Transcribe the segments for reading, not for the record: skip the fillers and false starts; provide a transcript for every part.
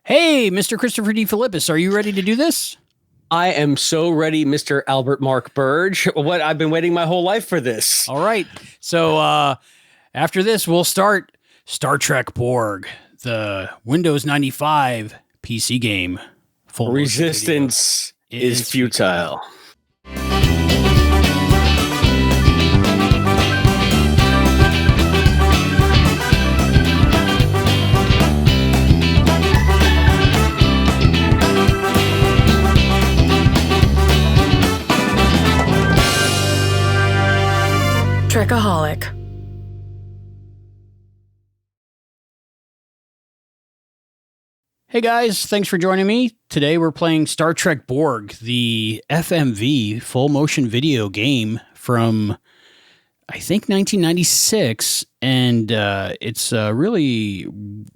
Hey, Mr. Christopher DeFilippis, are you ready to do this? I am so ready, Mr. Albert Mark Burge. What I've been waiting my whole life for this. All right. So after this, we'll start Star Trek Borg, the Windows 95 PC game. Full resistance is futile. Trekaholic. Hey guys, thanks for joining me. Today we're playing Star Trek Borg, the FMV full motion video game from, I think, 1996. And it's really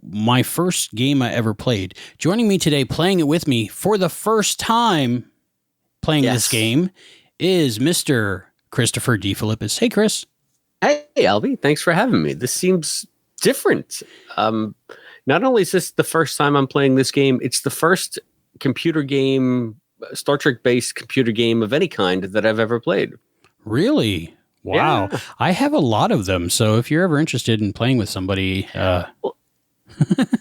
my first game I ever played. Joining me today, playing it with me for the first time playing this game is Mr. Christopher DeFilippis. Hey, Chris. Hey, Albie. Thanks for having me. This seems different. Not only is this the first time I'm playing this game, it's the first computer game, Star Trek-based computer game of any kind that I've ever played. Really? Wow. Yeah. I have a lot of them, so if you're ever interested in playing with somebody... Well,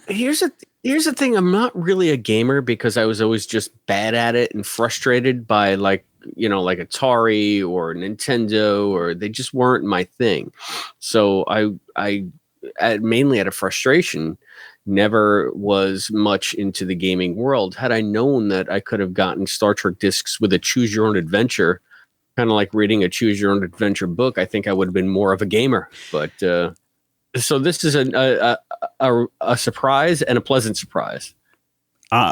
here's the thing. I'm not really a gamer because I was always just bad at it and frustrated by like Atari or Nintendo, or they just weren't my thing. So I mainly out of frustration, never was much into the gaming world. Had I known that I could have gotten Star Trek discs with a choose your own adventure, kind of like reading a choose your own adventure book, I think I would have been more of a gamer. But so this is a surprise and a pleasant surprise.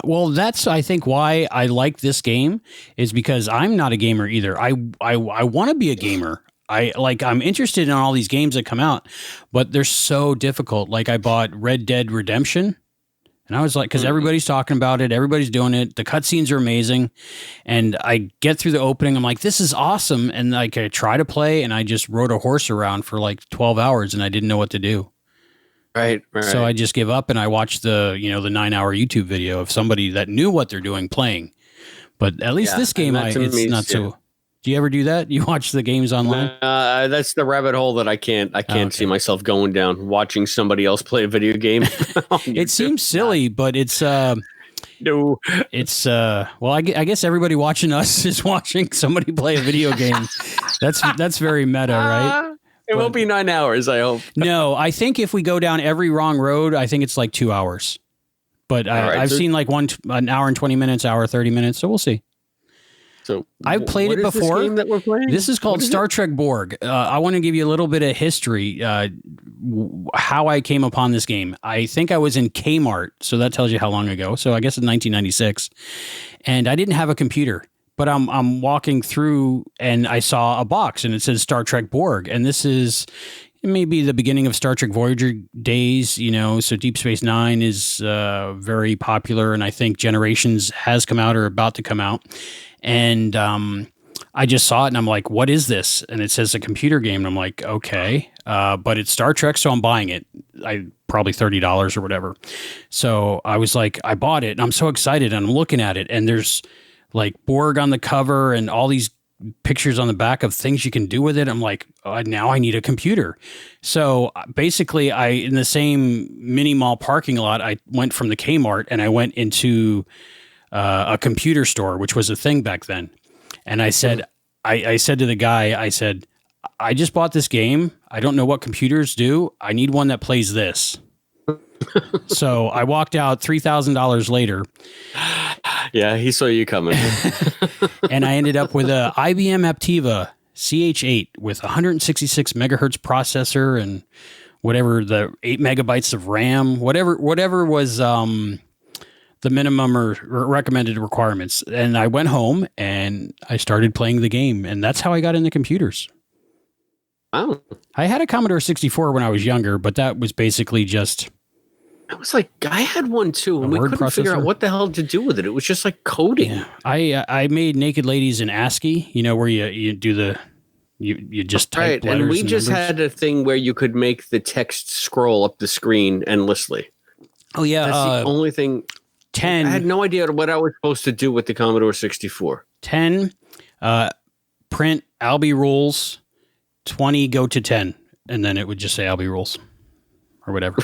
Well, that's, I think, why I like this game is because I'm not a gamer either. I want to be a gamer. I'm interested in all these games that come out, but they're so difficult. Like I bought Red Dead Redemption and I was like, cause everybody's talking about it. Everybody's doing it. The cutscenes are amazing. And I get through the opening. I'm like, this is awesome. And like, I try to play and I just rode a horse around for like 12 hours and I didn't know what to do. Right. So I just give up and I watched the 9-hour YouTube video of somebody that knew what they're doing playing. But at least this game, it's not so. Do you ever do that? You watch the games online? That's the rabbit hole that I can't see myself going down, watching somebody else play a video game. It seems silly, but it's no. It's well, I guess everybody watching us is watching somebody play a video game. That's very meta, right? It won't be 9 hours, I hope. No, I think if we go down every wrong road, I think it's like 2 hours. But I've seen like an hour and 20 minutes, hour 30 minutes. So we'll see. So I've played it before. This game that we're playing? This is called Star Trek Borg. I want to give you a little bit of history, how I came upon this game. I think I was in Kmart, so that tells you how long ago. So I guess in 1996. And I didn't have a computer. But I'm walking through and I saw a box and it says Star Trek Borg. And this is maybe the beginning of Star Trek Voyager days, so Deep Space Nine is very popular. And I think Generations has come out or about to come out. And I just saw it and I'm like, what is this? And it says a computer game. And I'm like, okay, but it's Star Trek. So I'm buying it. Probably $30 or whatever. So I was like, I bought it and I'm so excited and I'm looking at it and there's like Borg on the cover and all these pictures on the back of things you can do with it. I'm like, now I need a computer. So basically in the same mini mall parking lot, I went from the Kmart and I went into a computer store, which was a thing back then. And I said, I said to the guy, I said, I just bought this game. I don't know what computers do. I need one that plays this. So I walked out $3,000 later. Yeah, he saw you coming. And I ended up with a IBM Aptiva CH8 with 166 megahertz processor and whatever the 8 megabytes of RAM, whatever was the minimum or recommended requirements. And I went home and I started playing the game, and that's how I got into computers. Wow. I had a Commodore 64 when I was younger, but that was basically just... I was like, I had one too, and we couldn't figure out what the hell to do with it. It was just like coding. Yeah. I made naked ladies in ASCII, where you do the you just type letters. And we just had a thing where you could make the text scroll up the screen endlessly. Oh yeah, that's the only thing. 10. I had no idea what I was supposed to do with the Commodore 64. 10, print Albie rules. 20, go to 10. And then it would just say Albie rules or whatever.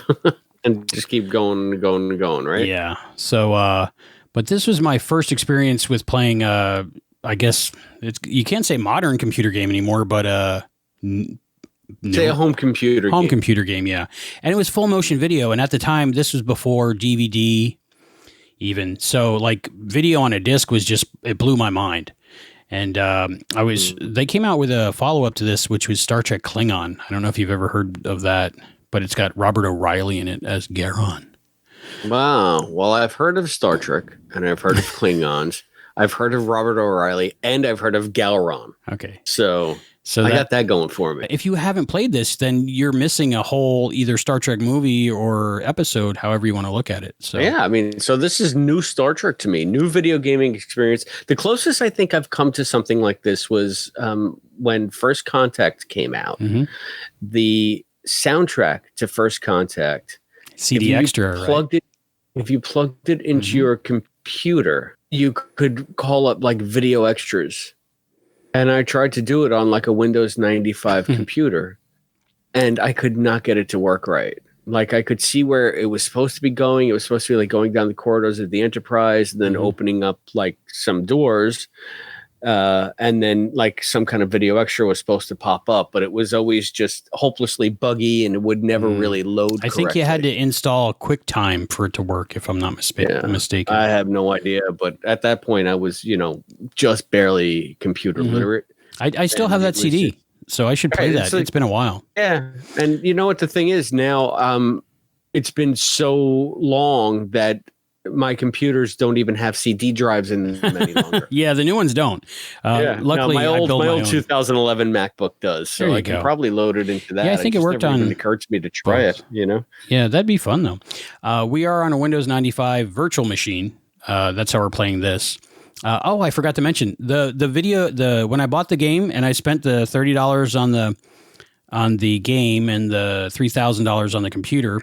And just keep going and going and going, right? Yeah. So, but this was my first experience with playing, I guess you can't say modern computer game anymore, but say a home computer game, yeah. And it was full motion video. And at the time, this was before DVD even. So like video on a disc was just, it blew my mind. And they came out with a follow-up to this, which was Star Trek Klingon. I don't know if you've ever heard of that, but it's got Robert O'Reilly in it as Garon. Wow. Well, I've heard of Star Trek, and I've heard of Klingons. I've heard of Robert O'Reilly, and I've heard of Gowron. Okay. So I got that going for me. If you haven't played this, then you're missing a whole either Star Trek movie or episode, however you want to look at it. So yeah, I mean, so this is new Star Trek to me, new video gaming experience. The closest I think I've come to something like this was when First Contact came out. Mm-hmm. The soundtrack to First Contact, CD extra, right? If you plugged it into your computer, you could call up like video extras. And I tried to do it on like a Windows 95 computer, and I could not get it to work right. Like I could see where it was supposed to be going. It was supposed to be like going down the corridors of the Enterprise, and then opening up like some doors. And then like some kind of video extra was supposed to pop up, but it was always just hopelessly buggy, and it would never really load correctly. I think you had to install QuickTime for it to work, if I'm not mistaken. I have no idea, but at that point I was, just barely computer literate. I still have that CD, so I should play that. It's been a while. Yeah. And you know what the thing is now, it's been so long that my computers don't even have CD drives in them any longer. Yeah, the new ones don't. Luckily, my old own 2011 MacBook does, so I can probably load it into that. Yeah, I think it worked on. It occurred to me to try it. Yeah, that'd be fun though. We are on a Windows 95 virtual machine. That's how we're playing this. I forgot to mention the video. When I bought the game and I spent the $30 on the game and the $3,000 on the computer,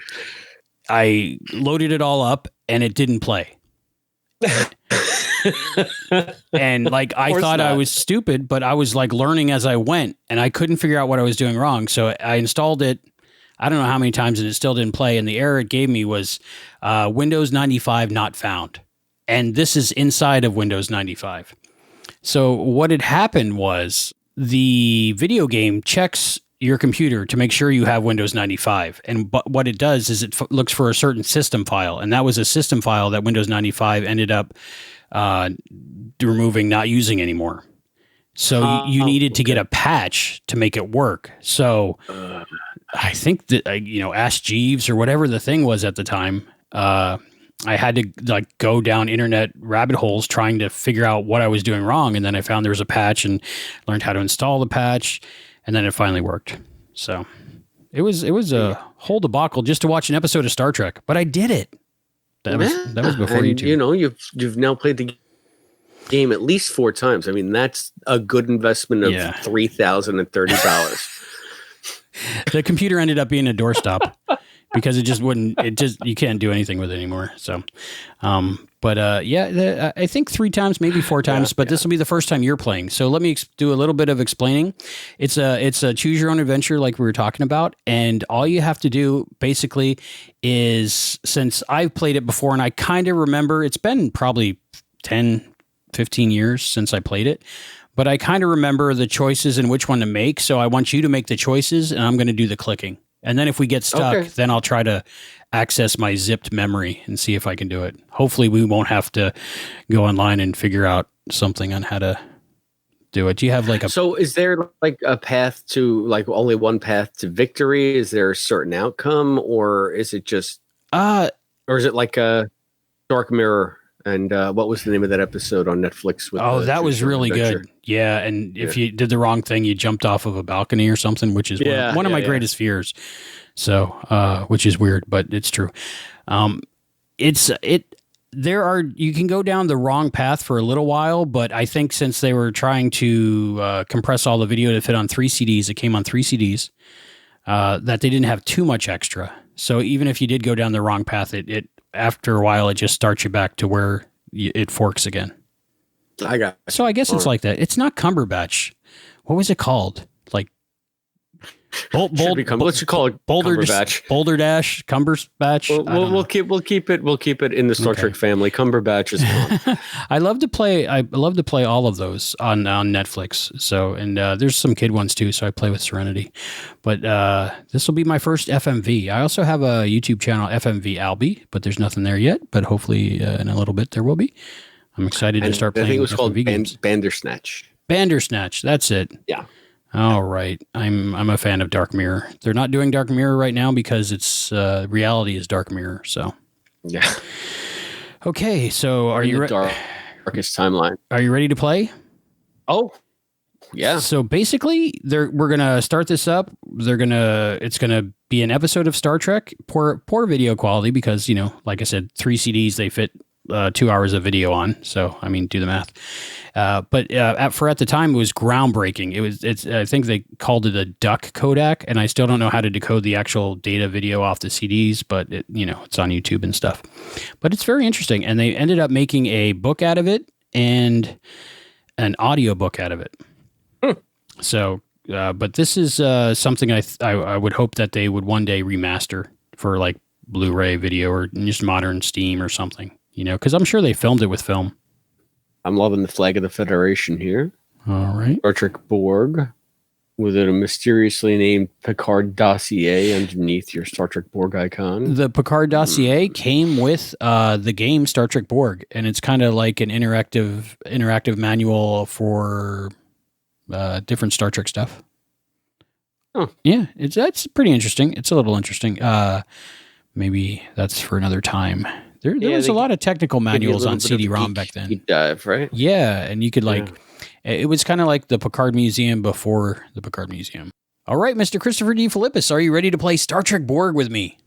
I loaded it all up and it didn't play. And like I thought I was stupid, but I was like learning as I went, and I couldn't figure out what I was doing wrong. So I installed it. I don't know how many times, and it still didn't play. And the error it gave me was Windows 95 not found. And this is inside of Windows 95. So what had happened was the video game checks your computer to make sure you have Windows 95. And what it does is it looks for a certain system file. And that was a system file that Windows 95 ended up removing, not using anymore. So you needed to get a patch to make it work. So I think that, Ask Jeeves or whatever the thing was at the time, I had to like go down internet rabbit holes trying to figure out what I was doing wrong. And then I found there was a patch and learned how to install the patch. And then it finally worked. So it was a whole debacle just to watch an episode of Star Trek, but I did it. That was before you two. You've now played the game at least 4 times. I mean, that's a good investment of $3,030. The computer ended up being a doorstop because you can't do anything with it anymore. So, I think 3 times, maybe 4 times, but this will be the first time you're playing. So let me do a little bit of explaining. It's a choose your own adventure like we were talking about. And all you have to do basically is, since I've played it before and I kind of remember, it's been probably 10, 15 years since I played it, but I kind of remember the choices and which one to make. So I want you to make the choices and I'm going to do the clicking. And then if we get stuck, then I'll try to access my zipped memory and see if I can do it. Hopefully we won't have to go online and figure out something on how to do it. Do you have like So is there like a path to, like, only one path to victory? Is there a certain outcome, or is it just or is it like a Dark Mirror? And what was the name of that episode on Netflix? That was really good. Yeah, and if you did the wrong thing, you jumped off of a balcony or something, which is one of my greatest fears. So, which is weird, but it's true. You can go down the wrong path for a little while, but I think since they were trying to compress all the video to fit on 3 CDs, it came on 3 CDs, that they didn't have too much extra. So even if you did go down the wrong path, it after a while, it just starts you back to where it forks again. I got it. So I guess it's like that. It's not Cumberbatch. What was it called? Like Let's call it Cumberbatch. Boulder Dash, Cumberbatch. We'll keep it in the Star Trek family. Cumberbatch is fun. I love to play all of those on Netflix. So and there's some kid ones too. So I play with Serenity, but this will be my first FMV. I also have a YouTube channel, FMV Albie, but there's nothing there yet. But hopefully in a little bit there will be. I'm excited to start playing. I think it was called Bandersnatch. Bandersnatch. That's it. Yeah. All right. I'm a fan of Dark Mirror. They're not doing Dark Mirror right now because it's reality is Dark Mirror. So yeah. Okay. So are you darkest timeline? Are you ready to play? Oh, yeah. So basically, we're gonna start this up. It's gonna be an episode of Star Trek. Poor video quality because like I said, 3 CDs they fit 2 hours of video on. So I mean, do the math. But at the time, it was groundbreaking. I think they called it a duck codec, and I still don't know how to decode the actual data video off the CDs. But it's on YouTube and stuff. But it's very interesting, and they ended up making a book out of it and an audiobook out of it. So, but this is something I would hope that they would one day remaster for like Blu-ray video or just modern Steam or something. Because I'm sure they filmed it with film. I'm loving the flag of the Federation here. All right. Star Trek Borg with a mysteriously named Picard dossier underneath your Star Trek Borg icon. The Picard dossier came with the game Star Trek Borg, and it's kind of like an interactive manual for different Star Trek stuff. Oh. Yeah, that's pretty interesting. It's a little interesting. Maybe that's for another time. There was a lot of technical manuals on CD-ROM back then. Deep dive, right? Yeah, and you could it was kind of like the Picard Museum before the Picard Museum. All right, Mr. Christopher DeFilippis, are you ready to play Star Trek Borg with me?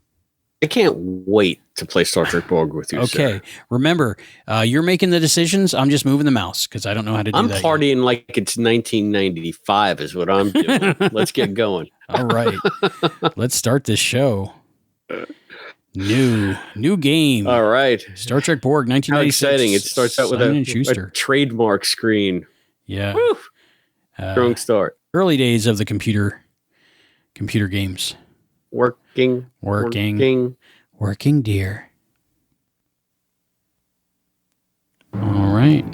I can't wait to play Star Trek Borg with you, Okay. sir. Remember, you're making the decisions. I'm just moving the mouse because I don't know how to do that. I'm partying like it's 1995 is what I'm doing. Let's get going. All right. Let's start this show. New game. All right. Star Trek Borg, 1996. How exciting. It starts out with a trademark screen. Yeah. Woo. Strong start. Early days of the computer games. Working, dear. All right.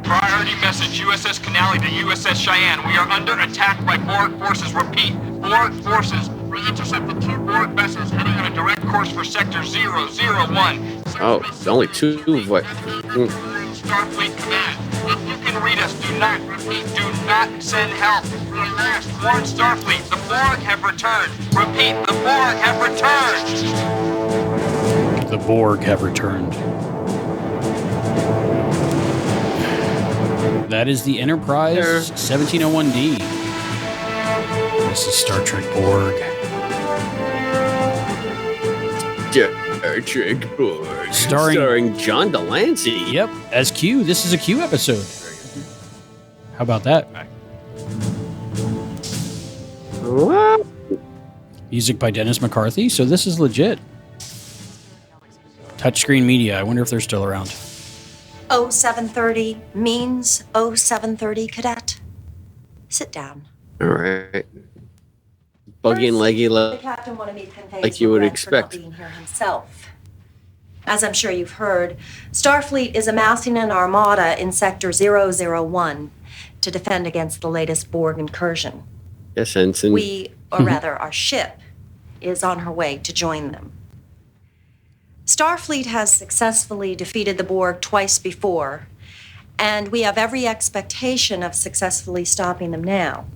Priority message, USS Canale to USS Cheyenne. We are under attack by Borg forces. Repeat, Borg forces. We intercepted 2 Borg vessels heading on a direct course for Sector 001. Oh, only 2 of what? Starfleet Command. If you can read us, do not send help. We last warn Starfleet. The Borg have returned. Repeat, the Borg have returned. The Borg have returned. That is the Enterprise 1701D. This is Star Trek Borg. Star Trek Borg. Starring John Delancey. Yep, as Q. This is a Q episode. How about that? What? Music by Dennis McCarthy. So this is legit. Touchscreen Media. I wonder if they're still around. 0730 means 0730, cadet. Sit down. All right. Buggy and leggy, The captain wanted me to convey like you would expect. being here himself. As I'm sure you've heard, Starfleet is amassing an armada in Sector 001 to defend against the latest Borg incursion. Yes, Ensign. Or rather, our ship is on her way to join them. Starfleet has successfully defeated the Borg twice before, and we have every expectation of successfully stopping them now.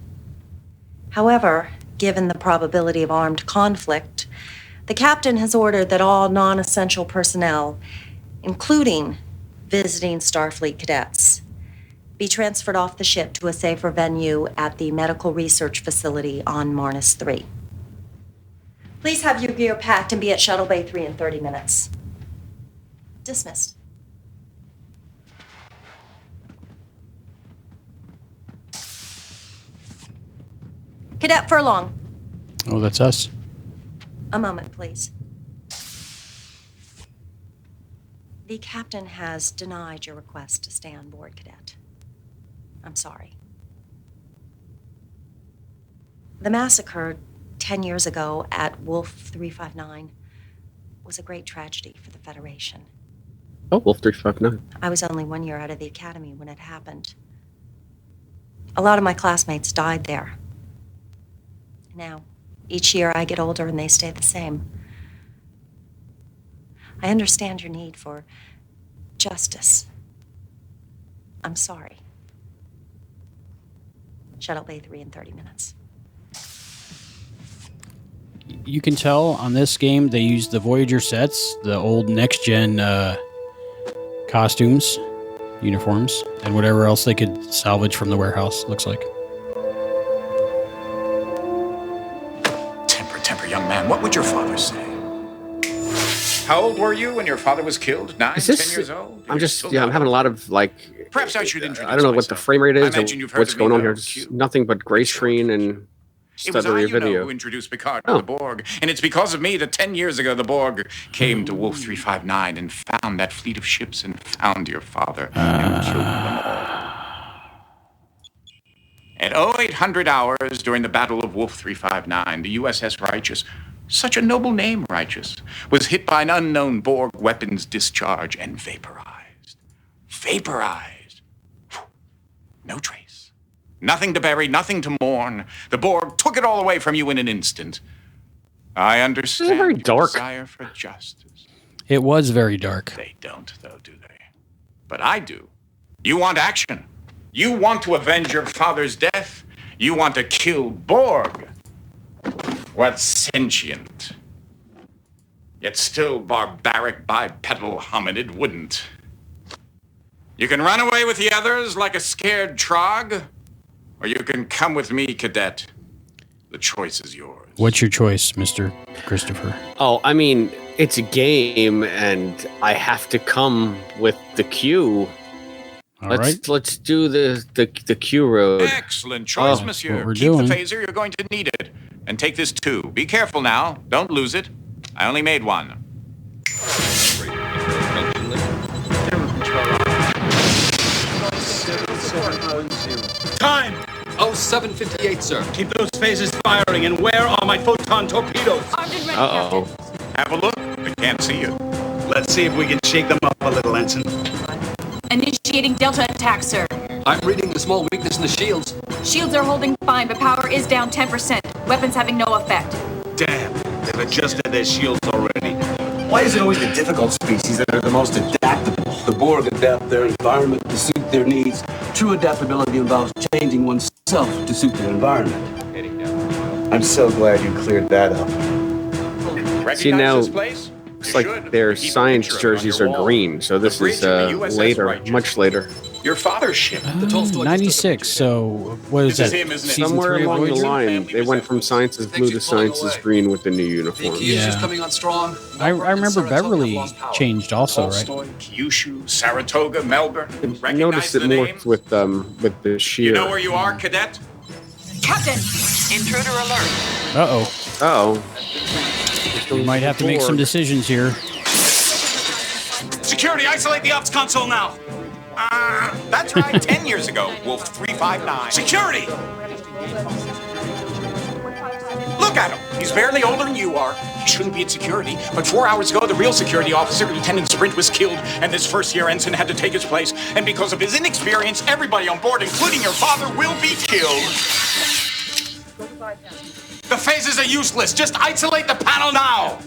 However, given the probability of armed conflict, the captain has ordered that all non-essential personnel, including visiting Starfleet cadets, be transferred off the ship to a safer venue at the medical research facility on Marnus 3. Please have your gear packed and be at Shuttle Bay 3 in 30 minutes. Dismissed. Cadet Furlong. Oh, that's us. A moment, please. The captain has denied your request to stay on board, Cadet. I'm sorry. The massacre 10 years ago at Wolf 359 was a great tragedy for the Federation. Oh, Wolf 359. I was only 1 year out of the academy when it happened. A lot of my classmates died there. Now, each year I get older and they stay the same. I understand your need for justice. I'm sorry. Shuttle Bay 3 in 30 minutes. You can tell on this game they used the Voyager sets, the old next-gen costumes, uniforms, and whatever else they could salvage from the warehouse, looks like. Temper, young man. What would your father say? How old were you when your father was killed? 9, 10 years old? I'm having a lot of, like... Perhaps I should introduce I don't know what the frame rate is, or what's going on here. Q. Nothing but gray screen and stuttery video. Who introduced Picard to the Borg, and it's because of me that 10 years ago the Borg came to Wolf 359 and found that fleet of ships and found your father and killed them all. At 0800 hours during the Battle of Wolf 359, the USS Righteous, such a noble name, Righteous, was hit by an unknown Borg weapons discharge and vaporized. Vaporized. No trace. Nothing to bury, nothing to mourn. The Borg took it all away from you in an instant. I understand This is very your dark. desire for justice. It was very dark. They don't, though, do they? But I do. You want action. You want to avenge your father's death. You want to kill Borg. What's sentient, yet still barbaric bipedal hominid wouldn't. You can run away with the others like a scared trog, or you can come with me, Cadet. The choice is yours. What's your choice, Mr. Christopher? Oh, I mean, it's a game, and I have to come with the Q. Let's do the Q road. Excellent choice, monsieur. we're Keep doing. the phaser, you're going to need it. And take this too. Be careful now. Don't lose it. I only made one. Time! 0758, sir. Keep those phasers firing, and where are my photon torpedoes? Uh-oh. Have a look. I can't see you. Let's see if we can shake them up a little, Ensign. Initiating Delta attack, sir. I'm reading a small weakness in the shields. Shields are holding fine, but power is down 10%. Weapons having no effect. Damn, they've adjusted their shields already. Why is it always the difficult species that are the most adaptable? The Borg adapt their environment to suit their needs. True adaptability involves changing oneself to suit their environment. I'm so glad you cleared that up. See, now, looks like their science jerseys are green, so this is later, much later. Your father's ship. 96, so what is This is that? him, isn't it? Season Somewhere 3 of along the Voyager? line, they went from sciences blue to sciences green with the new uniform. Yeah. coming on strong. I remember Beverly changed also, right? Tolstoy, Kyushu, Saratoga, Melbourne. I Recognize noticed it the more names? with the sheer. You know where you are, Cadet? Captain! Intruder alert. Uh-oh. Uh-oh. We might have to make some decisions here. Security, isolate the ops console now. That's right, 10 years ago, Wolf 359. Security! Look at him. He's barely older than you are. He shouldn't be at security. But 4 hours ago, the real security officer, Lieutenant Sprint, was killed, and this first-year ensign had to take his place. And because of his inexperience, everybody on board, including your father, will be killed. The phases are useless. Just isolate the panel now.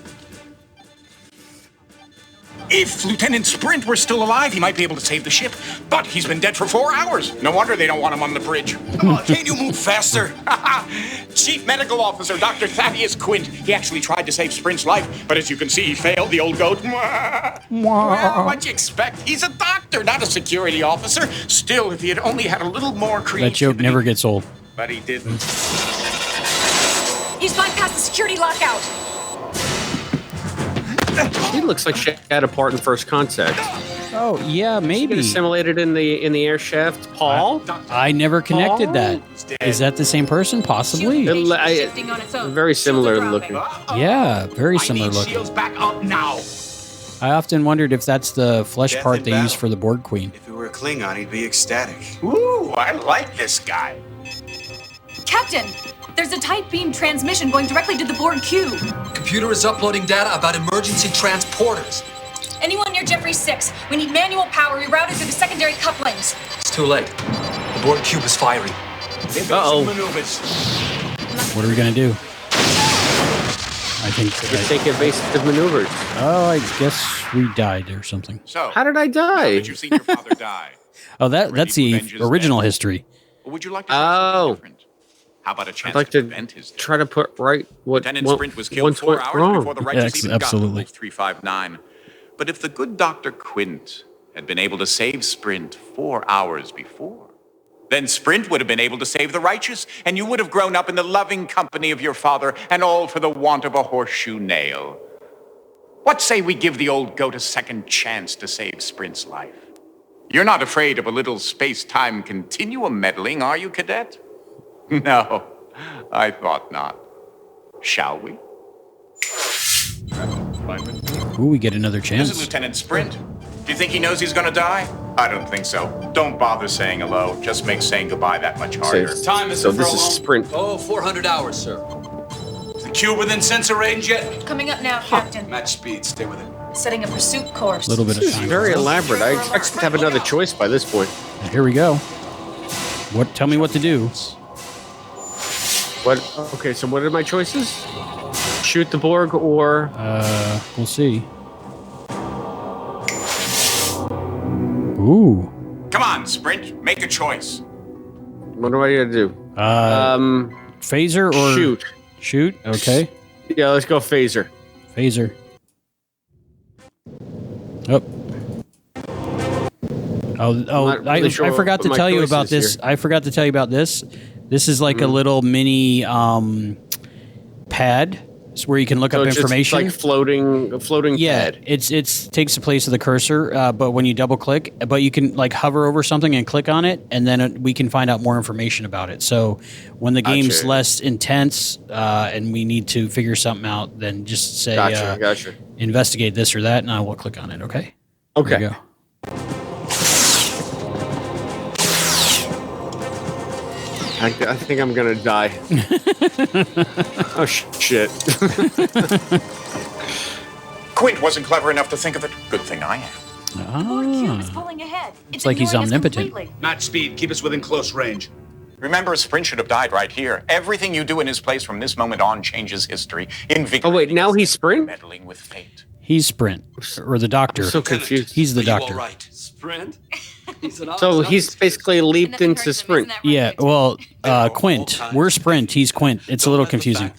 If Lieutenant Sprint were still alive, he might be able to save the ship. But he's been dead for 4 hours. No wonder they don't want him on the bridge. Can't you move faster? Chief Medical Officer Dr. Thaddeus Quint. He actually tried to save Sprint's life, but as you can see, he failed, the old goat. Well, what'd you expect? He's a doctor, not a security officer. Still, if he had only had a little more creativity. That joke never gets old. But he didn't. He's bypassed the security lockout. He looks like she had a part in First Contact. Oh, yeah, maybe. Assimilated in the air shaft. Paul? I never connected Paul? that. Is that the same person? Possibly. Shifting on its own. Very Shields are similar dropping. looking. Yeah, very I similar need looking. shields back up now. I often wondered if that's the flesh Death part in they battle. use for the Borg Queen. If he were a Klingon, he'd be ecstatic. Ooh, I like this guy. Captain, there's a tight beam transmission going directly to the Borg cube. Computer is uploading data about emergency transporters. Anyone near Jeffrey 6? We need manual power rerouted through the secondary couplings. It's too late. The Borg cube is firing. Uh-oh. What are we going to do? I think... Just take evasive maneuvers. Oh, I guess we died or something. So, How did I die? did you see your father die? Oh, that's the original history. Or would you like to try something different? How about a chance I'd like to to prevent his death? try to put right what Lieutenant what Sprint was killed once 4 went hours wrong. before the righteous Yes, even absolutely. got to 359. But if the good Dr. Quint had been able to save Sprint 4 hours before, then Sprint would have been able to save the righteous, and you would have grown up in the loving company of your father, and all for the want of a horseshoe nail. What say we give the old goat a second chance to save Sprint's life? You're not afraid of a little space-time continuum meddling, are you, cadet? No, I thought not. Shall we? Ooh, we get another This chance. is Lieutenant Sprint. Do you think he knows he's gonna die? I don't think so. Don't bother saying hello. Just makes saying goodbye that much harder. Time is So this is Sprint. Oh, 400 hours, sir. Is the cube within sensor range yet? Coming up now, Captain. Match speed, stay with it. Setting a pursuit course. A little bit of This is time. very elaborate. I expect to have another choice by this point. Here we go. What? Tell me what to do. What? Okay, so what are my choices? Shoot the Borg or... We'll see. Ooh. Come on, Sprint. Make a choice. What do I gotta do? Phaser or... Shoot. Shoot? Okay. Yeah, let's go phaser. Phaser. Oh. not really sure I forgot what to my tell you choice about is this. here. I forgot to tell you about this. This is like a little mini pad. It's where you can look So up it's just information. like a floating Yeah, pad. it's takes the place of the cursor, but when you double click, but you can like hover over something and click on it, and then we can find out more information about it. So when the game's Gotcha. less intense and we need to figure something out, then just say Gotcha. investigate this or that, and I will click on it. Okay. Okay. There you go. I think I'm gonna die. Oh shit! Quint wasn't clever enough to think of it. Good thing I am. The Borg cube is pulling ahead. It's like he's ignoring us omnipotent. completely. Match speed. Keep us within close range. Remember, Sprint should have died right here. Everything you do in his place from this moment on changes history. Oh wait, now he's Sprint? Meddling with fate. He's Sprint or the Doctor. I'm so confused. He's the Are you all Doctor. right? Sprint? He's an So he's basically leaped into Sprint. Yeah, well, Quint. We're Sprint. He's Quint. It's a little confusing.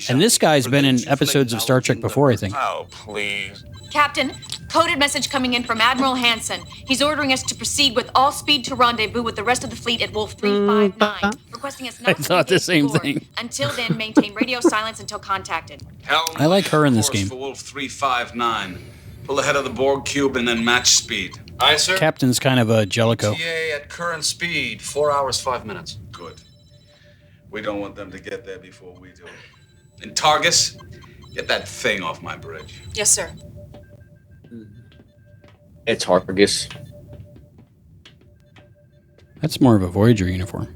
And this guy's been in episodes of Star Trek before, I think. Oh, please. Captain, coded message coming in from Admiral Hansen. He's ordering us to proceed with all speed to rendezvous with the rest of the fleet at Wolf 359, requesting us not I to thought the engage same Borg. thing. Until then, maintain radio silence until contacted. I like her in this Course game. For Wolf 359. Pull ahead of the Borg cube and then match speed. Aye, sir. Captain's kind of a Jellicoe. TA at current speed, 4 hours, 5 minutes. Good. We don't want them to get there before we do. And Targus, get that thing off my bridge. Yes, sir. It's Hargus. That's more of a Voyager uniform.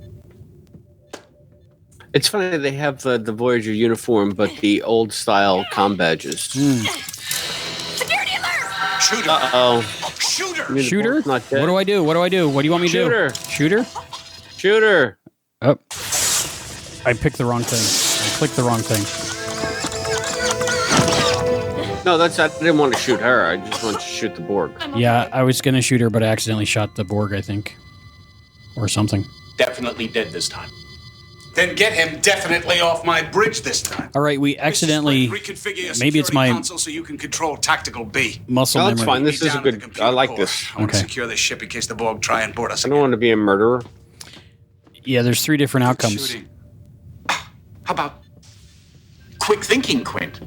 It's funny that they have the Voyager uniform, but the old style comm badges. Security alert! Shooter. Uh-oh. Shooter. Shooter? Not dead. What do I do? What do I do? What do you want me to Shooter. do? Shooter? Shooter. Oh. I picked the wrong thing. I clicked the wrong thing. No, I didn't want to shoot her. I just wanted to shoot the Borg. Yeah, I was going to shoot her, but I accidentally shot the Borg, I think. Or something. Definitely dead this time. Then get him definitely off my bridge this time. All right, we accidentally... Reconfigure your Maybe it's security my console so you can control tactical B. muscle No, it's memory. fine. This is a Down to the good... computer I like core. this. I want to Okay. secure this ship in case the Borg try and board us I don't again. want to be a murderer. Yeah, there's 3 different outcomes. Shooting. How about quick thinking, Quint?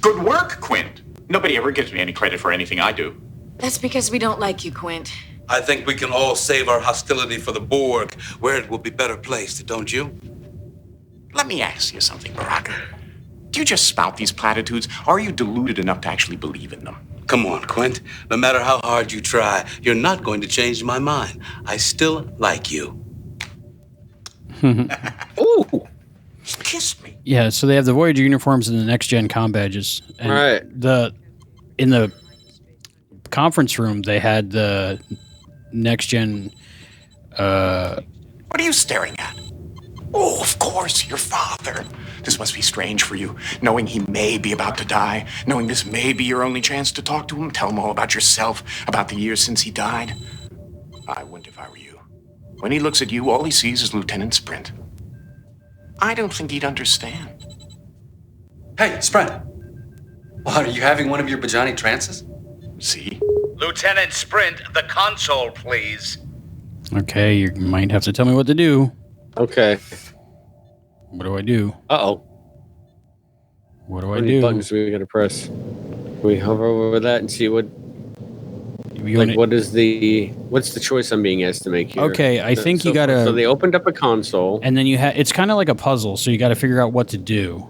Good work, Quint. Nobody ever gives me any credit for anything I do. That's because we don't like you, Quint. I think we can all save our hostility for the Borg, where it will be better placed, don't you? Let me ask you something, Baraka. Do you just spout these platitudes? Or are you deluded enough to actually believe in them? Come on, Quint. No matter how hard you try, you're not going to change my mind. I still like you. Ooh. Kiss me. Yeah, so they have the Voyager uniforms and the next-gen comm badges. And right. In the conference room, they had the next-gen... What are you staring at? Oh, of course, your father. This must be strange for you, knowing he may be about to die, knowing this may be your only chance to talk to him, tell him all about yourself, about the years since he died. I wouldn't if I were you. When he looks at you, all he sees is Lieutenant Sprint. I don't think he'd understand. Hey, Sprint. What, are you having one of your Bajani trances? See? Lieutenant Sprint, the console, please. Okay, you might have to tell me what to do. Okay. What do I do? Uh-oh. What do How I many do? buttons do we gotta press? We hover over that and see what... what's the choice I'm being asked to make here? Okay, I think you gotta... So they opened up a console. And then it's kind of like a puzzle, so you gotta figure out what to do.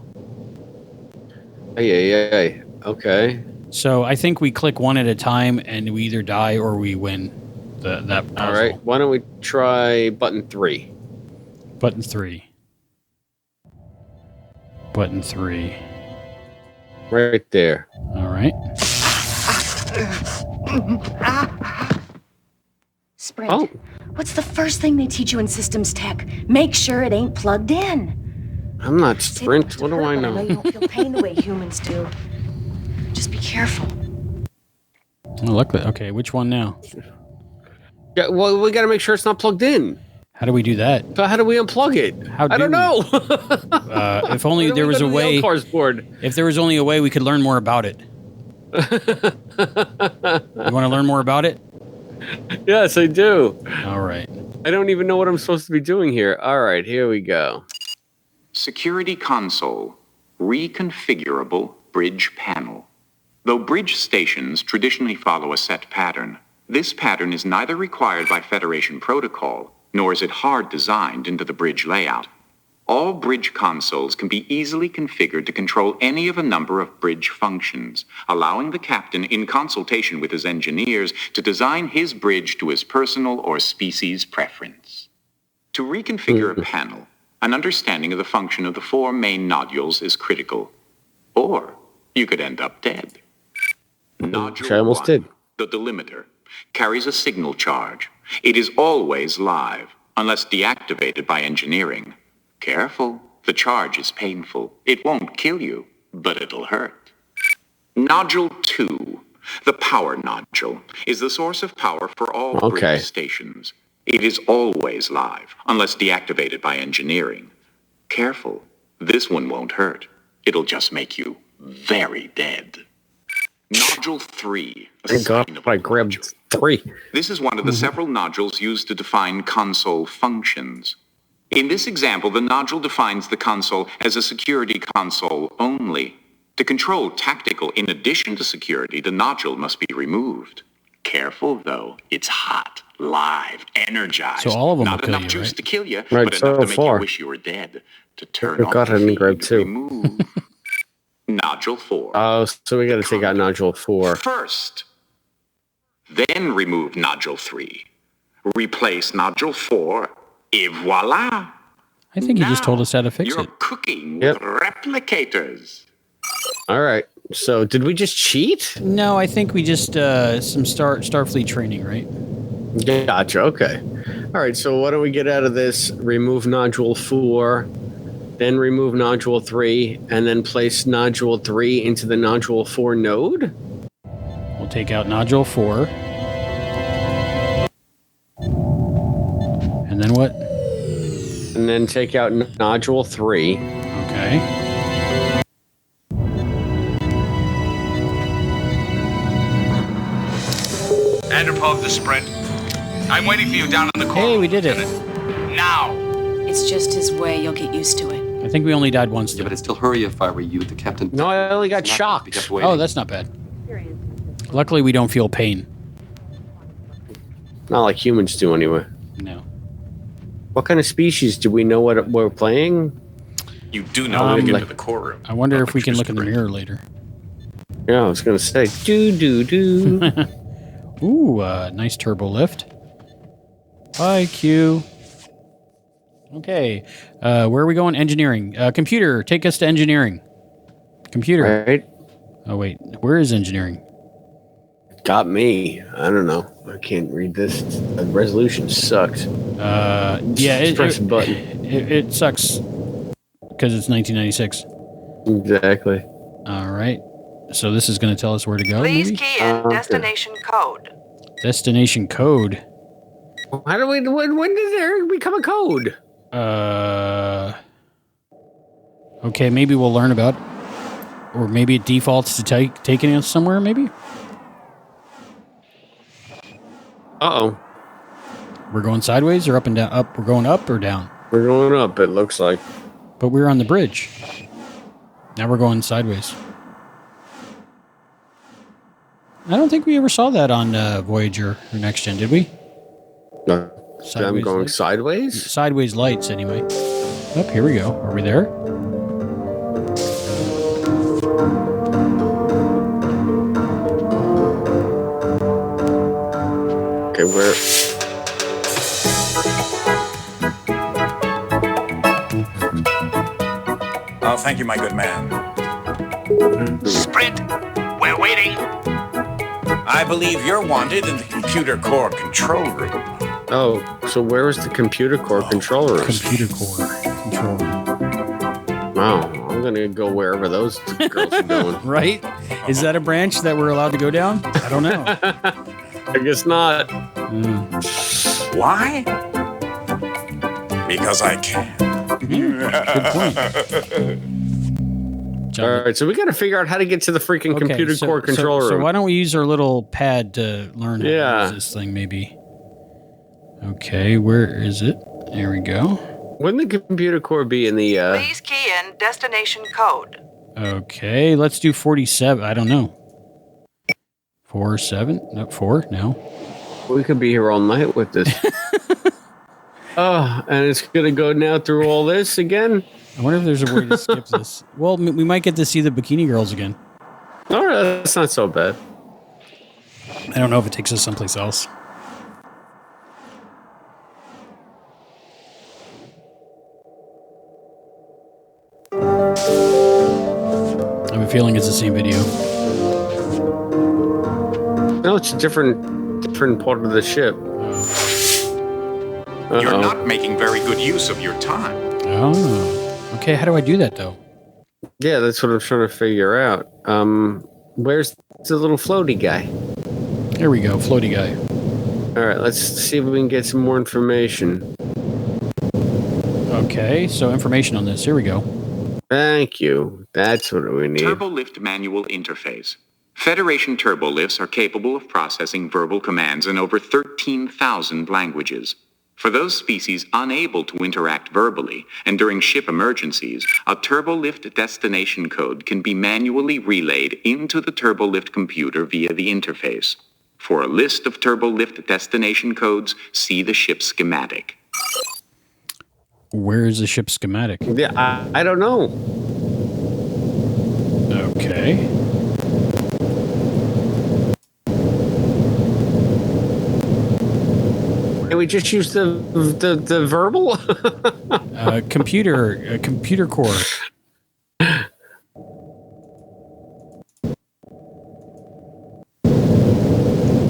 Yeah. Okay. So I think we click one at a time, and we either die or we win that puzzle. All right, why don't we try button 3? Button 3. Button 3. Right there. All right. Sprint, Oh. what's the first thing they teach you in systems tech? Make sure it ain't plugged in. I'm not Sprint. What do I I know? know you don't feel pain the way humans do. Just be careful. Oh, luckily. Okay, which one now? Yeah, well, we got to make sure it's not plugged in. How do we do that? So how do we unplug it? I don't know. If only there was a way. Board? If there was only a way, we could learn more about it. You want to learn more about it? Yes, I do. All right. I don't even know what I'm supposed to be doing here. All right, here we go. Security console. Reconfigurable bridge panel. Though bridge stations traditionally follow a set pattern, this pattern is neither required by Federation protocol, nor is it hard designed into the bridge layout. All bridge consoles can be easily configured to control any of a number of bridge functions, allowing the captain, in consultation with his engineers, to design his bridge to his personal or species preference. To reconfigure a panel, an understanding of the function of the 4 main nodules is critical. Or you could end up dead. Nodule Which I almost 1, did. the delimiter, carries a signal charge. It is always live, unless deactivated by engineering. Careful, the charge is painful. It won't kill you, but it'll hurt. Nodule 2, the power nodule, is the source of power for all bridge stations. It is always live, unless deactivated by engineering. Careful, this one won't hurt. It'll just make you very dead. Nodule 3. Thank God I grabbed 3. This is one of the several nodules used to define console functions. In this example, the nodule defines the console as a security console only. To control tactical in addition to security, the nodule must be removed. Careful, though. It's hot, live, energized. So all of them Not will kill enough you, juice right? to kill you, Right, but so enough to make far. you wish you were dead. To turn Oh off God, I the didn't feed, grab 2. remove Nodule 4. Oh, so we got to take out nodule 4. First. Then remove nodule 3. Replace nodule 4. Et voila! I think he just told us how to fix You're it. cooking with replicators. All right. So did we just cheat? No, I think we just some Starfleet training, right? Gotcha. Okay. All right. So why don't we get out of this? Remove nodule 4, then remove nodule 3, and then place nodule 3 into the nodule 4 node. We'll take out nodule 4. And then what? And then take out nodule 3. Okay. Andropov, the Sprint. I'm waiting for you down in the corner. Hey, we did it. Now. It's just his way. You'll get used to it. I think we only died once. Yeah, but I'd still hurry if I were you. The captain. No, I only got shocked. Oh, that's not bad. Luckily, we don't feel pain. Not like humans do, anyway. No. What kind of species do we know what we're playing? You do know when we get to the core room. I wonder if we can look in the mirror later. Yeah, I was gonna say do. Ooh, nice turbo lift. Bye, Q. Okay, where are we going? Engineering. Computer, take us to engineering. Computer. Right. Oh wait, where is engineering? Got me. I don't know. I can't read this. The resolution sucks. Yeah, press a button. It sucks because it's 1996. Exactly. All right. So this is going to tell us where to go. Please maybe? key in destination code. Destination code. How do we? When did there become a code? Okay, maybe we'll learn about, or maybe it defaults to taking us somewhere. Maybe. Uh-oh. We're going sideways or up and down? Up. We're going up or down? We're going up. It looks like. But we're on the bridge. Now we're going sideways. I don't think we ever saw that on Voyager or Next Gen, did we? No. I'm going lights? sideways? Sideways lights, anyway. Oh, here we go. Are we there? Okay, where? Oh, thank you, my good man. Sprint, we're waiting. I believe you're wanted in the computer core control room. Oh, so where is the computer core control room? Computer core control room. Wow, I'm gonna go wherever those two girls are going. Right? Is that a branch that we're allowed to go down? I don't know. I guess not. Why? Because I can. Good point. All right, so we got to figure out how to get to the freaking computer core control room. So why don't we use our little pad to learn how to Yeah. use this thing, maybe? Okay, where is it? There we go. Wouldn't the computer core be in the... Please key in destination code. Okay, let's do 47. I don't know. 47? No, 4? No. We could be here all night with this. Oh, and it's going to go now through all this again? I wonder if there's a way to skip this. Well, we might get to see the bikini girls again. All right, that's not so bad. I don't know if it takes us someplace else. I have a feeling it's the same video. No, it's a different part of the ship. You're not making very good use of your time. Oh. Okay, how do I do that, though? Yeah, that's what I'm trying to figure out. Where's the little floaty guy? Here we go, floaty guy. All right, let's see if we can get some more information. Okay, so information on this. Here we go. Thank you. That's what we need. Turbolift manual interface. Federation turbolifts are capable of processing verbal commands in over 13,000 languages. For those species unable to interact verbally, and during ship emergencies, a turbolift destination code can be manually relayed into the turbolift computer via the interface. For a list of turbolift destination codes, see the ship schematic. Where is the ship schematic? Yeah, I don't know. Okay. Can we just use the verbal? Computer core.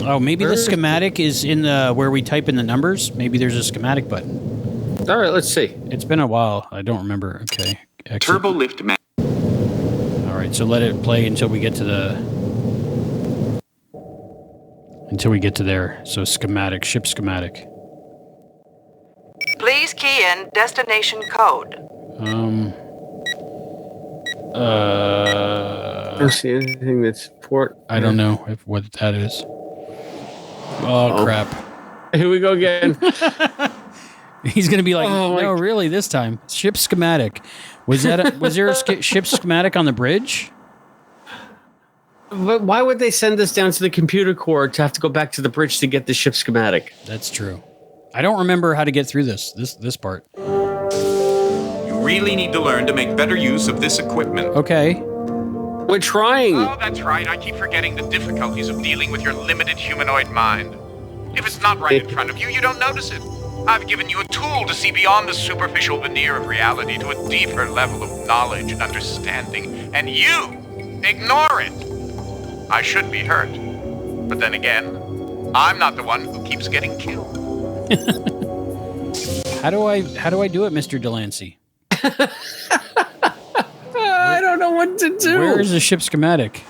Oh, maybe the schematic is in the where we type in the numbers. Maybe there's a schematic button. All right, let's see. It's been a while. I don't remember. Okay. Turbolift All right, so let it play until we get to there. So schematic, ship schematic. Please key in destination code. I don't see anything that's port. I don't know what that is. Oh, crap. Here we go again. He's going to be like, no, really, this time. Ship schematic. Was there a ship schematic on the bridge? But why would they send us down to the computer core to have to go back to the bridge to get the ship schematic? That's true. I don't remember how to get through this part. You really need to learn to make better use of this equipment. Okay. We're trying. Oh, that's right. I keep forgetting the difficulties of dealing with your limited humanoid mind. If it's not right in front of you, you don't notice it. I've given you a tool to see beyond the superficial veneer of reality to a deeper level of knowledge and understanding, and you ignore it. I should be hurt. But then again, I'm not the one who keeps getting killed. How do I do it, Mr. Delancey? I don't know what to do. Where is the ship schematic?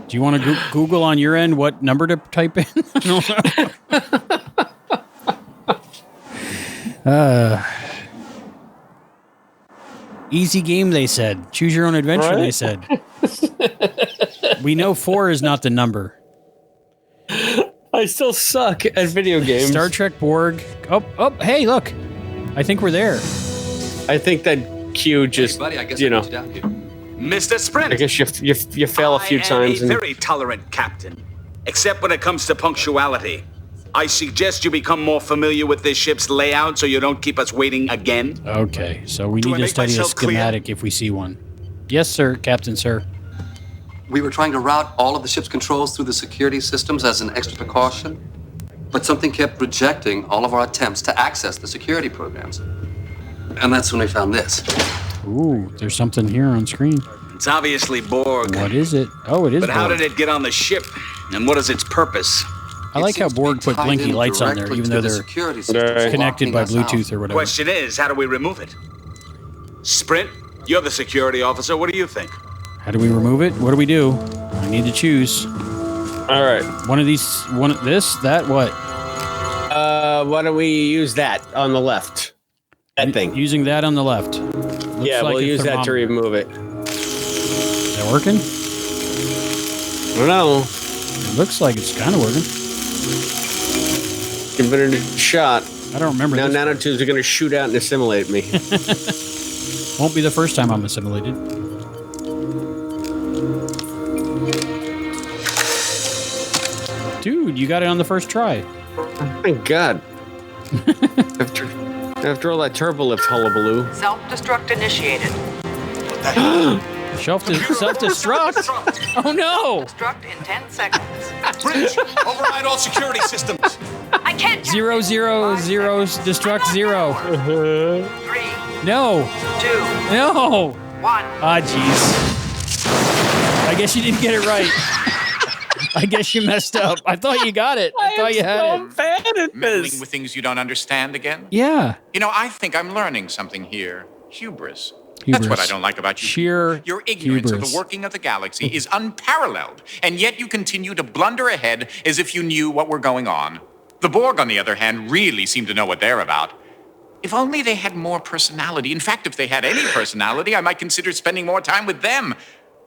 Do you want to Google on your end what number to type in? I don't know. Easy game, they said. Choose your own adventure, They said. We know 4 is not the number. I still suck at video games. Star Trek Borg. Oh, hey, look. I think we're there. I think that Q just, Hey, buddy, I guess you I know. put you down here. Mr. Sprint. I guess you fail a few times. I am a very tolerant captain, except when it comes to punctuality. I suggest you become more familiar with this ship's layout so you don't keep us waiting again. Okay, so we Do need I to make study a myself clear? schematic if we see one. Yes, sir, Captain, sir. We were trying to route all of the ship's controls through the security systems as an extra precaution, but something kept rejecting all of our attempts to access the security programs. And that's when we found this. Ooh, there's something here on screen. It's obviously Borg. What is it? Oh, it is But how Borg. did it get on the ship? And what is its purpose? I like how Borg put blinky lights on there, even though they're connected by Bluetooth or whatever. Question is, how do we remove it? Sprint, you're the security officer. What do you think? How do we remove it? What do we do? I need to choose. All right. One of these, that, what? Why don't we use that on the left? That thing. Using that on the left. Yeah, like we'll a use that to thermometer. remove it. Is that working? I don't know. It looks like it's kind of working. Give it a shot. I don't remember. Now this. nanotubes are going to shoot out and assimilate me. Won't be the first time I'm assimilated. Dude, you got it on the first try. Thank God. After all that turbolift hullabaloo. Self-destruct initiated. Self-destruct? Oh no! Destruct in 10 seconds. Bridge, override all security systems. I can't. 0, 0, 0, destruct 0. 3, No. 2, No. 1. Ah, jeez. I guess you didn't get it right. I guess you messed up. I thought you got it. I thought you had it. Bad at Meddling with things you don't understand again? Yeah. You know, I think I'm learning something here. Hubris. Hubris. That's what I don't like about you. Sheer Your ignorance of hubris. the working of the galaxy is unparalleled, and yet you continue to blunder ahead as if you knew what were going on. The Borg, on the other hand, really seem to know what they're about. If only they had more personality. In fact, if they had any personality, I might consider spending more time with them.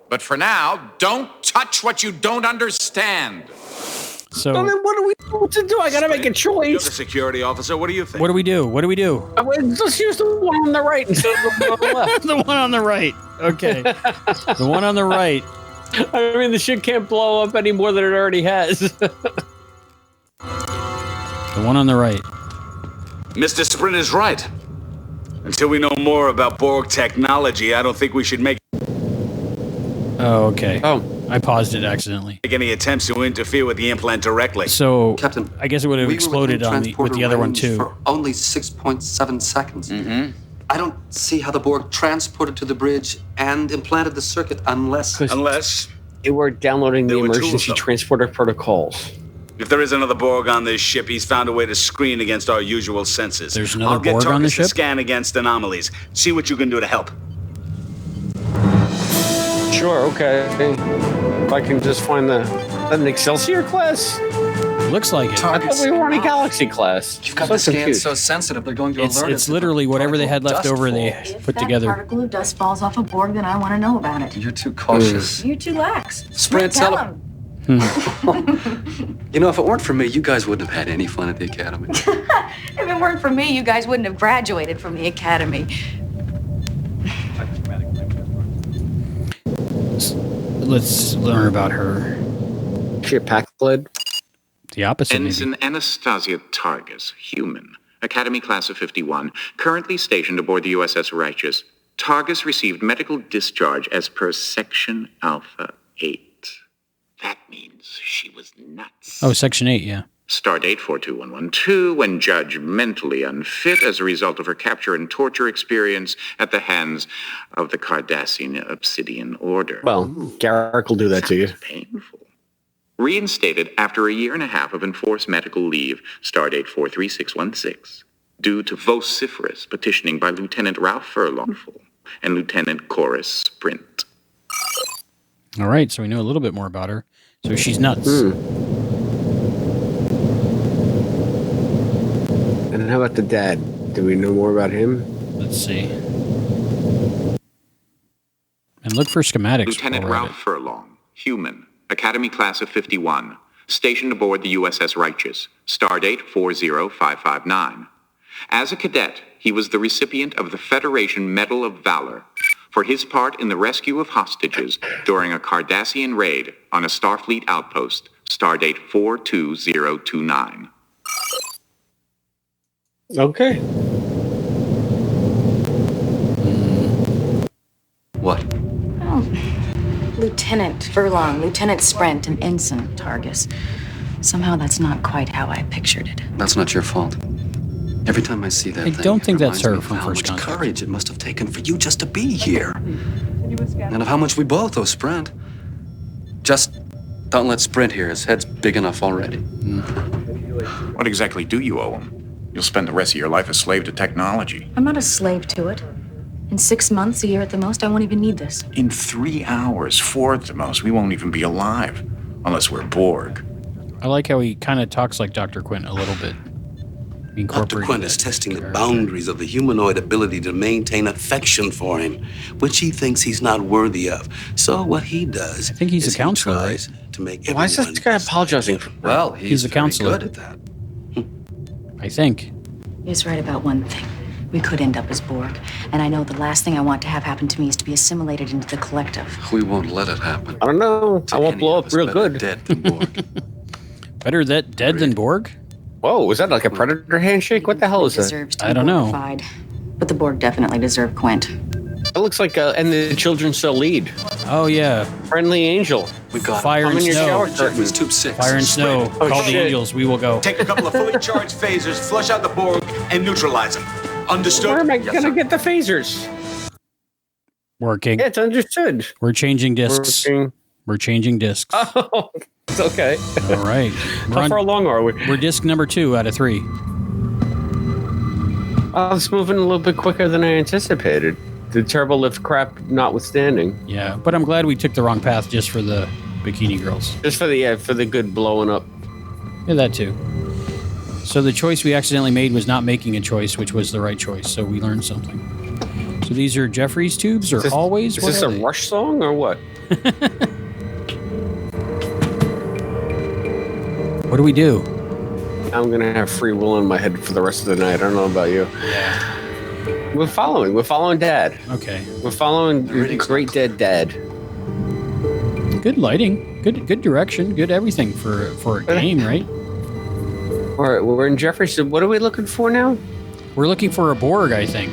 But for now, don't touch what you don't understand. So, Well, then what do we want to do? I got to make a You're choice. the security officer. What do you think? what do we do? What do we do? Let's use the one on the right instead of the one on the left. The one on the right. Okay. The one on the right. I mean, the ship can't blow up any more than it already has. The one on the right. Mr. Sprint is right. Until we know more about Borg technology, I don't think we should make Oh, okay. Oh. I paused it accidentally. any attempts to interfere with the implant directly. So, Captain, I guess it would have we were exploded within on with transporter the other one range too. For only 6.7 seconds. Mm-hmm. I don't see how the Borg transported to the bridge and implanted the circuit unless... Unless, They were downloading the There were two of emergency them. transporter protocols. if there is another Borg on this ship, he's found a way to screen against our usual senses. There's another I'll get Borg on the targets to ship? scan against anomalies. See what you can do to help. Sure, okay. If I can just find an Excelsior class? Looks like it. I thought we were on a Galaxy class. You've got So the scans confused. so sensitive, they're going to alert us. It's literally whatever they had left over they put together. particle of dust falls off a Borg, then I want to know about it. You're too cautious. You too lax. Sprint, tell tell him. You know, if it weren't for me, you guys wouldn't have had any fun at the academy. If it weren't for me, you guys wouldn't have graduated from the academy. Let's learn about her. She a pack lid? The opposite, maybe. Ensign Anastasia Targus, human. Academy class of 51, currently stationed aboard the USS Righteous. Targus received medical discharge as per Section Alpha 8. That means she was nuts. Oh, Section 8, yeah. Stardate 42112, when judged mentally unfit as a result of her capture and torture experience at the hands of the Cardassian Obsidian Order. Well, Garrick will do that to you. Painful. Reinstated after a year and a half of enforced medical leave, Stardate 43616, due to vociferous petitioning by Lieutenant Ralph Furlong and Lieutenant Chorus Sprint. All right, so we know a little bit more about her. So she's nuts. And how about the dad? Do we know more about him? Let's see. And look for schematics. Lieutenant Ralph Furlong, human, Academy Class of 51, stationed aboard the USS Righteous, stardate 40559. As a cadet, he was the recipient of the Federation Medal of Valor for his part in the rescue of hostages during a Cardassian raid on a Starfleet outpost, stardate 42029. Okay. What? Oh, Lieutenant Furlong, Lieutenant Sprint, and Ensign Targus. Somehow that's not quite how I pictured it. That's not your fault. Every time I see that I thing, don't think it that's reminds her me of from First how much Contact. courage it must have taken for you just to be here. And of how much we both owe Sprint. Just don't let Sprint hear. His head's big enough already. What exactly do you owe him? You'll spend the rest of your life a slave to technology. I'm not a slave to it. In 6 months, a year at the most, I won't even need this. In 3 hours, 4 at the most, we won't even be alive. Unless we're Borg. I like how he kind of talks like Dr. Quinn a little bit. Dr. Quinn is testing the boundaries of the humanoid ability to maintain affection for him, which he thinks he's not worthy of. So what he does, I think he's a counselor, tries to make Why is this guy apologizing? Well, He's a counselor. good at that. I think. He's right about one thing. We could end up as Borg, and I know the last thing I want to have happen to me is to be assimilated into the collective. We won't let it happen. I don't know. I won't blow up real good. Dead than Borg. Better that dead than Borg? Whoa, was that like a Predator handshake? What the hell is that? Deserves to I be don't know. Borgified. But the Borg definitely deserve Quint. It looks like and the children still lead. Oh, yeah. Friendly angel. We got Fire I'm and in your snow. shower curtain. Tube 6. Fire and snow. Oh, Call the shit. angels. We will go. Take a couple of fully charged phasers, flush out the Borg, and neutralize them. Understood? Where am I gonna get the phasers? Working. Yeah, it's understood. We're changing discs. We're changing discs. Oh, it's okay. All right. How far along are we? We're disc number 2 out of 3. Oh, it's moving a little bit quicker than I anticipated. The turbo lift crap notwithstanding. Yeah, but I'm glad we took the wrong path just for the bikini girls. Just for the good blowing up. Yeah, that too. So the choice we accidentally made was not making a choice, which was the right choice. So we learned something. So these are Jeffrey's tubes or hallways? Is What this are a they? Rush song or what? What do we do? I'm gonna have free will in my head for the rest of the night. I don't know about you. We're following Dad. Okay. We're following Great Dead Dad. Good lighting. Good direction. Good everything for a game, right? All right, we're in Jefferson. What are we looking for now? We're looking for a Borg, I think.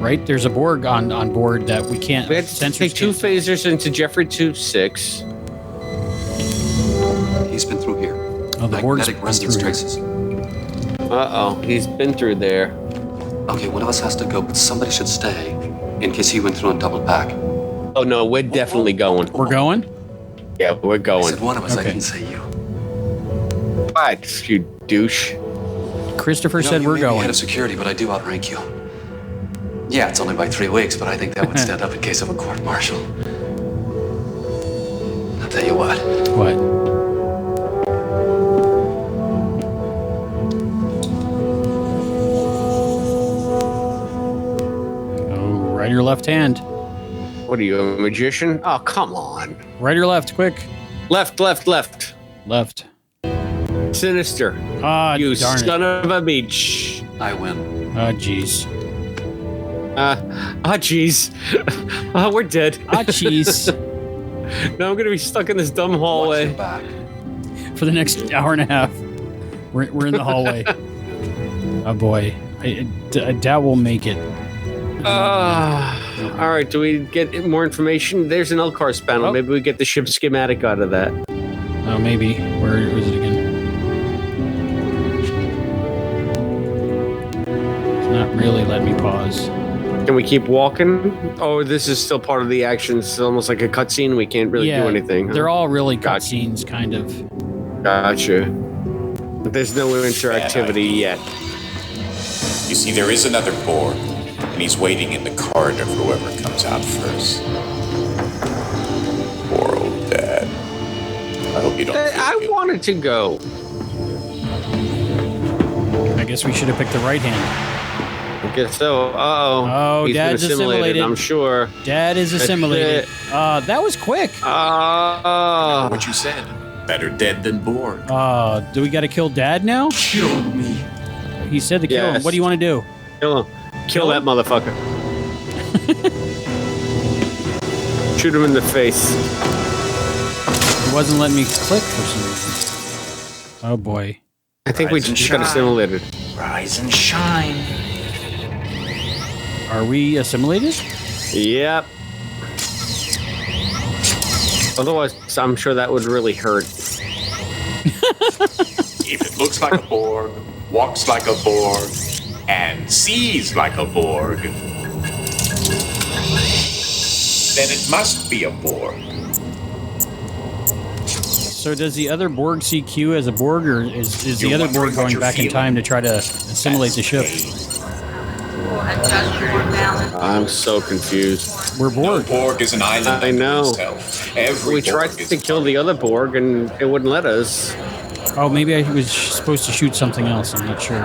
Right? There's a Borg on board that we can't. We had to take 2 phasers into Jeffrey Tube 6. He's been through here. Oh, the Borg's Magnetic been resonance through here. traces. Uh-oh, he's been through there. Okay, one of us has to go, but somebody should stay in case he went through and doubled back. Oh no, we're definitely going. We're going? Yeah, we're going. I said one of us, I Okay. didn't say you. What, you douche? Christopher You know, said you we're may be going. head of security, but I do outrank you. Yeah, it's only by 3 weeks, but I think that would stand up in case of a court-martial. I'll tell you what. What? Oh, right or left hand. What are you, a magician? Oh, come on. Right or left, quick. Left. Left. Sinister. Ah, You darn it. son of a bitch. I win. Ah, jeez. Jeez. Oh, we're dead. Ah, jeez. Now I'm gonna be stuck in this dumb hallway. Back. For the next hour and a half. We're in the hallway. Oh, boy. I doubt we'll make it. All right, do we get more information? There's an LCARS panel. Oh. Maybe we get the ship schematic out of that. Oh, maybe. Where is it again? It's not really letting me pause. Can we keep walking? Oh, this is still part of the action. It's almost like a cutscene. We can't really do anything. Huh? They're all really cutscenes, kind of. Gotcha. But there's no interactivity yet. You see, there is another Borg, and he's waiting in the corridor for whoever comes out first. Poor old Dad. I hope you don't. I wanted to go. I guess we should have picked the right hand. I guess so. Uh-oh. Oh, He's been Dad's assimilated. I'm sure. Dad is assimilated. That was quick. What you said. Better dead than Borg. Do we got to kill Dad now? Kill me. He said to kill him. Yes. What do you want to do? Kill him. Kill that motherfucker. Shoot him in the face. It wasn't letting me click for some reason. Oh boy. I think we just got assimilated. Rise and shine. Are we assimilated? Yep. Otherwise, I'm sure that would really hurt. If it looks like a Borg, walks like a Borg, and sees like a Borg, then it must be a Borg. So does the other Borg see Q as a Borg, or is the other Borg going back in time to try to assimilate the ship? I'm so confused. We're Borg. No Borg is an island. I know. Every We tried to kill the other Borg, and it wouldn't let us. Oh, maybe I was supposed to shoot something else. I'm not sure.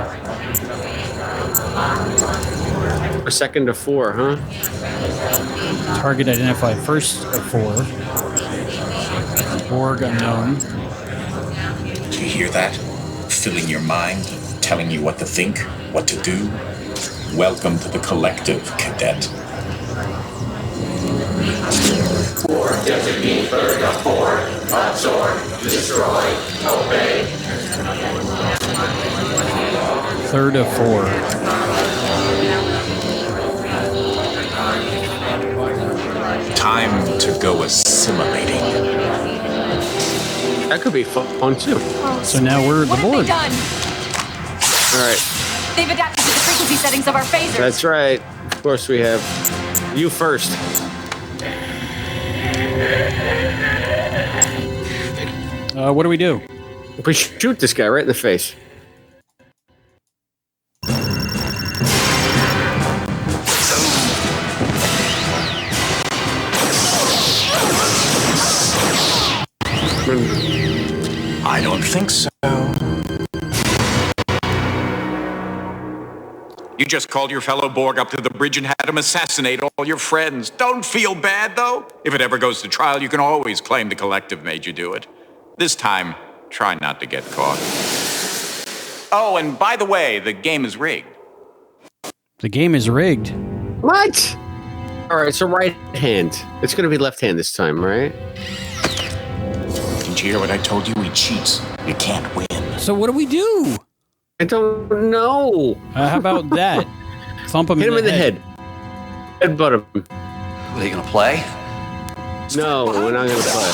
A second to 4, huh? Target identified. First of 4. Borg unknown. Do you hear that? Filling your mind, telling you what to think, what to do. Welcome to the collective, cadet. Borg doesn't mean third of 4. Absorb, destroy, obey. Third of 4. Time to go assimilating. That could be fun too. So now we're the What have they Borg. done? All right. They've adapted to the frequency settings of our phasers. That's right. Of course we have. You first. What do we do? We shoot this guy right in the face. I don't think so. You just called your fellow Borg up to the bridge and had him assassinate all your friends. Don't feel bad, though. If it ever goes to trial, you can always claim the collective made you do it. This time, try not to get caught. Oh, and by the way, the game is rigged. The game is rigged. What? All right, so right hand. It's going to be left hand this time, right? Didn't you hear what I told you? He cheats. You can't win. So what do we do? I don't know. How about that? Thump him Hit him in the head. Headbutt him. Are they gonna play? No, we're not going to play.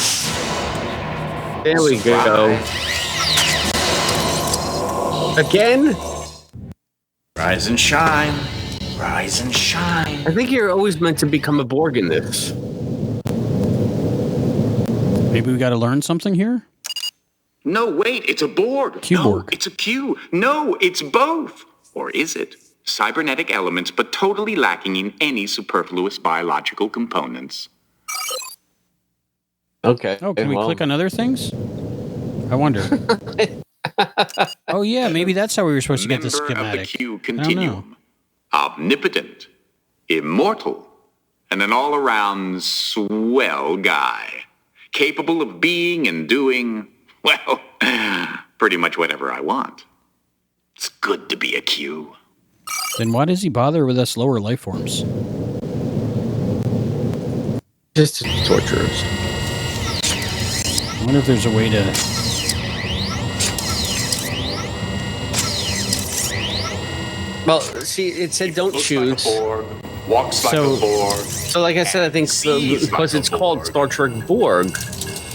There we go. Again? Rise and shine. Rise and shine. I think you're always meant to become a Borg in this. Maybe we got to learn something here? No, wait, it's a Borg. Q-Borg. No, it's a Q. No, it's both. Or is it? Cybernetic elements, but totally lacking in any superfluous biological components. Okay. Oh, can we click on other things? I wonder. Oh, yeah, maybe that's how we were supposed to get the Member schematic. of the Q I don't know. continuum. Omnipotent, immortal, and an all-around swell guy. Capable of being and doing, well, pretty much whatever I want. It's good to be a Q. Then why does he bother with us lower life forms? Just to torture us. I wonder if there's a way to... Well, see, it said don't choose. Borg, walks like a Borg. So like I said, I think because it's called Star Trek Borg,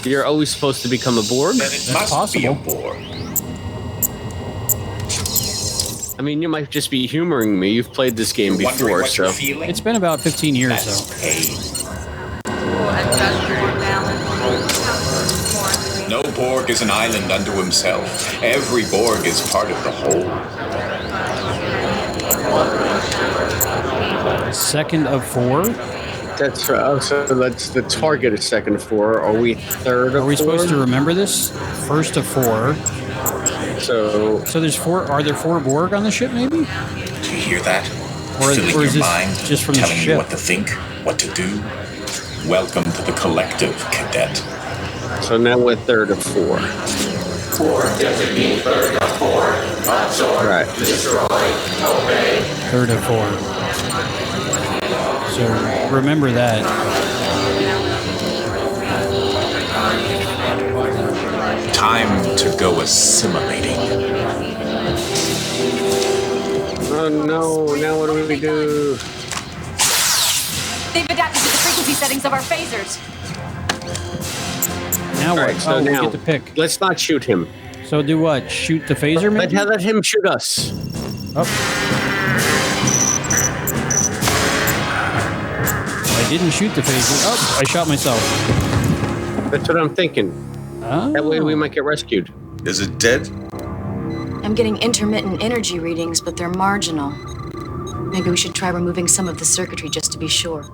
you're always supposed to become a Borg? Then it must be a Borg. I mean, you might just be humoring me. You've played this game before, so... It's been about 15 years, though. No Borg is an island unto himself. Every Borg is part of the whole. Second of 4? That's so that's the target is second of 4. Are we third of 4? Are we supposed to remember this? First of 4. So there's 4. Are there 4 Borg on the ship, maybe? Do you hear that? Or Filling is your this mind, just from the telling you ship? what to think, what to do. Welcome to the collective, cadet. So now we're third of 4. 4 doesn't mean third of 4. Absorb, Right. destroy, obey. Third of 4. So remember that. Time to go assimilating. Oh no, now what do we do? They've adapted to the frequency settings of our phasers. Now what? Alright, so we now, get to pick. let's not shoot him. So do what? Shoot the phaser, maybe? Let him shoot us. Oh. I didn't shoot the phaser. Oh, I shot myself. That's what I'm thinking. Oh. That way we might get rescued. Is it dead? I'm getting intermittent energy readings, but they're marginal. Maybe we should try removing some of the circuitry just to be sure.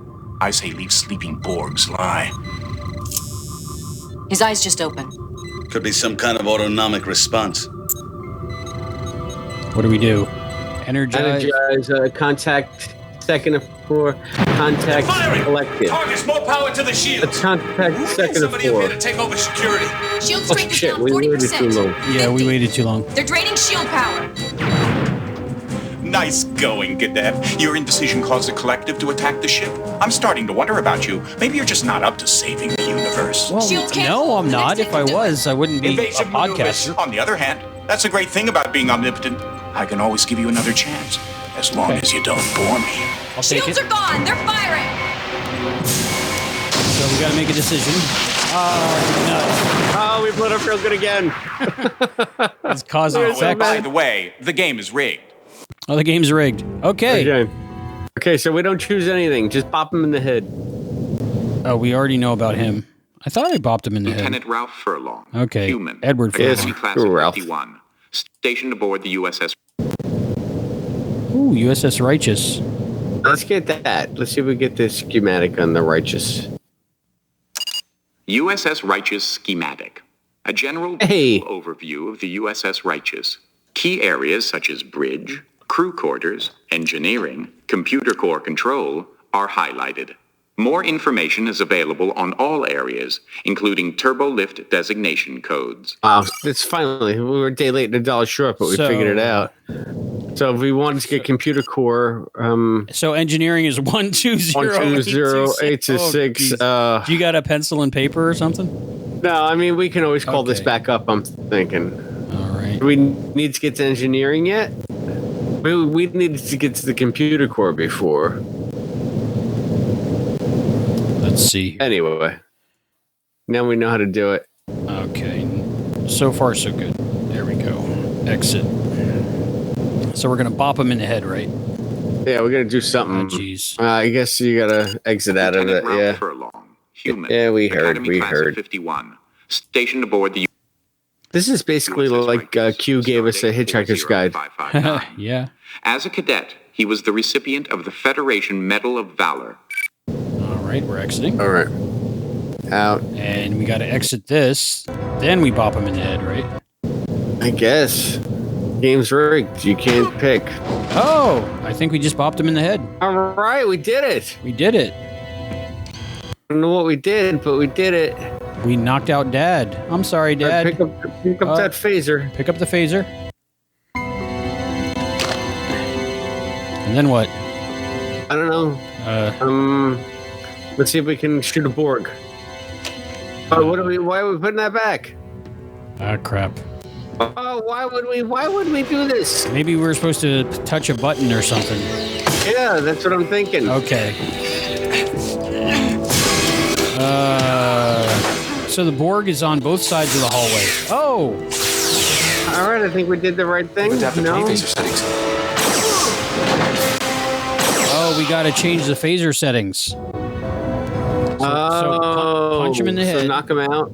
I say leave sleeping Borgs lie. His eyes just open. Could be some kind of autonomic response. What do we do? Energize. Contact second of 4. Contact collective. Targets, more power to the shield. Let's contact second of 4. Somebody up here to take over security. Shield Oh strength is shit, down we waited too 40%. long. Yeah, we waited too long. They're draining shield power. Nice going, cadet. Your indecision caused the collective to attack the ship. I'm starting to wonder about you. Maybe you're just not up to saving the universe. Well, no, I'm not. If I was, I wouldn't be a Invasive maneuvers. podcaster. On the other hand, that's a great thing about being omnipotent. I can always give you another chance, as long as you don't bore me. I'll take Shields it. are gone. They're firing. So we gotta make a decision. Oh, we blew it up real good again. It's causing effects. By the way, the game is rigged. Oh, the game's rigged. Okay. Okay, so we don't choose anything. Just pop him in the head. Oh, we already know about him. I thought I bopped him in the head. Lieutenant Ralph Furlong. Okay. Human. Edward Academy Furlong. class of 51. Stationed aboard the USS. Ooh, USS Righteous. Let's get that. Let's see if we get this schematic on the Righteous. USS Righteous schematic. A general overview of the USS Righteous. Key areas such as bridge, crew quarters, engineering, computer core control are highlighted. More information is available on all areas, including turbolift designation codes. Wow, it's finally, we were a day late and a dollar short, but we figured it out. So if we wanted to get computer core, so engineering is 120-826. Oh, Do you got a pencil and paper or something? No, I mean we can always call this back up. I'm thinking. All right. Do we need to get to engineering yet? We needed to get to the computer core before. Let's see. Anyway, now we know how to do it. Okay. So far, so good. There we go. Exit. So we're gonna bop him in the head, right? Yeah, we're gonna do something. Jeez. I guess you gotta exit out of it. Yeah. Human. Yeah, we heard. Academy We class of heard. 51. Stationed aboard the. This is basically like Q gave us a Hitchhiker's Guide. Yeah. As a cadet, he was the recipient of the Federation Medal of Valor. All right, we're exiting. All right. Out. And we got to exit this. Then we bop him in the head, right? I guess. Game's rigged. You can't pick. Oh, I think we just bopped him in the head. All right, we did it. We did it. I don't know what we did, but we did it. We knocked out Dad. I'm sorry, Dad. Pick up that phaser. Pick up the phaser. And then what? I don't know. Let's see if we can shoot a Borg. Oh, why are we putting that back? Ah, crap. Oh, why would we do this? Maybe we were supposed to touch a button or something. Yeah, that's what I'm thinking. Okay. So the Borg is on both sides of the hallway. Oh! All right, I think we did the right thing. No? Oh, we got to change the phaser settings. So punch him in the head. So knock him out.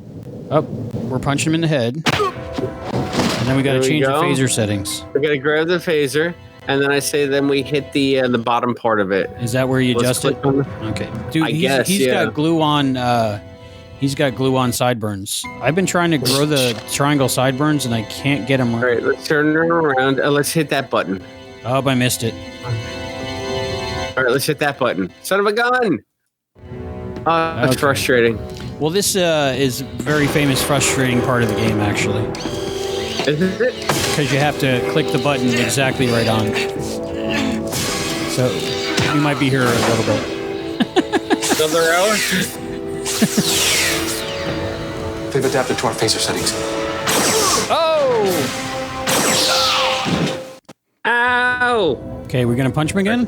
Oh, we're punching him in the head. And then we got to change the phaser settings. We got to grab the phaser, and then I say then we hit the bottom part of it. Is that where you adjust it? Okay. Dude, he's got glue on he's got glue on sideburns. I've been trying to grow the triangle sideburns and I can't get them right. All right, let's turn her around and let's hit that button. Oh, I missed it. All right, let's hit that button. Son of a gun! That's frustrating. Well, this is a very famous, frustrating part of the game, actually. Is it? Because you have to click the button exactly right on. So, you might be here a little bit. Another hour? They've adapted to our phaser settings. Oh! Ow! Okay, we're going to punch him again?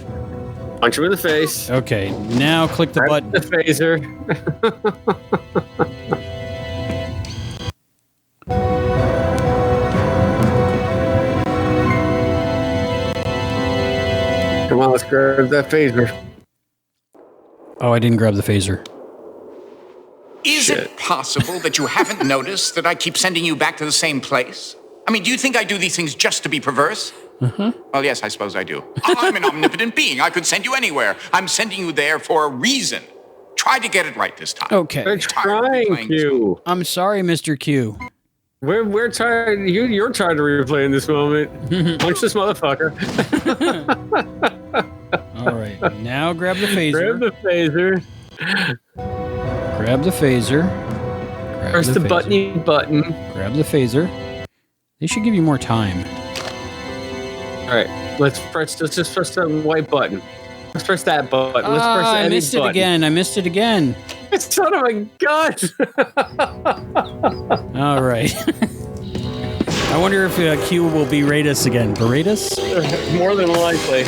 Punch him in the face. Okay, now click the button. The phaser. Come on, let's grab that phaser. Oh, I didn't grab the phaser. Is it possible that you haven't noticed that I keep sending you back to the same place? I mean, do you think I do these things just to be perverse? Well, yes, I suppose I do. I'm an omnipotent being. I could send you anywhere. I'm sending you there for a reason. Try to get it right this time. Okay. We're trying to. I'm sorry, Mr. Q. We're tired. You're tired of replaying this moment. Punch this motherfucker. All right. Now grab the phaser. Grab the phaser. Grab the phaser. Press the button. Grab the phaser. They should give you more time. All right. Let's just press the white button. Let's press that button. Let's press I missed it again. I missed it again. Son of a gun. All right. I wonder if Q will berate us again. Berate us? More than likely.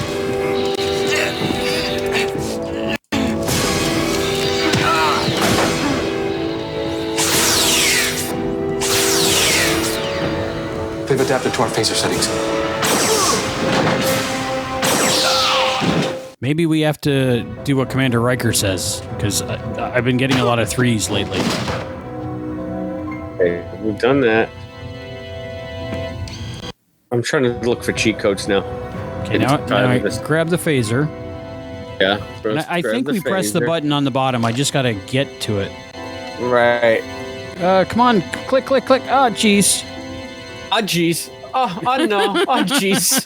They've adapted to our phaser settings. Maybe we have to do what Commander Riker says, because I've been getting a lot of 3s lately. Okay, we've done that. I'm trying to look for cheat codes now. Okay, now I grab the phaser. Yeah. I think we pressed the button on the bottom. I just got to get to it. Right. Come on. Click, click, click. Oh, jeez. Oh, jeez. Oh, no. Oh, jeez.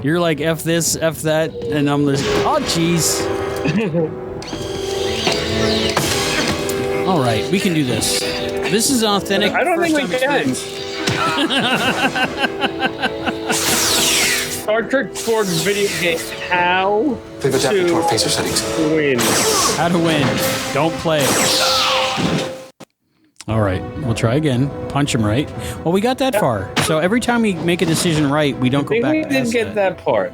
You're like, F this, F that, and I'm just, oh, jeez. All right, we can do this. This is authentic. I don't think we can. Star Trek Borg video game. How They've adapted to our phaser settings. Win. How to win. Don't play. All right, we'll try again. Punch him right. Well, we got that far. So every time we make a decision right, we don't go back. We didn't get that part.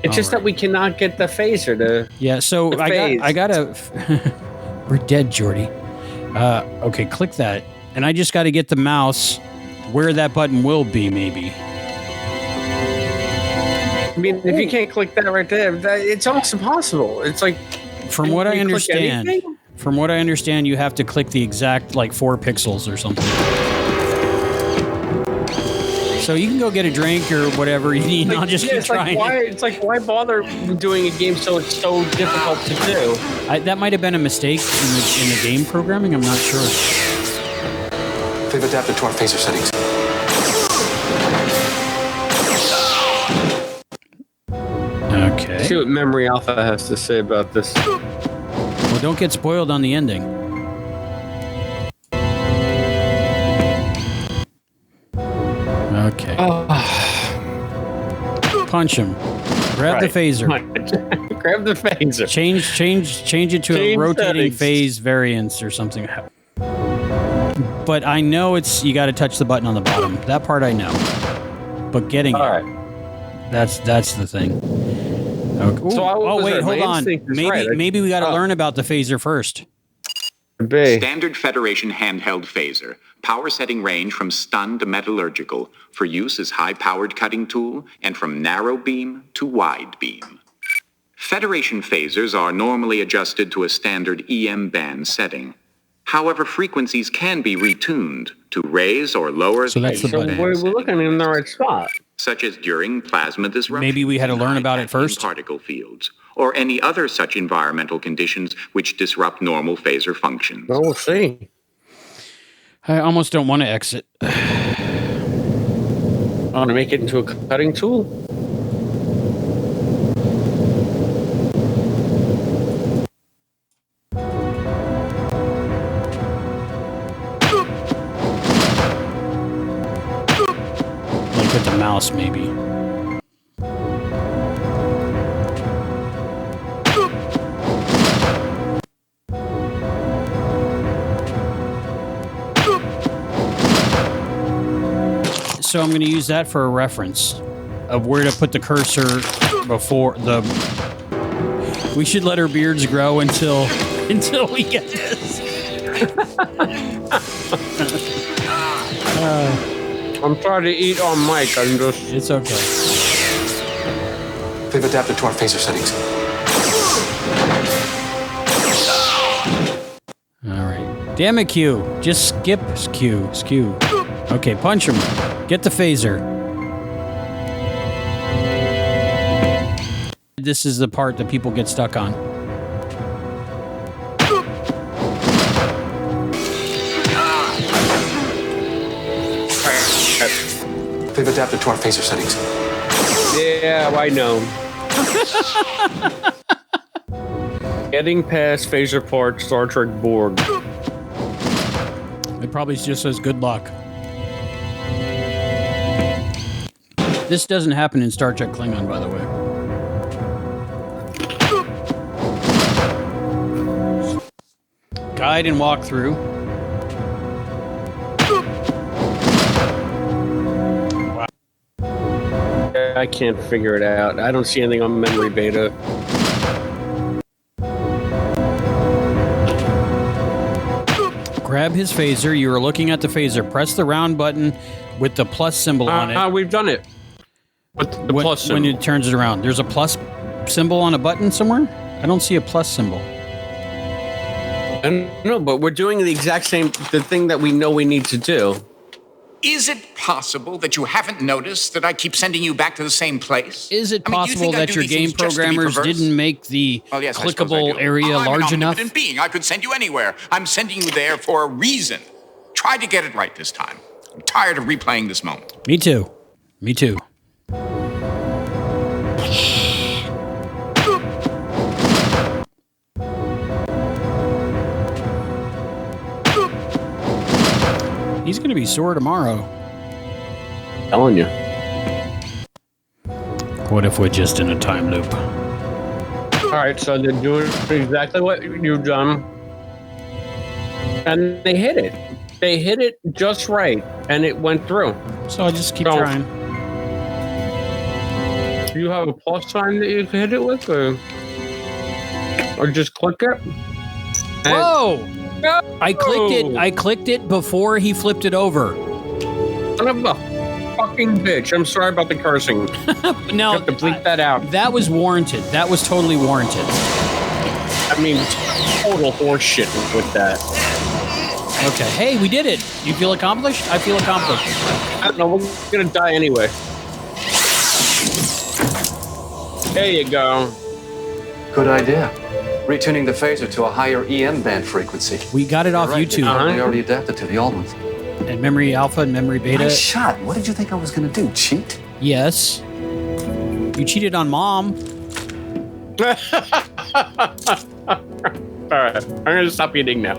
It's just that we cannot get the phaser to. Yeah. So I gotta. We're dead, Jordy. Okay, click that, and I just got to get the mouse where that button will be. Maybe. I mean, if you can't click that right there, it's almost impossible. It's like. From what I understand. From what I understand, you have to click the exact, 4 pixels or something. So you can go get a drink or whatever you need. I'll just keep trying. Why bother doing a game so it's so difficult to do? That might have been a mistake in the game programming. I'm not sure. They've adapted to our phaser settings. Okay. Let's see what Memory Alpha has to say about this. Well, don't get spoiled on the ending. Okay. Punch him. Grab the phaser. Grab the phaser. Change it to a rotating phase variance or something. But I know you got to touch the button on the bottom. That part I know. But getting it. That's the thing. Okay. Ooh, So wait, hold my on. instinct is Maybe right. maybe we got to learn about the phaser first. Standard Federation handheld phaser. Power setting range from stun to metallurgical. For use as high-powered cutting tool and from narrow beam to wide beam. Federation phasers are normally adjusted to a standard EM band setting. However, frequencies can be retuned to raise or lower So that's the button. We're looking in the right spot. such as during plasma disruption. Maybe we had to learn about it first. Particle fields, or any other such environmental conditions which disrupt normal phaser functions. Well, we'll see. I almost don't want to exit. Want to make it into a cutting tool? Like with the mouse, maybe. So I'm going to use that for a reference of where to put the cursor before the... We should let our beards grow until we get this. I'm trying to eat on mic. I'm just... It's okay. They've adapted to our phaser settings. All right. Damn it, Q. Just skip Q. Skew. Okay, punch him. Get the phaser. This is the part that people get stuck on. They've adapted to our phaser settings. Yeah, I know. Getting past phaser part, Star Trek Borg. It probably just says good luck. This doesn't happen in Star Trek Klingon, by the way. Guide and walk through. Wow. I can't figure it out. I don't see anything on memory beta. Grab his phaser. You are looking at the phaser. Press the round button with the plus symbol on it. We've done it. With the plus symbol. When it turns it around. There's a plus symbol on a button somewhere? I don't see a plus symbol. No, but we're doing the exact same, the thing that we know we need to do. Is it possible that you haven't noticed that I keep sending you back to the same place? Is it I mean, you possible think I that do your these game things just to be programmers perverse? didn't make the Well, yes, I suppose I clickable do. area I'm large an enough? omnipotent being. I could send you anywhere. I'm sending you there for a reason. Try to get it right this time. I'm tired of replaying this moment. Me too. Me too. He's going to be sore tomorrow. Telling you. What if we're just in a time loop? All right, so they're doing exactly what you've done. And they hit it. They hit it just right, and it went through. So I just keep trying. Do you have a plus sign that you hit it with, or just click it? Whoa! I clicked it before he flipped it over. Son of a fucking bitch. I'm sorry about the cursing. No, you have to bleep that out. That was warranted. That was totally warranted. I mean, total horseshit with that. Okay. Hey, we did it. You feel accomplished? I feel accomplished. I don't know. We're gonna die anyway. There you go. Good idea. Retuning the phaser to a higher EM band frequency. We got it off YouTube. They already adapted to the old ones. And memory alpha and memory beta. Nice shot. What did you think I was going to do? Cheat? Yes. You cheated on Mom. All right. I'm gonna stop eating now.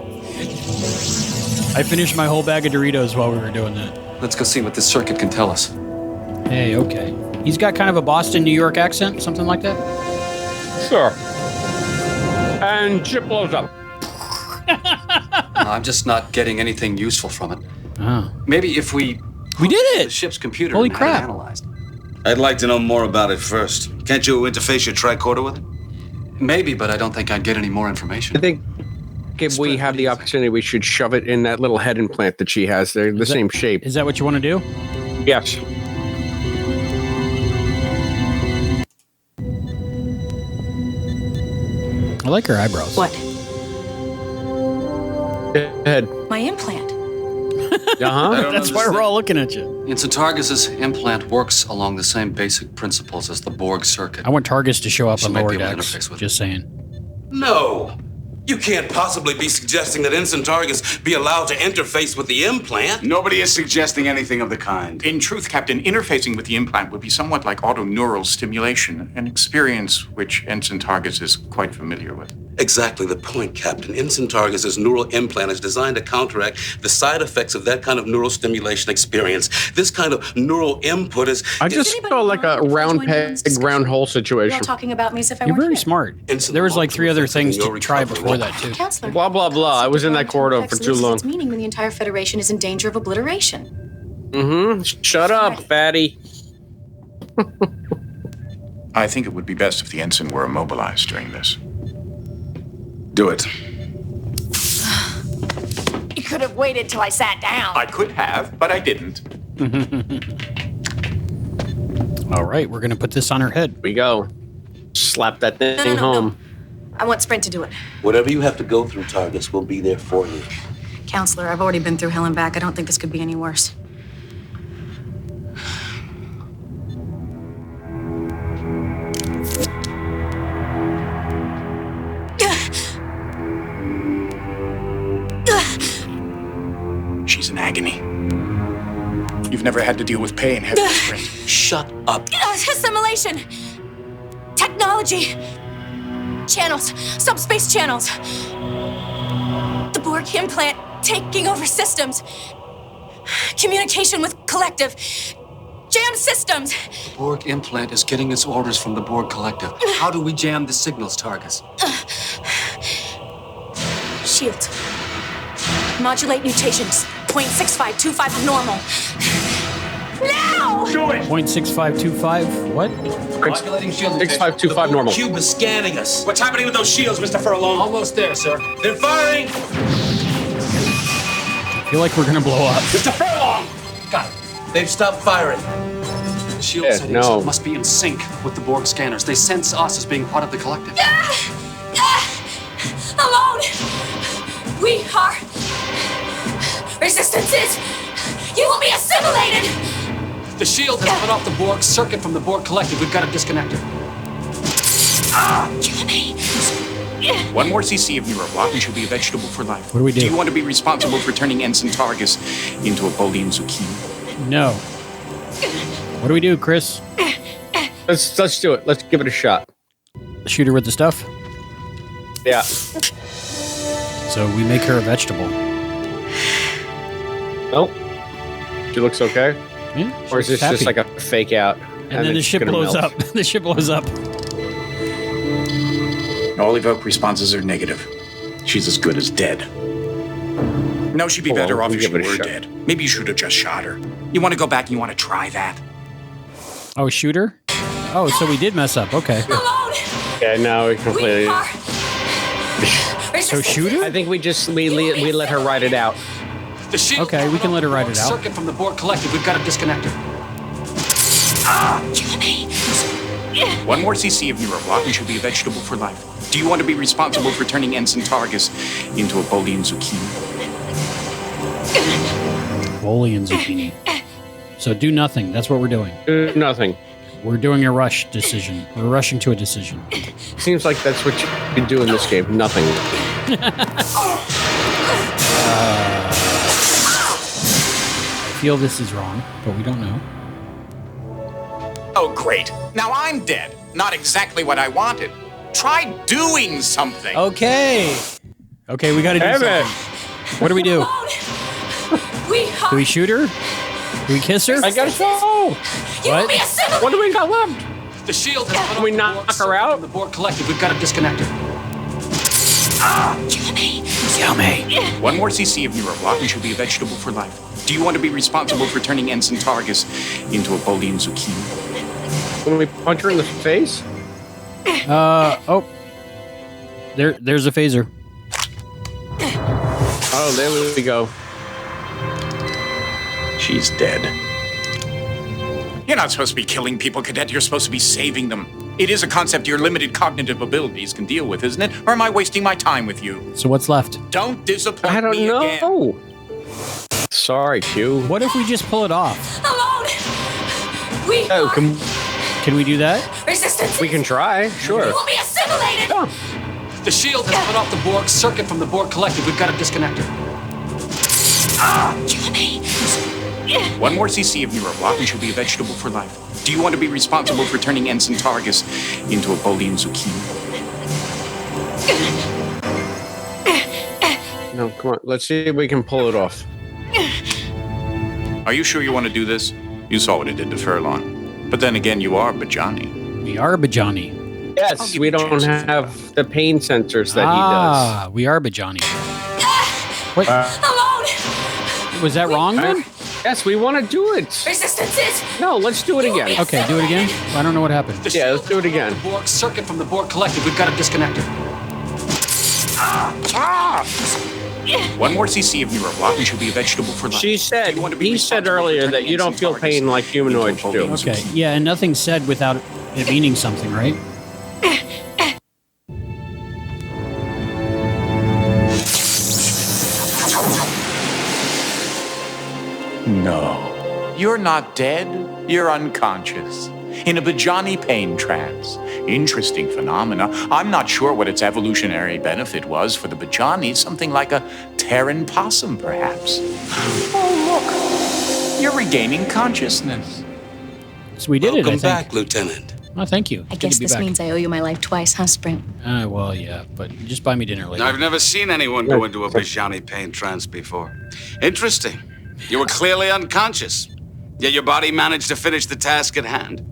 I finished my whole bag of Doritos while we were doing that. Let's go see what this circuit can tell us. Hey, okay. He's got kind of a Boston, New York accent, something like that? Sure. And shit blows up. I'm just not getting anything useful from it. Oh. Maybe if we did it! The ship's computer Holy and had crap. it analyzed. I'd like to know more about it first. Can't you interface your tricorder with it? Maybe, but I don't think I'd get any more information. I think if we have the opportunity, we should shove it in that little head implant that she has. They're the same shape. Is that what you want to do? Yes. I like her eyebrows. What? Head. My implant. Uh-huh. That's why we're all looking at you. And so Targus's implant works along the same basic principles as the Borg circuit. I want Targus to show up She on might lower be able to decks. interface with Just saying. No. You can't possibly be suggesting that Ensign Targus be allowed to interface with the implant. Nobody is suggesting anything of the kind. In truth, Captain, interfacing with the implant would be somewhat like autoneural stimulation, an experience which Ensign Targus is quite familiar with. Exactly the point, Captain. Ensign Targus's neural implant is designed to counteract the side effects of that kind of neural stimulation experience. This kind of neural input is... I just saw like a round peg, round hole You're all situation. talking about me as if I You're weren't very here. smart. There was like 3 other things to try before that, too. Counselor. Blah, blah, blah. I was in that corridor for too long. Its meaning when the entire Federation is in danger of obliteration. Mm-hmm. Shut up, fatty. I think it would be best if the ensign were immobilized during this. Do it. You could have waited till I sat down. I could have, but I didn't. All right, we're going to put this on her head. We go. Slap that thing No. home. I want Sprint to do it. Whatever you have to go through, Targus will be there for you. Counselor, I've already been through hell and back. I don't think this could be any worse. She's in agony. You've never had to deal with pain, have you, Sprint? Shut up. Assimilation. Technology. Channels. Subspace channels. The Borg implant taking over systems. Communication with collective. Jam systems. The Borg implant is getting its orders from the Borg collective. How do we jam the signals, Targus? Shields. Modulate mutations. 0.6525 of normal. Now! Do it! 0.6525, what? Modulating shield 6525 normal. Cube is scanning us. What's happening with those shields, Mr. Furlong? Almost there, sir. They're firing! I feel like we're going to blow up. Mr. Furlong! Got it. They've stopped firing. The shield Yeah, settings no. must be in sync with the Borg scanners. They sense us as being part of the collective. Alone! We are resistances! You will be assimilated! The shield has cut off the Borg circuit from the Borg collective. We've got to disconnect it. Kill me! One more CC of neuroblock and she'll be a vegetable for life. What do we do? Do you want to be responsible for turning Ensign Targus into a Bolian zucchini? No. What do we do, Chris? Let's do it. Let's give it a shot. Shoot her with the stuff? Yeah. So we make her a vegetable. Nope. She looks okay. Yeah, Or is she's this just happy. like a fake out? And then the it's ship gonna blows melt? up. The ship blows up. All evoked responses are negative. She's as good as dead. No, she'd be Hold better on, off we'll if she give it a were shot. dead. Maybe you should have just shot her. You want to go back and you want to try that? Oh, shoot her? Oh, so we did mess up. Okay. Yeah, no, we completely. So shoot her? I think we let her ride it out. The shield Okay, we can let her ride it out. circuit from the Borg collective. We've got to disconnect it. Kill me! One more CC of neuroblock and she'll be a vegetable for life. Do you want to be responsible for turning Ensign Targus into a Bolian zucchini? Bolian zucchini. So do nothing. That's what we're doing. Do nothing. We're doing a rush decision. We're rushing to a decision. Seems like that's what you can do in this game. Nothing. I feel this is wrong, but we don't know. Oh, great. Now I'm dead. Not exactly what I wanted. Try doing something. Okay. Okay, we got to do something. What do we do? Do we shoot her? Do we kiss her? I guess so. What? What do we got left? The shield has cut Can we off the knock Borg her circuit out? from the Borg collective. We've got to disconnect it. Kill me! Kill me. One more CC of neuroblock and she'll be a vegetable for life. Do you want to be responsible for turning Ensign Targus into a Bolian zucchini? Can we punch her in the face? Oh. There's a phaser. Oh, there we go. She's dead. You're not supposed to be killing people, Cadet. You're supposed to be saving them. It is a concept your limited cognitive abilities can deal with, isn't it? Or am I wasting my time with you? So what's left? Don't disappoint I don't me know. again. Sorry, Q. What if we just pull it off? Alone! We Oh, Can we do that? resistance. we can try. Sure. We'll be assimilated. The shield has cut off the Borg circuit from the Borg collective. We've got to disconnect her. Jimmy. One more CC of neuroblock and she'll be a vegetable for life. Do you want to be responsible for turning Ensign Targus into a Bolian zucchini? No, come on. Let's see if we can pull it off. Are you sure you want to do this? You saw what it did to Furlong. But then again, you are Bajani. We are Bajani. Yes, we don't have the pain sensors that he does. We are Bajani. What? Alone. Was that wrong then? Yes, we want to do it. Resistance is. No, let's do it again. Okay, do it again. I don't know what happened. Yeah, let's do it again. The Borg circuit from the Borg collective. We've got to disconnect her. One more CC of neuroblock and she'll be a vegetable for life. He said earlier that you don't feel pain like humanoids do. Okay, yeah, and nothing's said without it meaning something, right? No. You're not dead. You're unconscious. In a Bajani pain trance. Interesting phenomena. I'm not sure what its evolutionary benefit was for the Bajani. Something like a Terran possum, perhaps. Oh, look. You're regaining consciousness. So we did it, I Welcome think. back, Lieutenant. Oh, thank you. I Good guess to be this back. means I owe you my life twice, huh, Sprint? Well, yeah, but just buy me dinner later. I've never seen anyone go into a Bajani pain trance before. Interesting. You were clearly unconscious, yet your body managed to finish the task at hand.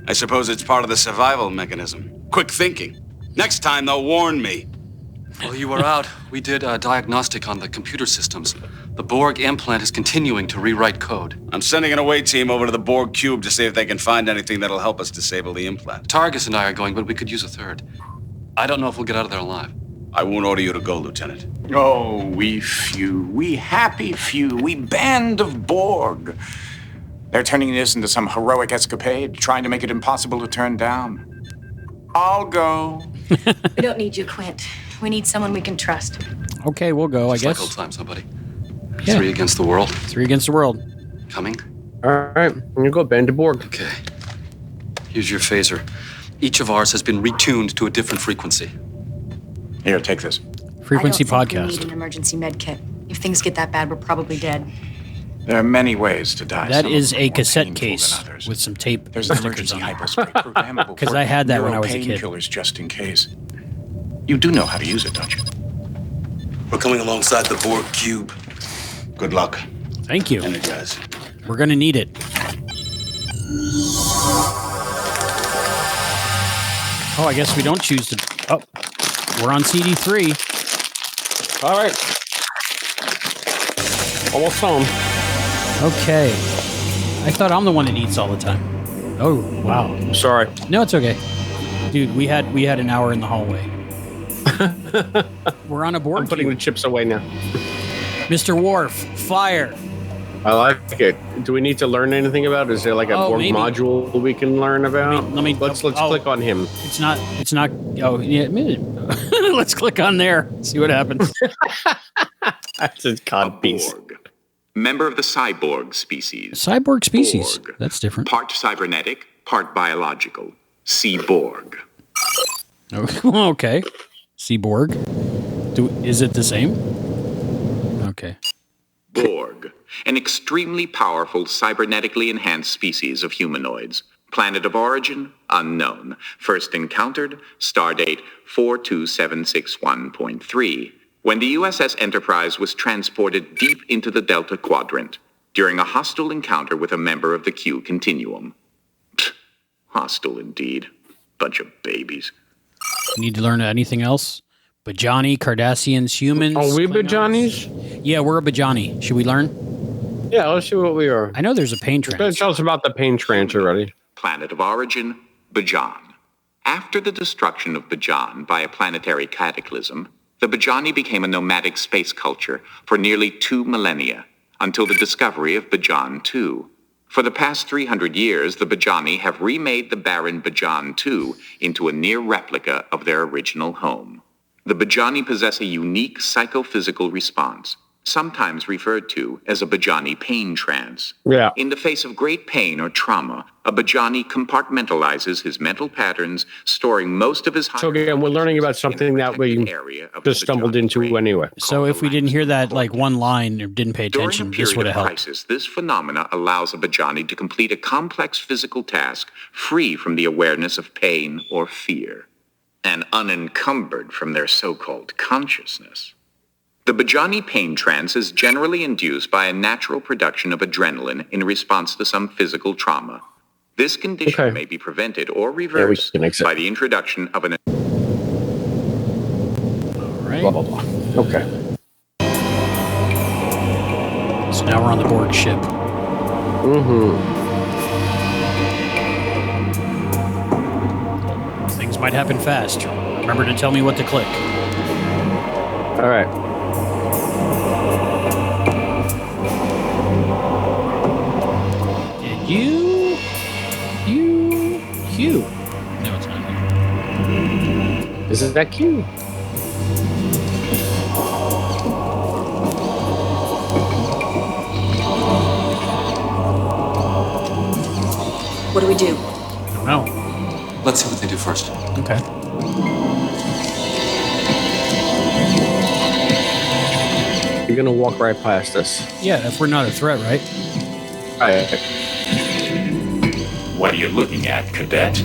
I suppose it's part of the survival mechanism. Quick thinking. Next time, they'll warn me. While you were out, we did a diagnostic on the computer systems. The Borg implant is continuing to rewrite code. I'm sending an away team over to the Borg cube to see if they can find anything that'll help us disable the implant. Targus and I are going, but we could use a third. I don't know if we'll get out of there alive. I won't order you to go, Lieutenant. Oh, we few, we happy few, we band of Borg. They're turning this into some heroic escapade, trying to make it impossible to turn down. I'll go. We don't need you, Quint. We need someone we can trust. Okay, we'll go, I It's guess. like old times, somebody. Yeah. 3 against the world. 3 against the world. Coming? All right, I'm going to go bend to Borg. Okay. Here's your phaser. Each of ours has been retuned to a different frequency. Here, take this. Frequency I don't think we podcast. need an emergency med kit. If things get that bad, we're probably dead. There are many ways to die. That Some is are a more cassette painful case than others. with some tape There's an stickers emergency on it. hypospray programmable 'Cause I had that when I was a kid. Painkillers just in case. You do know how to use it, don't you? We're coming alongside the Borg cube. Good luck. Thank you. Energize. We're going to need it. Oh, I guess we don't choose to... Oh, we're on CD3. All right. Almost home. Okay. I thought I'm the one that eats all the time. Oh, wow. Sorry. No, it's okay. Dude, we had an hour in the hallway. We're on a board. I'm putting the chips away now. Mr. Worf, fire. I like it. Do we need to learn anything about it? Is there like a Borg maybe. module we can learn about? Let's click on him. It's not, oh, yeah. Let's click on there. See what happens. That's a cod piece. Borg. Member of the cyborg species. Cyborg species. Borg. That's different. Part cybernetic, part biological. Borg. Okay. Seaborg. Is it the same? Okay. Borg. An extremely powerful cybernetically enhanced species of humanoids. Planet of origin, unknown. First encountered, stardate 42761.3. When the USS Enterprise was transported deep into the Delta Quadrant during a hostile encounter with a member of the Q Continuum. Pfft, hostile indeed. Bunch of babies. Need to learn anything else? Bajani, Cardassians, humans. Are we Klingons? Bajanis? Yeah, we're a Bajani. Should we learn? Yeah, let's see what we are. I know there's a pain It's going trance. to tell us about the pain trance already. Planet of origin, Bajan. After the destruction of Bajan by a planetary cataclysm, the Bajani became a nomadic space culture for nearly 2 millennia, until the discovery of Bajan 2. For the past 300 years, the Bajani have remade the barren Bajan 2 into a near replica of their original home. The Bajani possess a unique psychophysical response, sometimes referred to as a Bajani pain trance. Yeah. In the face of great pain or trauma, a Bajani compartmentalizes his mental patterns, storing most of his... So again, we're learning about something that we just stumbled into anyway. So if we didn't hear that like one line or didn't pay attention, this would have helped. Crisis, this phenomena allows a Bajani to complete a complex physical task free from the awareness of pain or fear, and unencumbered from their so-called consciousness. The Bajani pain trance is generally induced by a natural production of adrenaline in response to some physical trauma. This condition may be prevented or reversed by the introduction of an... Right. Blah, blah, blah. Okay. So now we're on the Borg ship. Things might happen fast. Remember to tell me what to click. All right. And Q. No, it's not. Isn't that Q? What do we do? I don't know. Let's see what they do first. Okay. You're gonna walk right past us. Yeah, if we're not a threat, right? What are you looking at, cadet?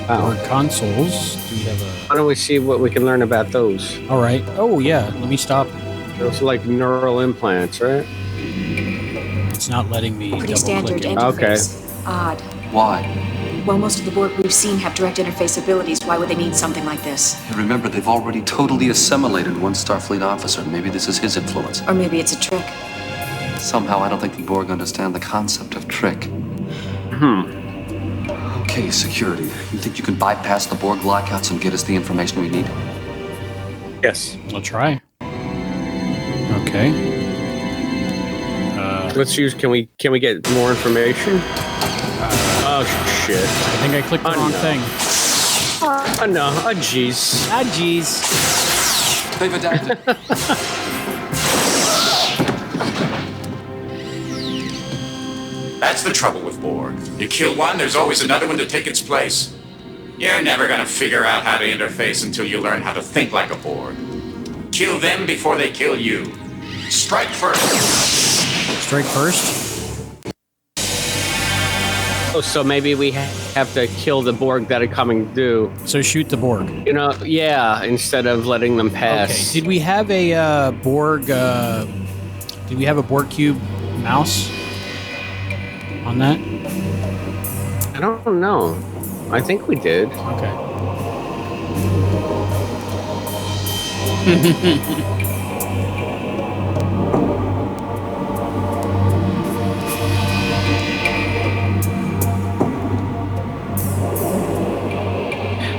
Our consoles. Do we have a... Why don't we see what we can learn about those? All right. Oh, yeah. Let me stop. Those are like neural implants, right? It's not letting me Pretty double standard click it. interface. Odd. Why? Well, most of the Borg we've seen have direct interface abilities. Why would they need something like this? And remember, they've already totally assimilated one Starfleet officer. Maybe this is his influence. Or maybe it's a trick. Somehow, I don't think the Borg understand the concept of trick. Okay, security. You think you can bypass the Borg lockouts and get us the information we need? Yes. We'll try. Okay. Let's use. Can we get more information? Oh shit! I think I clicked the wrong thing. Oh no! Oh jeez! Ah jeez! They've adapted. That's the trouble with Borg. You kill one, there's always another one to take its place. You're never gonna figure out how to interface until you learn how to think like a Borg. Kill them before they kill you. Strike first. Strike first? Oh, so maybe we have to kill the Borg that are coming due. So shoot the Borg. You know, yeah, instead of letting them pass. Okay. Did we have a Borg? Did we have a Borg cube mouse on that? I don't know. I think we did. Okay.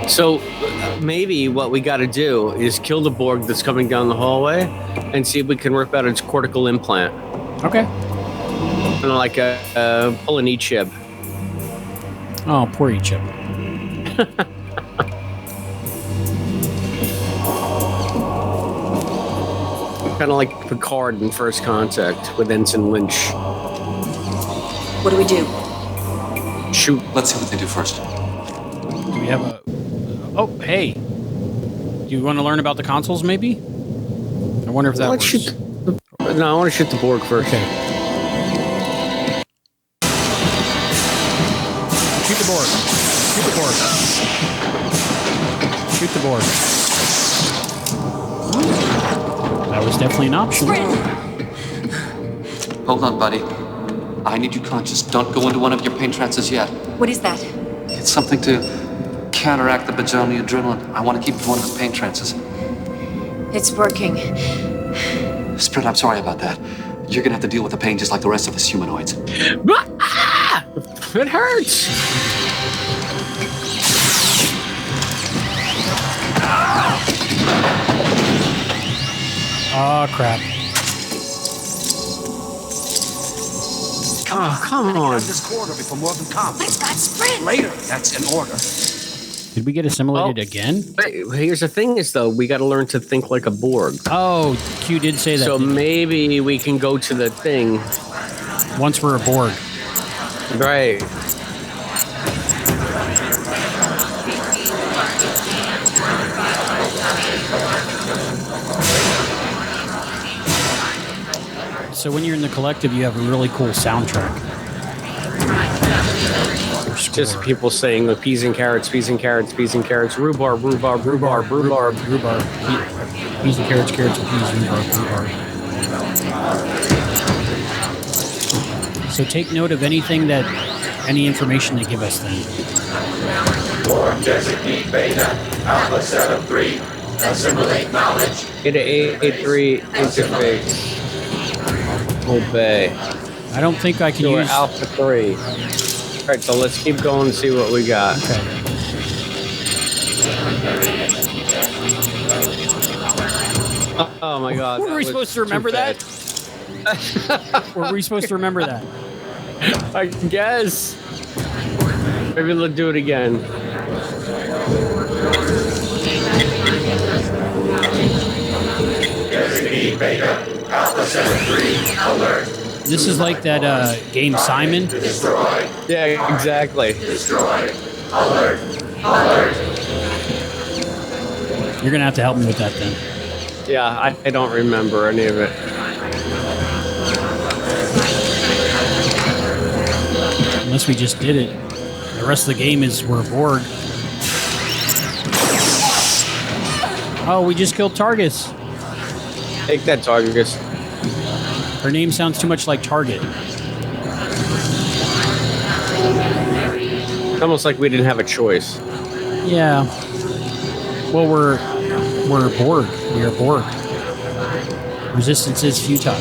So maybe what we got to do is kill the Borg that's coming down the hallway and see if we can rip out its cortical implant. Okay. Kind of like a pull an E-chip. Oh, poor E-chip. Kind of like Picard in First Contact with Ensign Lynch. What do we do? Shoot. Let's see what they do first. Do we have a... Oh, hey. Do you want to learn about the consoles, maybe? I wonder if that works. Shoot no, I want to shoot the Borg first. Okay. Shoot the Borg. Shoot the Borg. Shoot the Borg. That was definitely an option. Hold on, buddy. I need you conscious. Don't go into one of your pain trances yet. What is that? It's something to counteract the Bajoni adrenaline. I want to keep you in one of the pain trances. It's working. Sprint, I'm sorry about that. You're gonna have to deal with the pain just like the rest of us humanoids. It hurts. Oh, crap. Oh, come on. This corridor before more than come. Let's got sprint. Later, that's in order. Did we get assimilated again? Wait, here's the thing is, though, we got to learn to think like a Borg. Oh, Q did say that. So maybe we can go to the thing. Once we're a Borg. Right. So when you're in the collective, you have a really cool soundtrack. Just people saying the peas and carrots, peas and carrots, peas and carrots, rhubarb, rhubarb, rhubarb, rhubarb, rhubarb. Peas and carrots, carrots and peas, rhubarb, rhubarb. So take note of anything any information they give us then. Borg designate Beta, Alpha 7-3, assimilate knowledge. Beta 883 interface. Obey. I don't think I can so use... we're Alpha 3. All right, so let's keep going and see what we got. Okay. Oh my God. Were we supposed to remember that? Were we supposed to remember that? I guess. Maybe let's do it again. Designate Beta, Alpha 7-3, alert. This is like that game Simon. Destroy. Yeah, exactly. Destroy. Alert. Alert. You're going to have to help me with that then. Yeah, I don't remember any of it. Unless we just did it. The rest of the game is we're Borg. Oh, we just killed Targus. Take that, Targus. Her name sounds too much like Target. It's almost like we didn't have a choice. Yeah. Well, we're Borg. We are Borg. Resistance is futile.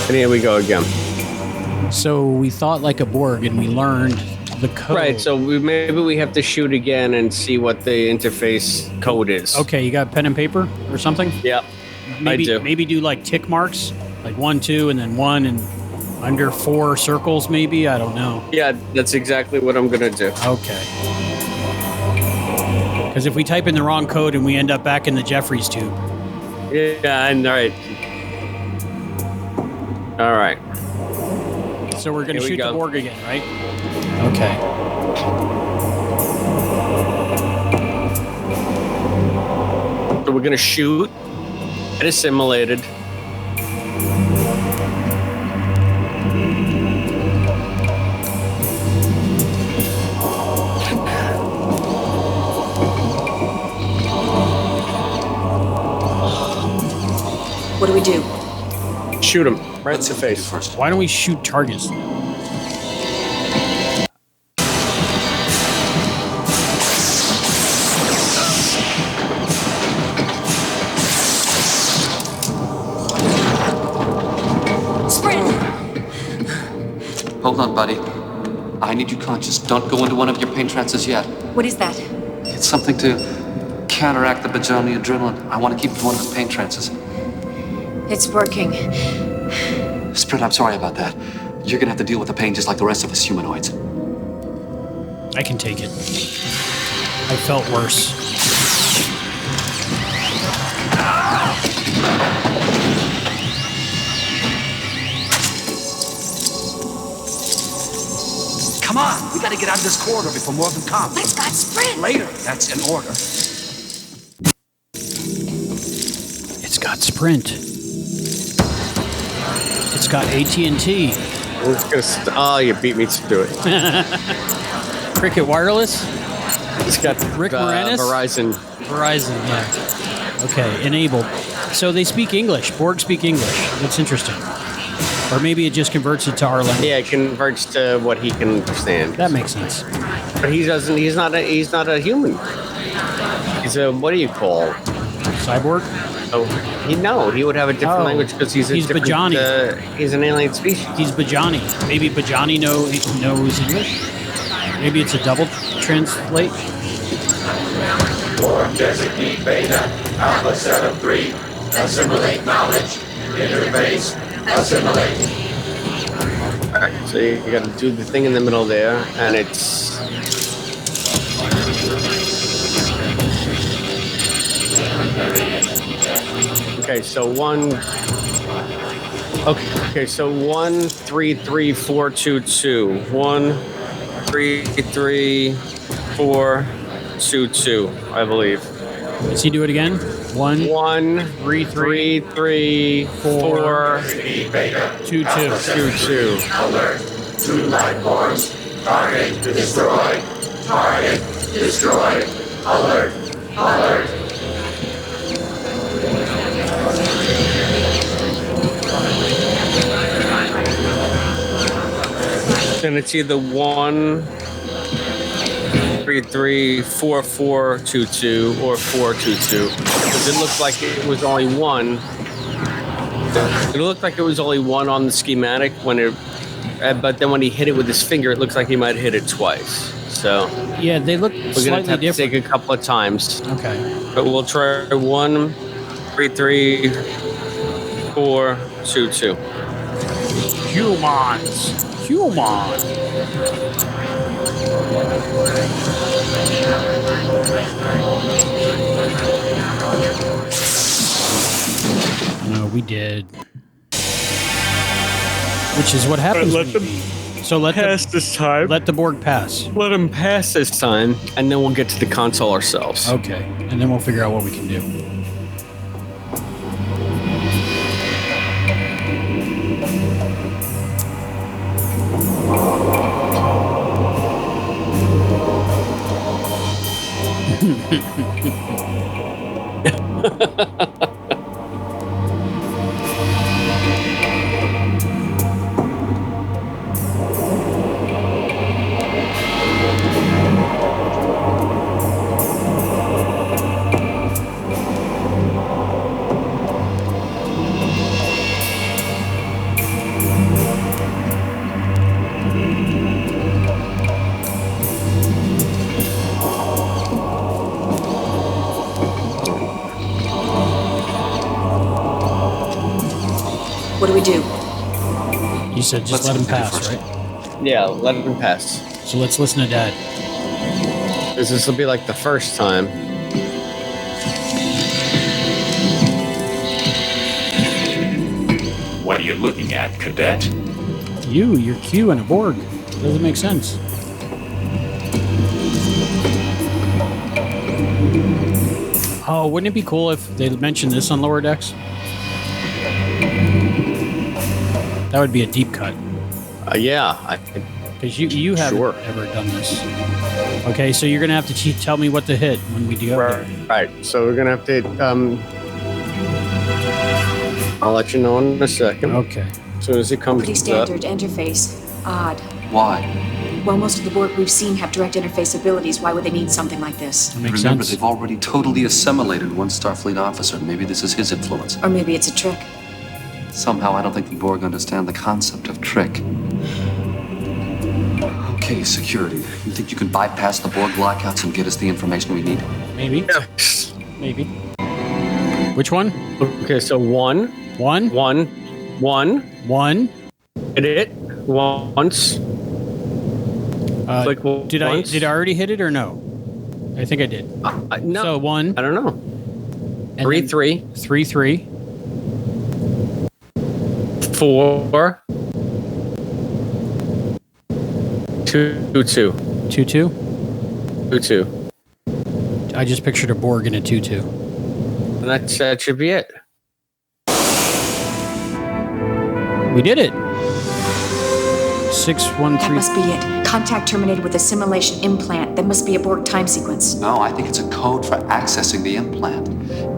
And here we go again. So we thought like a Borg, and we learned the code. Right, so maybe we have to shoot again and see what the interface code is. Okay, you got pen and paper or something? Yep, maybe, I do. Maybe do like tick marks, like 1, 2, and then 1, and under 4 circles maybe? I don't know. Yeah, that's exactly what I'm going to do. Okay. Because if we type in the wrong code and we end up back in the Jeffries tube. Yeah, and all right. All right. So we're going to Here we shoot the go. Borg again, right? Okay. So we're going to shoot and assimilated. What do we do? Shoot him right in the face. First. Why don't we shoot Targus? Sprint! Hold on, buddy. I need you conscious. Don't go into one of your pain trances yet. What is that? It's something to counteract the Bajoni adrenaline. I want to keep you in one of the pain trances. It's working. Sprint, I'm sorry about that. You're gonna have to deal with the pain just like the rest of us humanoids. I can take it. I felt worse. Come on, we gotta get out of this corridor before more than come. Let's got sprint! Later, that's in order. It's got sprint. It's got AT&T. You beat me to it. Cricket Wireless. It's got Rick Moranis. Verizon, yeah. Okay, enabled. So they speak English. Borg speak English. That's interesting. Or maybe it just converts it to our language. Yeah, it converts to what he can understand. That makes sense. But he doesn't. He's not a human. He's a, what do you call? Cyborg. Oh, he would have a different language because he's Bajani. He's an alien species. He's Bajani. Maybe Bajani knows English. Maybe it's a double translate. Borg designate Beta, Alpha 73. Assimilate knowledge. Interface. Assimilate. All right, so you got to do the thing in the middle there, and it's. Okay, so one. Okay, so 133422. 133422, I believe. Let's see, do it again. 133422. Alert. 2 life forms. Target destroyed. Target destroyed. Alert. Alert. And it's either 133422 or 422. Because it looked like it was only one. It looked like it was only one on the schematic when it, but then when he hit it with his finger, it looks like he might hit it twice. So yeah, they look we're slightly gonna have different. to take a couple of times. Okay, but we'll try 133422. Humans. No, we did. Which is what happens. Let them pass this time. Let the Borg pass. Let them pass this time, and then we'll get to the console ourselves. Okay, and then we'll figure out what we can do. What do we do? You said just let him pass, right? Yeah, let him pass. So let's listen to Dad. This will be like the first time. What are you looking at, Cadet? You're Q and a Borg. Doesn't make sense. Oh, wouldn't it be cool if they mentioned this on Lower Decks? That would be a deep cut. Yeah, because you haven't ever done this. Okay, so you're gonna have to tell me what to hit when we do. Right. So we're gonna have to. I'll let you know in a second. Okay. As soon as it comes Pretty standard interface. Odd. Why? Well, most of the Borg we've seen have direct interface abilities. Why would they need something like this? Remember, they've already totally assimilated one Starfleet officer. Maybe this is his influence. Or maybe it's a trick. Somehow, I don't think the Borg understand the concept of trick. Okay, security. You think you can bypass the Borg lockouts and get us the information we need? Maybe. Maybe. Which one? Okay, so one. Hit it once. Did I already hit it or no? I think I did. No. So one. I don't know. And 3-3. 3-3. 4. 2-2. 2-2? 2-2. I just pictured a Borg in a 2-2. And that should be it. We did it. 613. That must be it. Contact terminated with assimilation implant. That must be a Borg time sequence. No, I think it's a code for accessing the implant.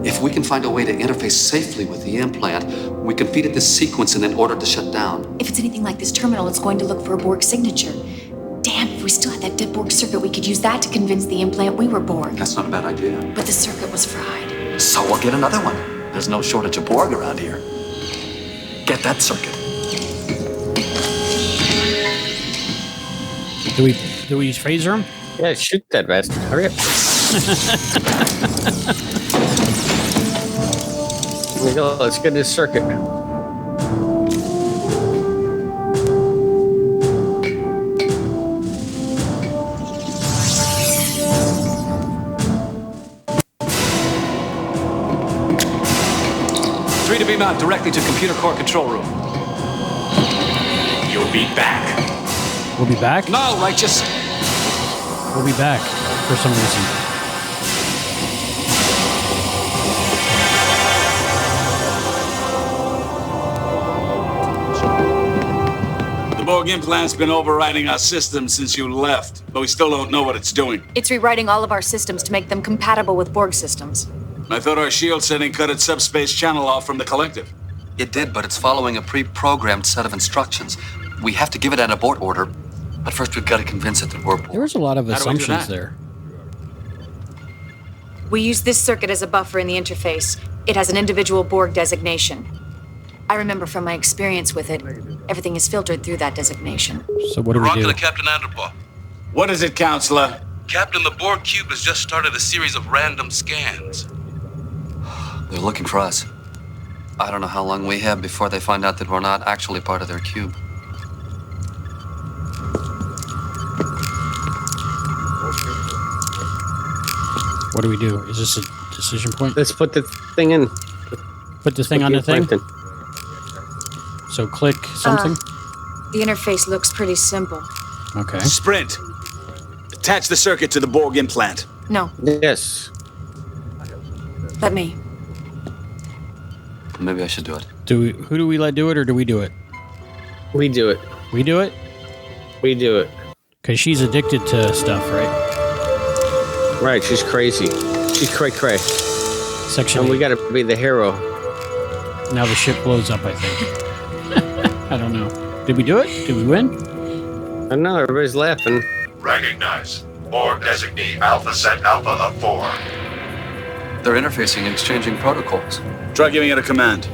If we can find a way to interface safely with the implant, we can feed it this sequence and then order it to shut down. If it's anything like this terminal, it's going to look for a Borg signature. Damn, if we still had that dead Borg circuit, we could use that to convince the implant we were Borg. That's not a bad idea. But the circuit was fried. So we'll get another one. There's no shortage of Borg around here. Get that circuit. Do we use phaser him? Yeah, shoot that bastard. Hurry up. Here we go. Let's get this circuit. Three to beam out directly to computer core control room. You'll be back. We'll be back? No, righteous. We'll be back for some reason. The Borg implant's been overriding our system since you left, but we still don't know what it's doing. It's rewriting all of our systems to make them compatible with Borg systems. I thought our shield setting cut its subspace channel off from the collective. It did, but it's following a pre-programmed set of instructions. We have to give it an abort order, but first we've got to convince it that we're Borg. There was a lot of How do we do assumptions that? there. We use this circuit as a buffer in the interface. It has an individual Borg designation. I remember from my experience with it, everything is filtered through that designation. So what do we Rocket do? to Captain Anderpaw. What is it, Counselor? Captain, the Borg cube has just started a series of random scans. They're looking for us. I don't know how long we have before they find out that we're not actually part of their cube. What do we do? Is this a decision point? Let's put the thing in. Put the thing on the thing? So click something? The interface looks pretty simple. Okay. Sprint. Attach the circuit to the Borg implant. No, Yes. let me. Maybe I should do it. Who do we let do it, or do we do it? We do it. We do it? We do it. Because she's addicted to stuff, right? Right, she's crazy. She's cray-cray. Section And we 8. gotta be the hero. Now the ship blows up, I think. I don't know. Did we do it? Did we win? I don't know, everybody's laughing. Recognize. Borg designee Alpha Set Alpha of 4. They're interfacing and exchanging protocols. Try giving it a command.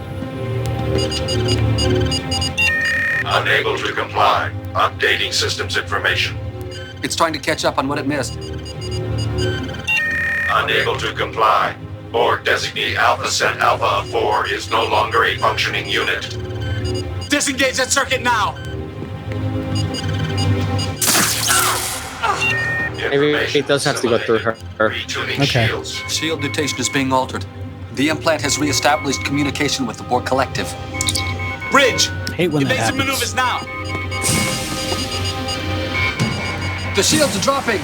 Unable to comply. Updating systems information. It's trying to catch up on what it missed. Unable to comply. Borg designee Alpha Set Alpha of 4 is no longer a functioning unit. Disengage that circuit now! Maybe it does have to go through her. Retuning Okay. shields. Shield mutation is being altered. The implant has reestablished communication with the Borg collective. Bridge! Hate when that Evasive happens. maneuvers now! The shields are dropping!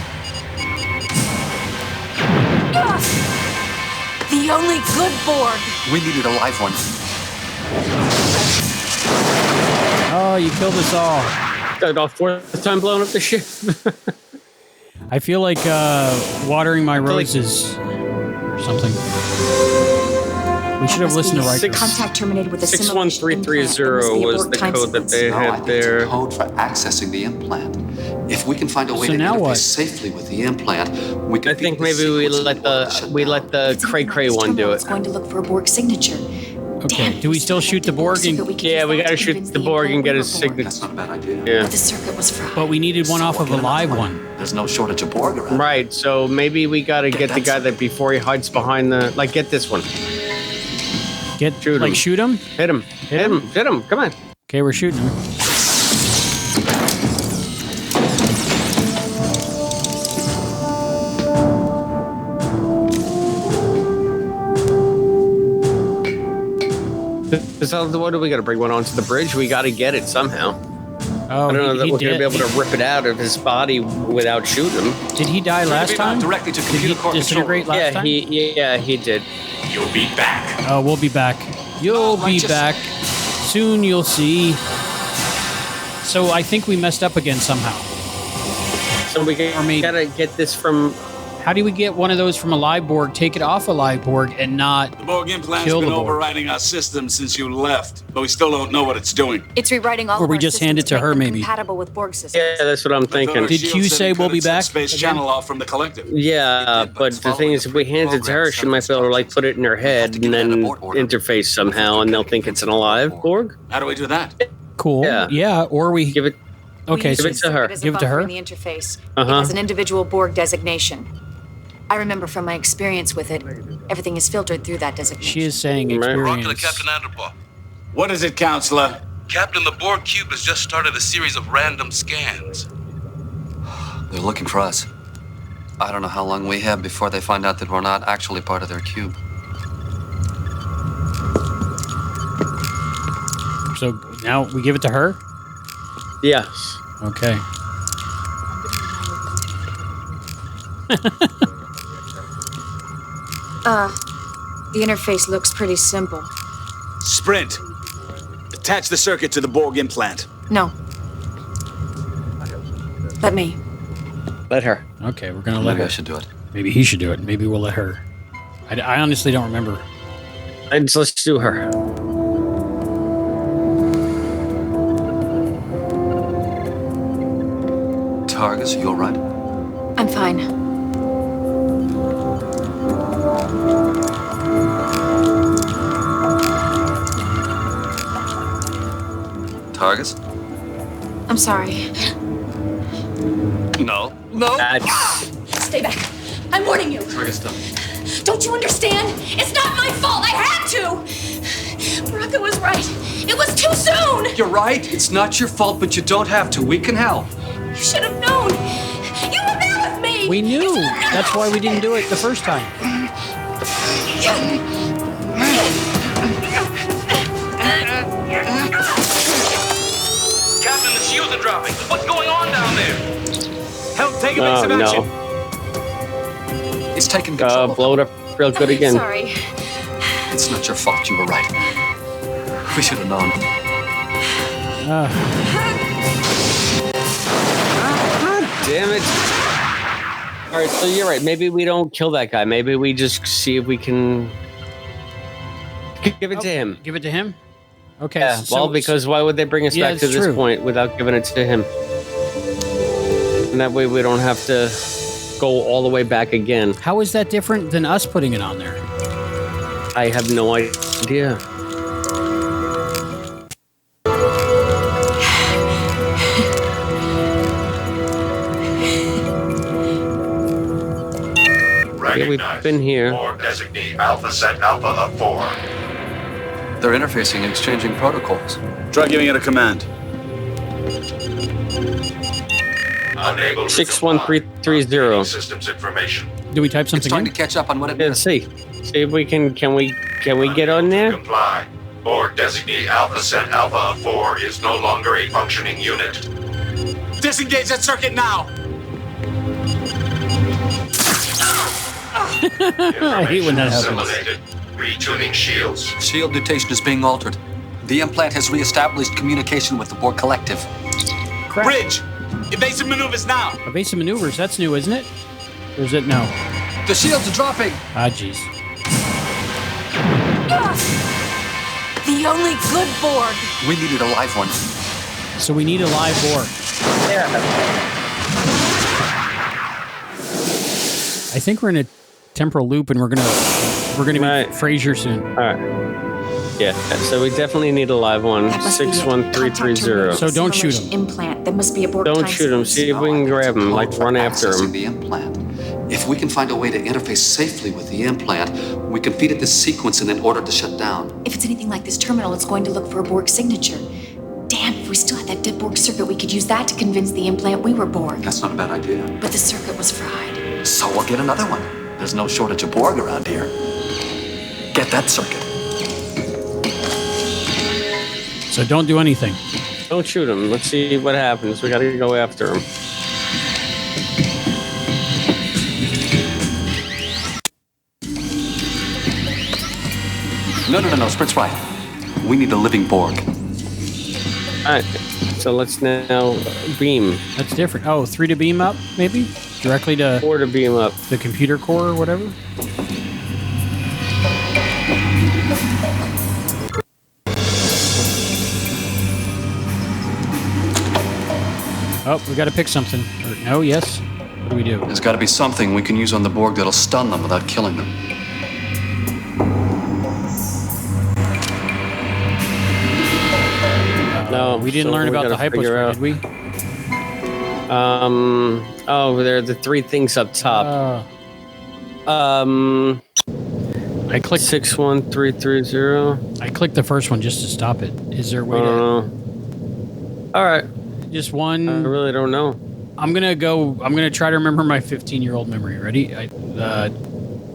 The only good Borg. We needed a live one. Oh, you killed us all. Got off fourth time blowing up the ship. I feel like watering my feel like- roses or something. We should have listened to Riker. Contact terminated with assimilation 61330 was the code that they No, I had think there. it's a code for accessing the implant. If we can find a way So to now interface what? safely with the implant, we can. I think maybe we let the cray cray one do It's it. going to look for a Borg signature. Okay. Do we still shoot the Borg? Yeah, we gotta shoot the Borg and get his signature. That's not a bad idea. Yeah. The circuit was fried. But we needed one off of a live one. There's no shortage of Borg around. Right, so maybe we gotta get the guy that before he hides behind the get this one. Shoot him. Shoot him? Hit him. Hit him. Hit him. Come on. Okay, we're shooting him. So what do we gotta bring one onto the bridge? We gotta get it somehow. Oh, I don't know that he we're gonna did. be able to rip it out of his body without shooting him. Did he die last time? Directly to Did computer he core disintegrate control. last time? He did. You'll be back. Oh, we'll be back. You'll be righteous. back. soon you'll see. So I think we messed up again somehow. So we gotta get this from. How do we get one of those from a live Borg, take it off a live Borg, and not The Borg implant's kill been the Borg? overriding our system since you left, but we still don't know what it's doing. It's rewriting all Or of we our just hand systems it to make her, them maybe. compatible with Borg systems. Yeah, that's what I'm thinking. Did Q say we'll be back? Space again? channel off from the collective. Yeah, but the thing is, if we hand it to her, she might be able to like put it in her head and then interface somehow, and they'll think it's an alive Borg. How do we do that? Cool. Yeah. Or we give it. Okay, give it to her. Give it to her. In the interface. It Uh-huh. has an individual Borg designation. I remember from my experience with it, everything is filtered through that designation. She is saying Wrong experience. to the Captain Anderpaw. What is it, Counselor? Captain, the Borg cube has just started a series of random scans. They're looking for us. I don't know how long we have before they find out that we're not actually part of their cube. So now we give it to her? Yes. Okay. The interface looks pretty simple. Sprint. Attach the circuit to the Borg implant. No. Let me. Let her. Okay, we're gonna let Maybe her. I should do it. Maybe he should do it. Maybe we'll let her. I honestly don't remember. Let's do her. Targus, you all right? I'm fine. Targus? I'm sorry. No. No. Stay back. I'm warning you. Targus, stop. Don't you understand? It's not my fault. I had to. Baraka was right. It was too soon. You're right. It's not your fault, but you don't have to. We can help. You should have known. You were there with me. We knew. That's why we didn't do it the first time. Captain, the shields are dropping. What's going on down there? Help, take Oh, evasive action. no. It's taken control. Blow it up real good again. Sorry. It's not your fault. You were right. We should have known. God damn it. All right, so you're right. Maybe we don't kill that guy. Maybe we just see if we can give it to him. Give it to him? Okay. Yeah, well, because why would they bring us Yeah, back to it's this true. point without giving it to him? And that way we don't have to go all the way back again. How is that different than us putting it on there? I have no idea. Yeah, we've been here. Borg designee Alpha Set Alpha of 4. They're interfacing, exchanging protocols. Try giving it a command. Unable to 61330. systems information. Do we type something Trying in? to catch up on what it Let's see. See if we can we get on there? Comply. Borg designee Alpha Set Alpha of 4 is no longer a functioning unit. Disengage that circuit now. I hate when that happens. Assimilated. Retuning shields. Shield mutation is being altered. The implant has reestablished communication with the Borg collective. Crap. Bridge. Evasive maneuvers now. Evasive maneuvers, that's new, isn't it? Or is it no? The shields are dropping. Ah, jeez. The only good Borg. We needed a live one. So we need a live Borg. I think we're in a temporal loop and we're gonna meet Frasier soon. All right. Yeah, so we definitely need a live one. That must be it. 61330. So don't shoot him. Implant. There must be a Borg. Don't time shoot him. sequence. See if we can grab him. Like run after Accessing him. the implant. If we can find a way to interface safely with the implant, we can feed it this sequence and then order it to shut down. If it's anything like this terminal, it's going to look for a Borg signature. Damn, if we still had that dead Borg circuit, we could use that to convince the implant we were Borg. That's not a bad idea. But the circuit was fried. So we'll get another one. There's no shortage of Borg around here. Get that circuit. So don't do anything. Don't shoot him. Let's see what happens. We gotta go after him. No, Sprint's right. We need a living Borg. Alright, so let's now beam. That's different. Oh, 3 to beam up, maybe? Directly to... 4 to beam up. The computer core or whatever? Oh, we got to pick something. Or, no, yes? What do we do? There's got to be something we can use on the Borg that'll stun them without killing them. No, we didn't learn about the hyposphere, did we? Oh, there are the 3 things up top. I clicked 61330. I clicked the first one just to stop it. Is there a way to... All right. Just one... I really don't know. I'm going to try to remember my 15-year-old memory. Ready?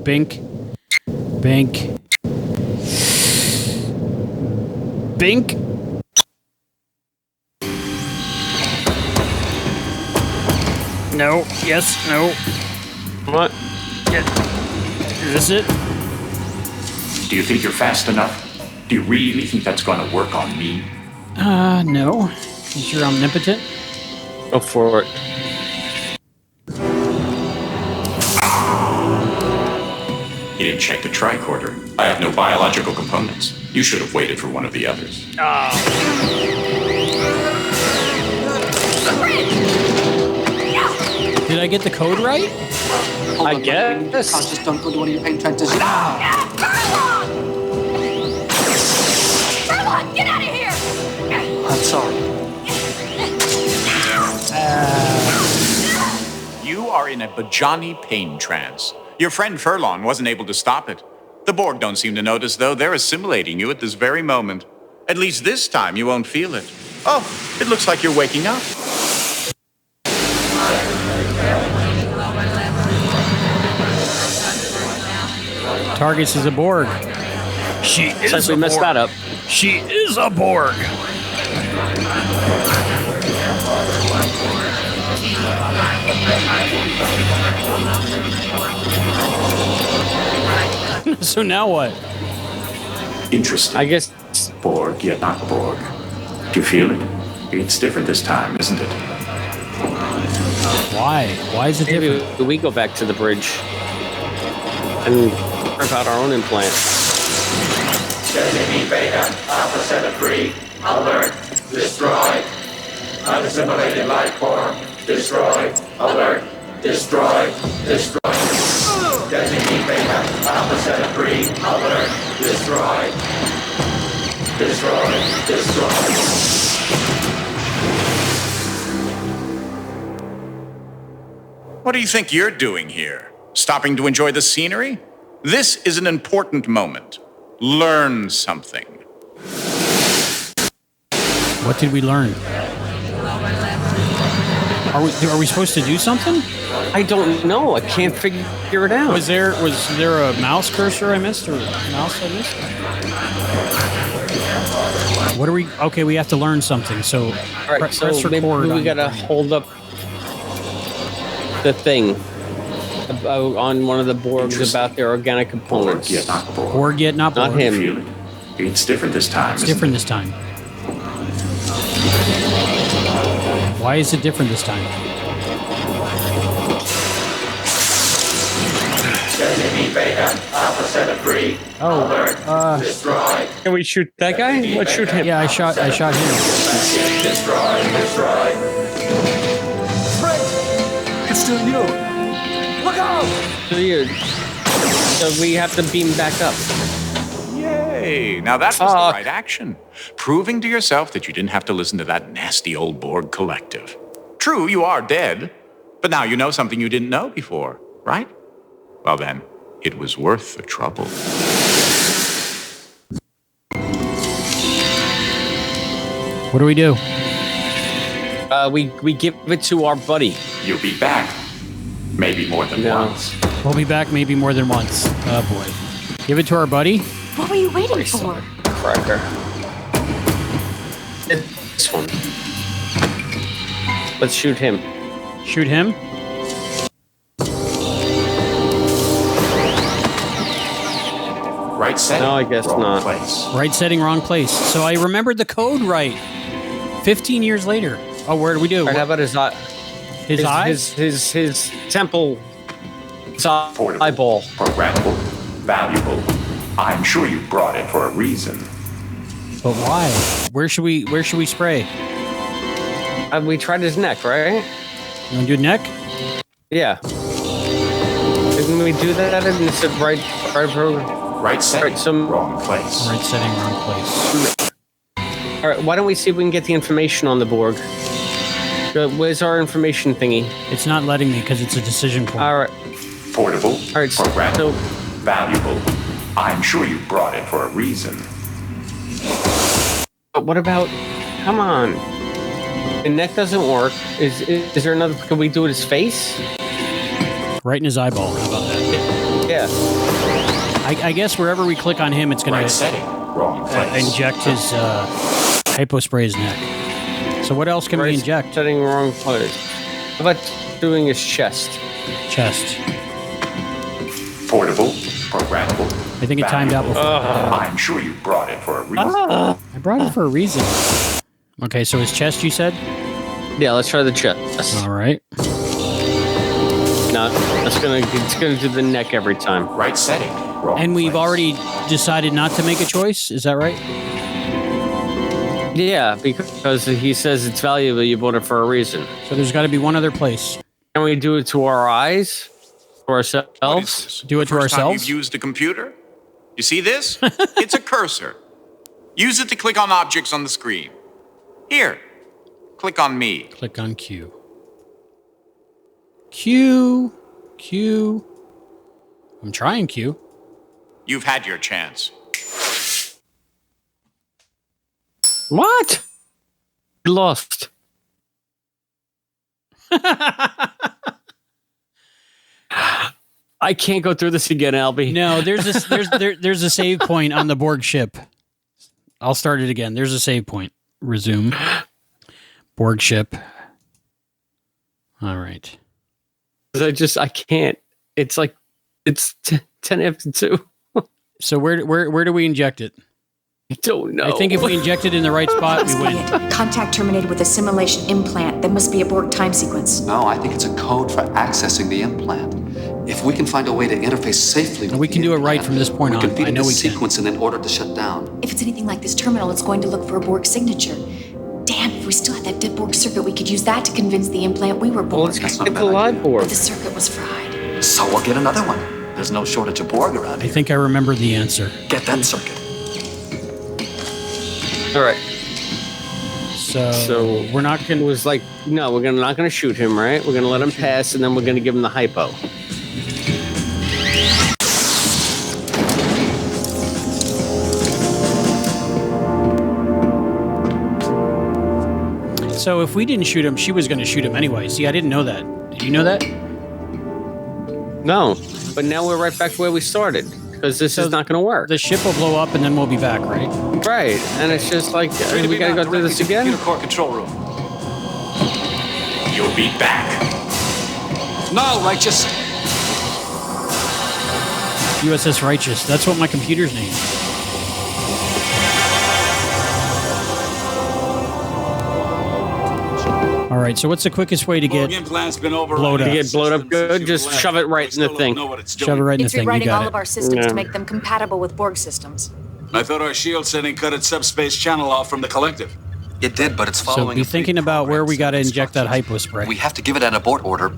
Bink. Bink. Bink. No. Yes. No. What? Yeah. Is this it? Do you think you're fast enough? Do you really think that's going to work on me? No. You sure I'm omnipotent? Go for it. You didn't check the tricorder. I have no biological components. You should have waited for one of the others. Did I get the code right? I guess. Just don't go to one of your paint trenches. Get out of here! I'm sorry. You are in a Bajani pain trance. Your friend Furlong wasn't able to stop it. The Borg don't seem to notice, though. They're assimilating you at this very moment. At least this time you won't feel it. Oh, it looks like you're waking up. Targus is a Borg. She is Since we messed that up. She is a Borg. So now what? Interesting. I guess... Borg, yet not Borg. Do you feel it? It's different this time, isn't it? Why? Why is it different? Maybe we go back to the bridge and rip out our own implant. Designate Beta, Alpha 73, alert, destroy. Unassimilated life form, destroy, alert, destroy, destroy. Designate Beta, Alpha 73, alert, destroy. Destroy, destroy. What do you think you're doing here? Stopping to enjoy the scenery? This is an important moment. Learn something. What did we learn? Are we supposed to do something? I don't know. I can't figure it out. Was there a mouse cursor I missed or a mouse I missed? What are we? Okay, we have to learn something. So, all right. press So maybe record. we gotta hold up the thing on one of the Borgs about their organic components. Borg, yet not Borg. Borg, yet not Borg. Not him. Feel it? It's different this time. It's different this time. Why is it different this time? Designate Beta, Alpha 73, alert, destroy. Can we shoot that guy? Let's shoot him. Yeah, I shot him. Destroy, destroy. It's still you. Look out! So we have to beam back up. Yay! Now that was the right action. Proving to yourself that you didn't have to listen to that nasty old Borg collective. True, you are dead, but now you know something you didn't know before, right? Well then, it was worth the trouble. What do we do? We give it to our buddy. You'll be back. Maybe more than once. We'll be back maybe more than once. Oh boy. Give it to our buddy? What were you waiting for? Cracker. This one. Let's shoot him. Shoot him? Right setting. No, I guess wrong not. Place. Right setting, wrong place. So I remembered the code right. 15 years later. Oh, where do we do? All right, how about his eye? His eyes? His temple. His eyeball. Programmable. Valuable. I'm sure you brought it for a reason. But why? Where should we spray? We tried his neck, right? You want to do neck? Yeah. Didn't we do that? And it said right setting, wrong place. Right setting, wrong place. All right, why don't we see if we can get the information on the Borg? Where's our information thingy? It's not letting me because it's a decision point. All right. Portable. All right, programmable. Valuable. I'm sure you brought it for a reason. But what about... Come on. The neck doesn't work. Is there another... Can we do it his face? Right in his eyeball. How about that? Yeah. I guess wherever we click on him, it's going to inject his hypospray his neck. So what else can we inject? Setting wrong place. How about doing his chest? Chest. Portable. Programmable. I think it timed out before. I'm sure you brought it for a reason. I brought it for a reason. Okay, so his chest, you said? Yeah, let's try the chest. All right. No, it's gonna do the neck every time. Right setting. And we've already decided not to make a choice. Is that right? Yeah, because he says it's valuable. You bought it for a reason. So there's got to be one other place. Can we do it to our eyes? To ourselves? Do it to First time ourselves? you've used a computer? You see this? It's a cursor. Use it to click on objects on the screen. Here, click on me. Click on Q. Q. I'm trying Q. You've had your chance. What? You lost. I can't go through this again, Albie. No, there's a save point on the Borg ship. I'll start it again. There's a save point. Resume. Borg ship. All right. I can't. It's like it's 10 after 2. So where do we inject it? I don't know. I think if we inject it in the right spot, we win. Contact terminated with a simulation implant. That must be a Borg time sequence. No, I think it's a code for accessing the implant. If we can find a way to interface safely with we can do it right from this point on. We can feed I know the we sequence in order to shut down. If it's anything like this terminal, it's going to look for a Borg signature. Damn, if we still had that dead Borg circuit, we could use that to convince the implant we were Borg. Well, let's get the live Borg. But the circuit was fried. So we'll get another one. There's no shortage of Borg around I here. think I remember the answer. Get that circuit. All right. So we're not gonna. Was like, no, we're not gonna shoot him, right? We're gonna let him pass, and then we're gonna give him the hypo. So if we didn't shoot him, she was going to shoot him anyway. See, I didn't know that. Did you know that? No, but now we're right back where we started because this is not going to work. The ship will blow up, and then we'll be back, right? Right, and it's just like we got to go through this again. Computer core control room. You'll be back. No, righteous. USS Righteous. That's what my computer's name. All right, so what's the quickest way to get blowed up? To get blowed up good, just shove it right in the thing. Shove it right in the It's thing. You rewriting got all it. of our systems to make them compatible with Borg systems. I thought our shield setting cut its subspace channel off from the collective. It did, but it's So following. be thinking about where we got to inject that hypospray. We have to give it an abort order,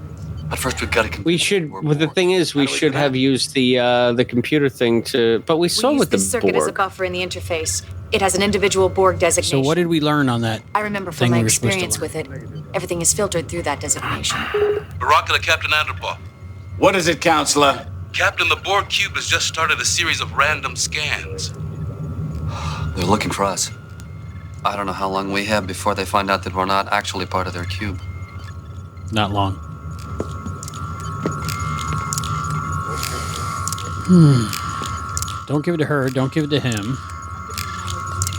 but first we've got to. We should. Well, the thing is, we should have used the computer thing to. But we saw with the This circuit is a Borg. buffer in the interface. It has an individual Borg So designation. what did we learn on that? I remember thing from my we were supposed to experience with it. Everything is filtered through that designation. Baraka to Captain Anderbaugh. What is it, Counselor? Captain, the Borg cube has just started a series of random scans. They're looking for us. I don't know how long we have before they find out that we're not actually part of their cube. Not long. Don't give it to her. Don't give it to him.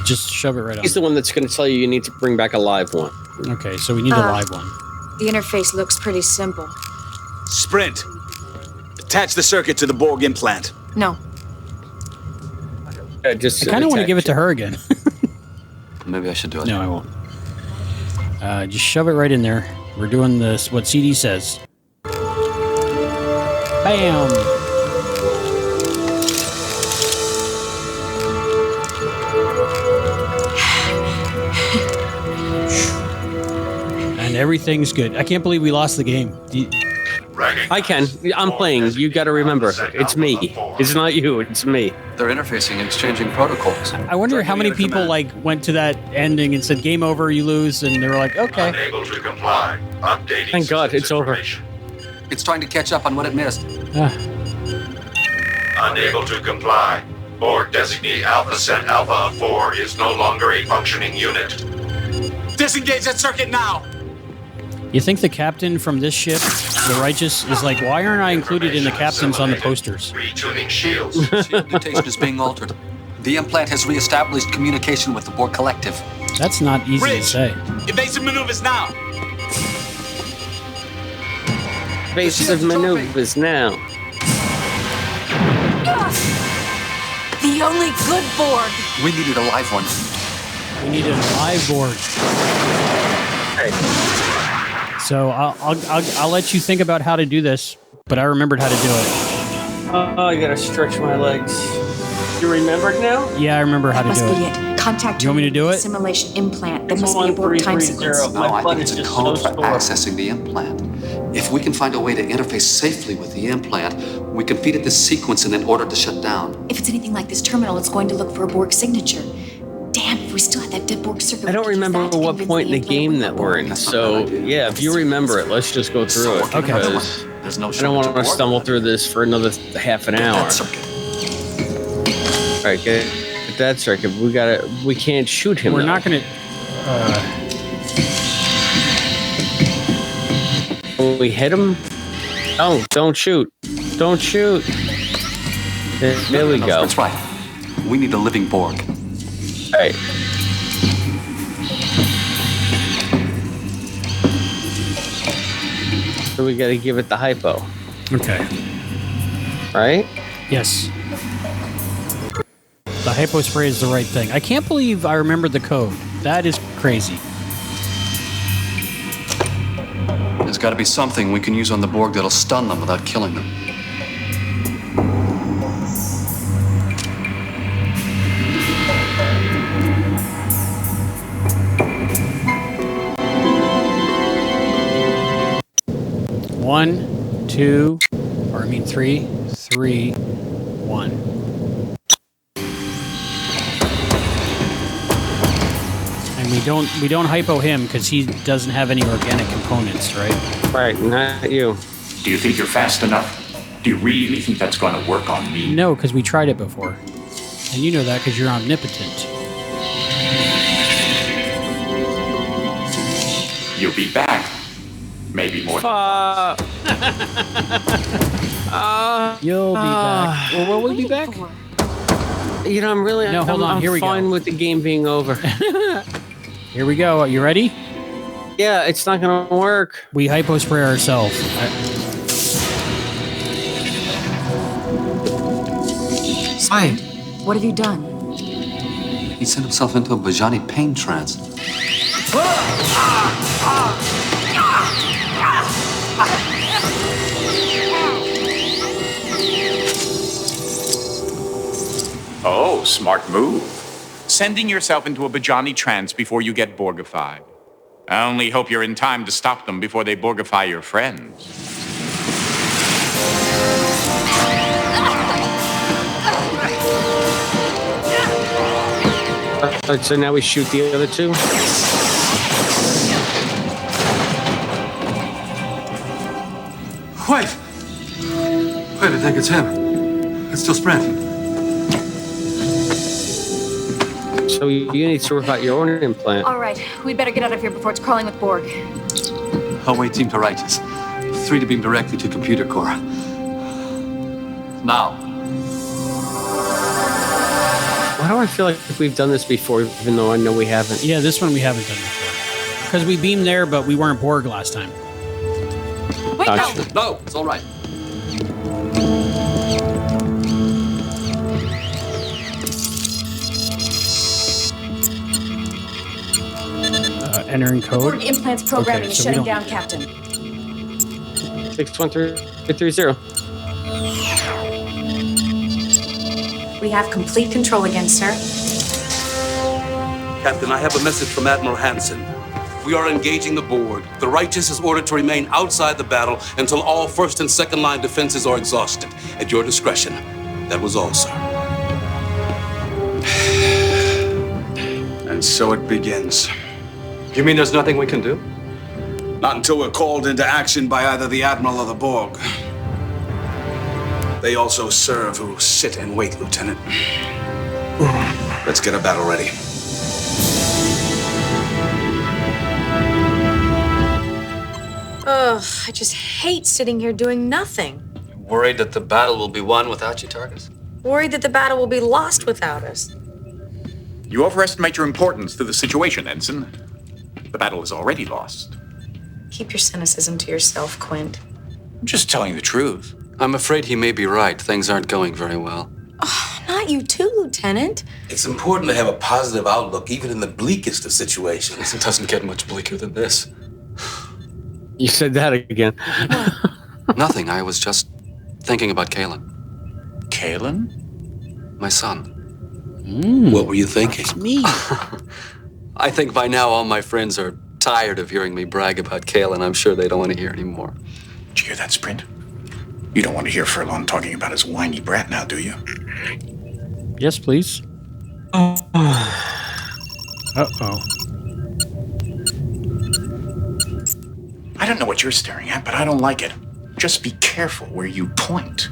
Just shove it right on. He's the one that's going to tell you need to bring back a live one. Okay, so we need a live one. The interface looks pretty simple. Sprint. Attach the circuit to the Borg implant. No. Just I kind of want to give it to her again. Maybe I should do it. No, I won't. Just shove it right in there. We're doing this, what CD says. Bam! And everything's good. I can't believe we lost the game. I can. I'm playing. You got to remember, it's me. It's not you. It's me. They're interfacing, exchanging protocols. I wonder how many people went to that ending and said, "Game over, you lose," and they were like, "Okay." Unable to comply. Updating. Thank God, it's over. It's trying to catch up on what it missed. Unable to comply. Borg designee Alpha Cent Alpha 4 is no longer a functioning unit. Disengage that circuit now! You think the captain from this ship, the Righteous, is like, why aren't I included in the captains on the posters? Retuning shields. The mutation is being altered. The implant has reestablished communication with the Borg Collective. That's not easy to say. Evasive maneuvers now! Evasive maneuvers now. The only good Borg. We needed a live one. We needed a live Borg. So I'll let you think about how to do this, but I remembered how to do it. Oh, I gotta stretch my legs. You remembered now? Yeah, I remember how to do Must it. be it. Contact You want me to do it? Simulation implant. There must be a Borg time sequence. No, I think it's a code for accessing the implant. If we can find a way to interface safely with the implant, we can feed it this sequence and then order it to shut down. If it's anything like this terminal, it's going to look for a Borg signature. Damn, if we still have that dead Borg circuit. I don't remember what point in the game that we're in, so yeah, if you remember it, let's just go through it. Okay. Because There's no I don't want to stumble through this for another half an hour. All right, get that circuit. We can't shoot him. We're not gonna. We hit him. Oh, don't shoot! Don't shoot! There we go. That's right. We need a living Borg. All right. So we got to give it the hypo. Okay. Right? Yes. The hypo spray is the right thing. I can't believe I remembered the code. That is crazy. There's got to be something we can use on the Borg that'll stun them without killing them. One, two, or I mean 3, 3, 1. And we don't hypo him because he doesn't have any organic components, right? Right, not you. Do you think you're fast enough? Do you really think that's going to work on me? No, because we tried it before. And you know that because you're omnipotent. You'll be back. Maybe more. You'll be back. Or will we be back? You know, I'm really. No, hold on. I'm Here we go. fine with the game being over. Here we go. Are you ready? Yeah, it's not gonna work. We hypo spray ourselves. Spade. What have you done? He sent himself into a Bajani pain trance. Oh, smart move. Sending yourself into a Bajani trance before you get Borgified. I only hope you're in time to stop them before they Borgify your friends. So now we shoot the other two? Wait! Wait, I think it's him. It's still Sprint. So you need to work out your own implant. All right, we'd better get out of here before it's crawling with Borg. Conway team to Righteous. 3 to beam directly to computer core. Now. Why do I feel like we've done this before, even though I know we haven't? Yeah, this one we haven't done before. Because we beamed there, but we weren't Borg last time. Wait, Gotcha. No, it's all right. Entering code. Borg implants programming Okay, is so we shutting don't- down, Captain. 613330. We have complete control again, sir. Captain, I have a message from Admiral Hansen. We are engaging the Borg. The Righteous is ordered to remain outside the battle until all first and second line defenses are exhausted. At your discretion. That was all, sir. And so it begins. You mean there's nothing we can do? Not until we're called into action by either the Admiral or the Borg. They also serve who sit and wait, Lieutenant. Let's get a battle ready. Ugh, I just hate sitting here doing nothing. Worried that the battle will be won without you, Targus? Worried that the battle will be lost without us. You overestimate your importance to the situation, Ensign. The battle is already lost. Keep your cynicism to yourself, Quint. I'm just telling the truth. I'm afraid he may be right. Things aren't going very well. Not you too, Lieutenant. It's important to have a positive outlook, even in the bleakest of situations. It doesn't get much bleaker than this. You said that again. Nothing. I was just thinking about Kalen. Kalen? My son. What were you thinking? It's me. I think by now all my friends are tired of hearing me brag about Kalen. I'm sure they don't want to hear anymore. Did you hear that, Sprint? You don't want to hear Furlong talking about his whiny brat now, do you? Yes, please. Uh-oh. I don't know what you're staring at, but I don't like it. Just be careful where you point.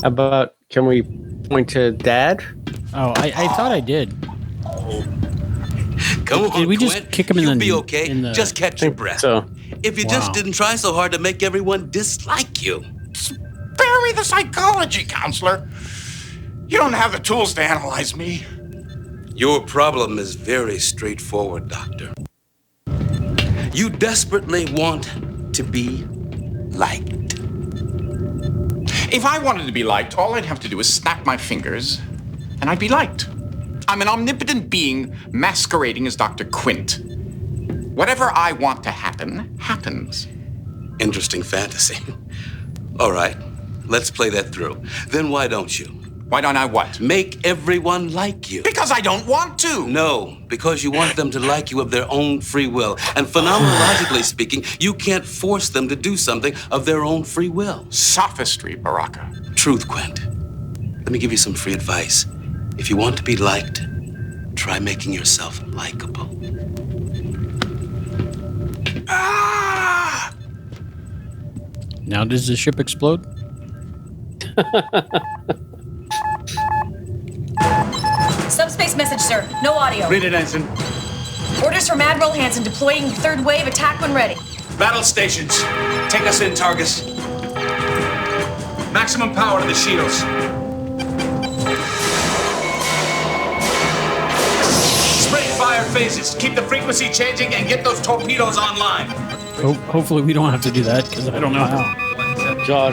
How about, can we point to Dad? Oh, I thought I did. Come on, Did we just Quint. kick him in You'll the... be okay. in the- Just catch your breath. So, If you just didn't try so hard to make everyone dislike you. Spare me the psychology, counselor. You don't have the tools to analyze me. Your problem is very straightforward, Doctor. You desperately want to be liked. If I wanted to be liked, all I'd have to do is snap my fingers, and I'd be liked. I'm an omnipotent being masquerading as Dr. Quint. Whatever I want to happen, happens. Interesting fantasy. All right, let's play that through. Then why don't you? Why don't I what? Make everyone like you. Because I don't want to. No, because you want them to like you of their own free will. And phenomenologically speaking, you can't force them to do something of their own free will. Sophistry, Baraka. Truth, Quint. Let me give you some free advice. If you want to be liked, try making yourself likable. Ah! Now does the ship explode? Subspace message, sir. No audio. Read it, Ensign. Orders from Admiral Hansen deploying third wave. Attack when ready. Battle stations. Take us in, Targus. Maximum power to the shields. Spring fire phases. Keep the frequency changing and get those torpedoes online. Hopefully we don't have to do that, because I don't know how. God.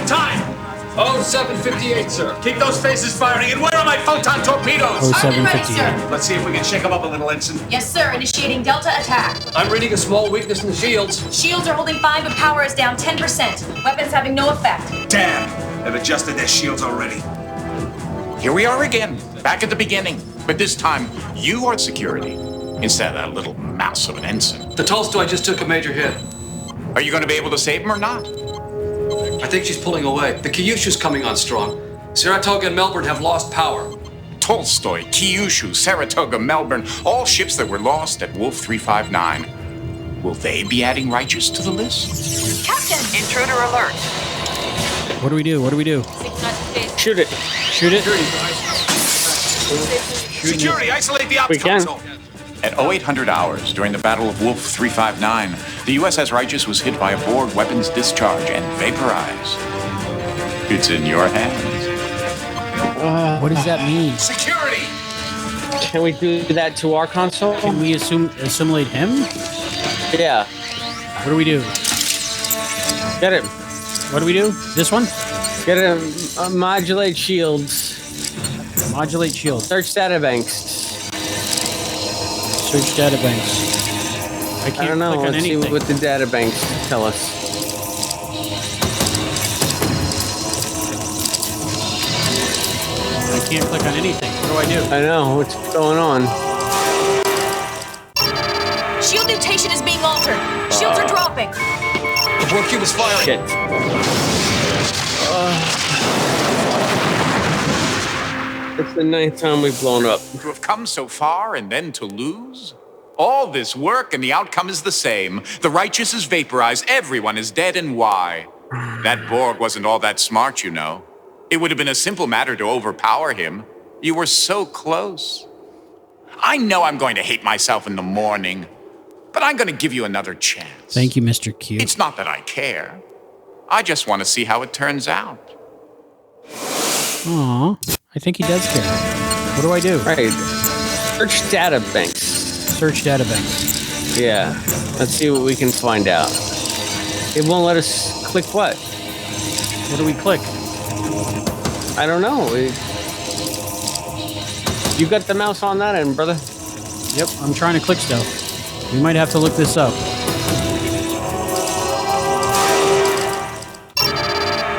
Time! 0758, sir. Keep those phases firing. And where are my photon torpedoes? 0758. Let's see if we can shake them up a little, Ensign. Yes, sir. Initiating Delta attack. I'm reading a small weakness in the shields. Shields are holding 5, but power is down 10%. Weapons having no effect. Damn! They've adjusted their shields already. Here we are again, back at the beginning. But this time, you are security, instead of that little mouse of an ensign. The Tolstoy just took a major hit. Are you going to be able to save him or not? I think she's pulling away. The Kyushu's coming on strong. Saratoga and Melbourne have lost power. Tolstoy, Kyushu, Saratoga, Melbourne, all ships that were lost at Wolf 359. Will they be adding Righteous to the list? Captain! Intruder alert. What do we do? What do we do? Shoot it. Shoot it? Security, isolate the We ops can. console. At 0800 hours, during the Battle of Wolf 359, the USS Righteous was hit by a Borg weapons discharge and vaporized. It's in your hands. What does that mean? Security! Can we do that to our console? Can we assimilate him? Yeah. What do we do? Get it. What do we do? This one? Get it. Modulate shields. Modulate shield. Search databanks. Search databanks. I can't I don't know. click on Let's see anything. what the databanks tell us. I can't click on anything. What do I do? I know. What's going on? Shield mutation is being altered. Shields are dropping. The Borg cube is firing. Shit. It's the 9th time we've blown up. To have come so far and then to lose? All this work and the outcome is the same. The righteous is vaporized, everyone is dead, and why? That Borg wasn't all that smart, you know. It would have been a simple matter to overpower him. You were so close. I know I'm going to hate myself in the morning, but I'm going to give you another chance. Thank you, Mr. Q. It's not that I care. I just want to see how it turns out. Aw, I think he does care. What do I do? Right. Search databanks. Search databanks. Yeah. Let's see what we can find out. It won't let us click what? What do we click? I don't know. You got the mouse on that end, brother? Yep, I'm trying to click stuff. We might have to look this up.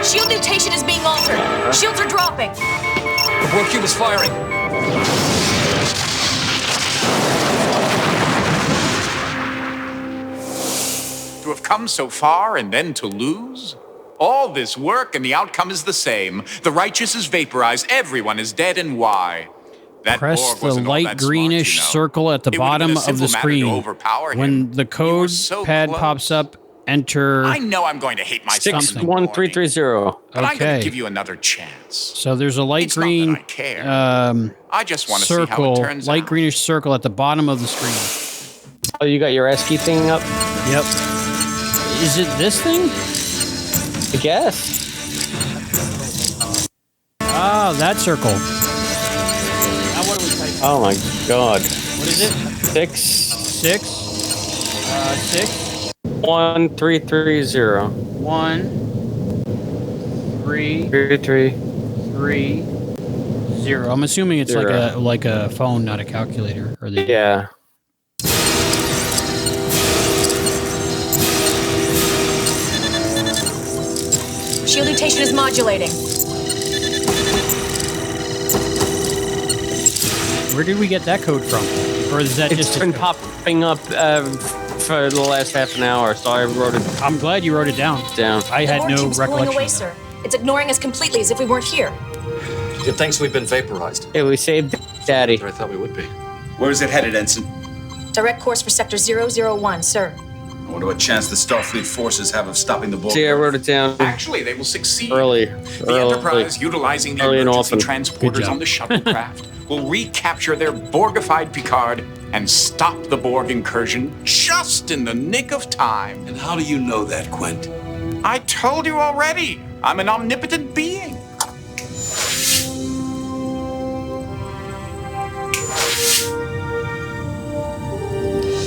Shield mutation is being altered. Shields are dropping. The Borg cube is firing. To have come so far and then to lose? All this work and the outcome is the same. The righteous is vaporized, everyone is dead, and why? That Press Borg the wasn't all light that smart, greenish you know. circle at the It would have been bottom a of the simple matter to screen. overpower him. When the code so pad close. pops up, enter. I know I'm going to hate myself. 61330. But I'm going Okay. to give you another chance. So there's a light It's not green that I care. I just want to see circle, how it turns light out. greenish circle at the bottom of the screen. Oh, you got your ASCII thing up? Yep. Is it this thing? I guess. Oh, that circle. Now what do we type? Oh my god. What is it? 6 6. 1330. 1 3 3 0. I'm assuming it's like a phone, not a calculator. Or the Yeah. Shield mutation is modulating. Where did we get that code from? Or is that It's just been popping up for the last half an hour, so I wrote it I'm glad you wrote it down. down. I The had Borg no cube's pulling recollection. away, sir. It's ignoring us completely as if we weren't here. It thinks we've been vaporized. Hey, we saved Daddy. I thought we would be. Where is it headed, Ensign? Direct course for sector 001, sir. I wonder what chance the Starfleet forces have of stopping the Borg. See, I wrote it down Actually, they will succeed. early. The Enterprise, utilizing the early and emergency often. Good transporters job. on the shuttlecraft, will recapture their Borgified Picard and stop the Borg incursion just in the nick of time. And how do you know that, Quint? I told you already. I'm an omnipotent being.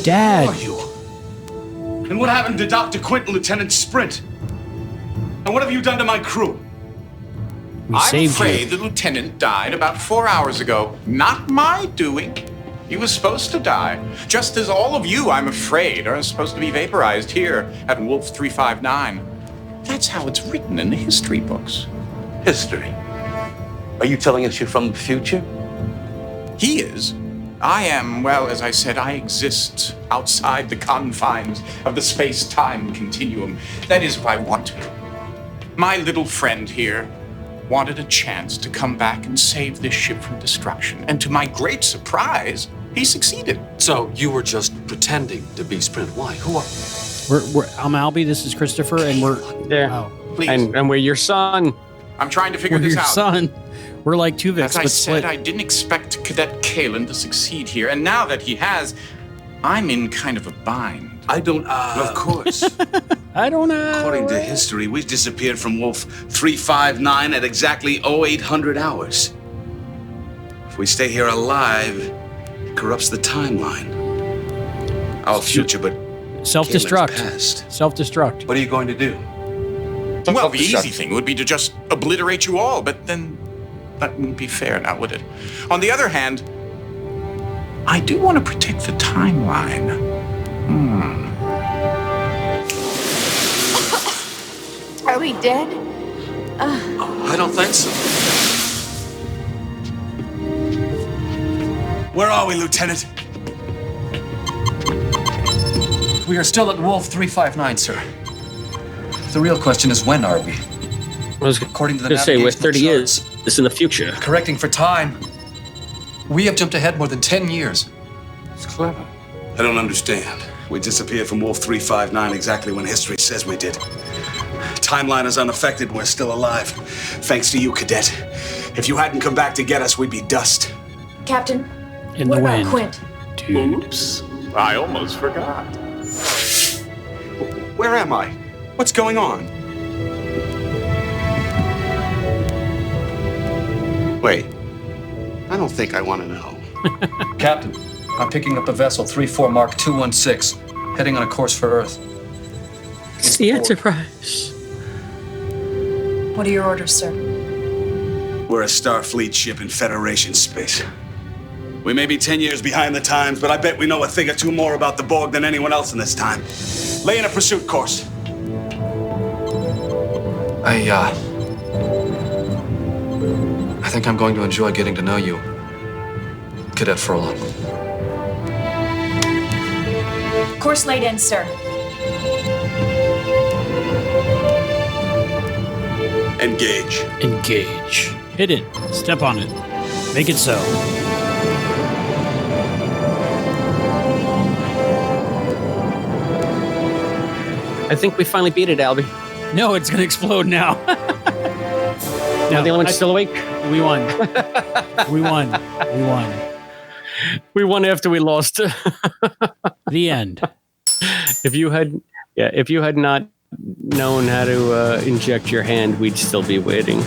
Dad. Who are you? And what happened to Dr. Quint and Lieutenant Sprint? And what have you done to my crew? We I'm saved afraid you. the lieutenant died about 4 hours ago. Not my doing. He was supposed to die. Just as all of you, I'm afraid, are supposed to be vaporized here at Wolf 359. That's how it's written in the history books. History. Are you telling us you're from the future? He is. I am, well, as I said, I exist outside the confines of the space-time continuum. That is if I want to. My little friend here wanted a chance to come back and save this ship from destruction. And to my great surprise, he succeeded. So you were just pretending to be Sprint. Why? Who are I'm Albie, this is Christopher, and we're there. Wow. Please. And we're your son. I'm trying to figure We're this your out. son. We're like two Vics, As I but said, split. I didn't expect Cadet Kalen to succeed here. And now that he has, I'm in kind of a bind. I don't, Of course. I don't know. According to history, we disappeared from Wolf 359 at exactly 0800 hours. If we stay here alive, it corrupts the timeline. Our future, but Self-destruct. Kalen's past. Self-destruct. What are you going to do? Well, the easy thing would be to just obliterate you all, but then That wouldn't be fair now, would it? On the other hand, I do want to protect the timeline. Are we dead? I don't think so. Where are we, Lieutenant? We are still at Wolf 359, sir. The real question is, when are we? I was According to the going to say, we're navigational 30 years. charts, This is in the future. correcting for time, we have jumped ahead more than 10 years. It's clever. I don't understand. We disappeared from Wolf 359 exactly when history says we did. Timeline is unaffected. We're still alive. Thanks to you, Cadet. If you hadn't come back to get us, we'd be dust. Captain, In what the about wind. Quint? Oops. I almost forgot. Where am I? What's going on? Wait. I don't think I want to know. Captain, I'm picking up a vessel 34 Mark 216, heading on a course for Earth. It's the Enterprise. What are your orders, sir? We're a Starfleet ship in Federation space. We may be 10 years behind the times, but I bet we know a thing or two more about the Borg than anyone else in this time. Lay in a pursuit course. I think I'm going to enjoy getting to know you, Cadet Furlong. Course laid in, sir. Engage. Engage. Hit it. Step on it. Make it so. I think we finally beat it, Albie. No, it's going to explode now. Now the only one still awake. We won. We won. We won. We won after we lost. The end. If you had not known how to inject your hand, we'd still be waiting.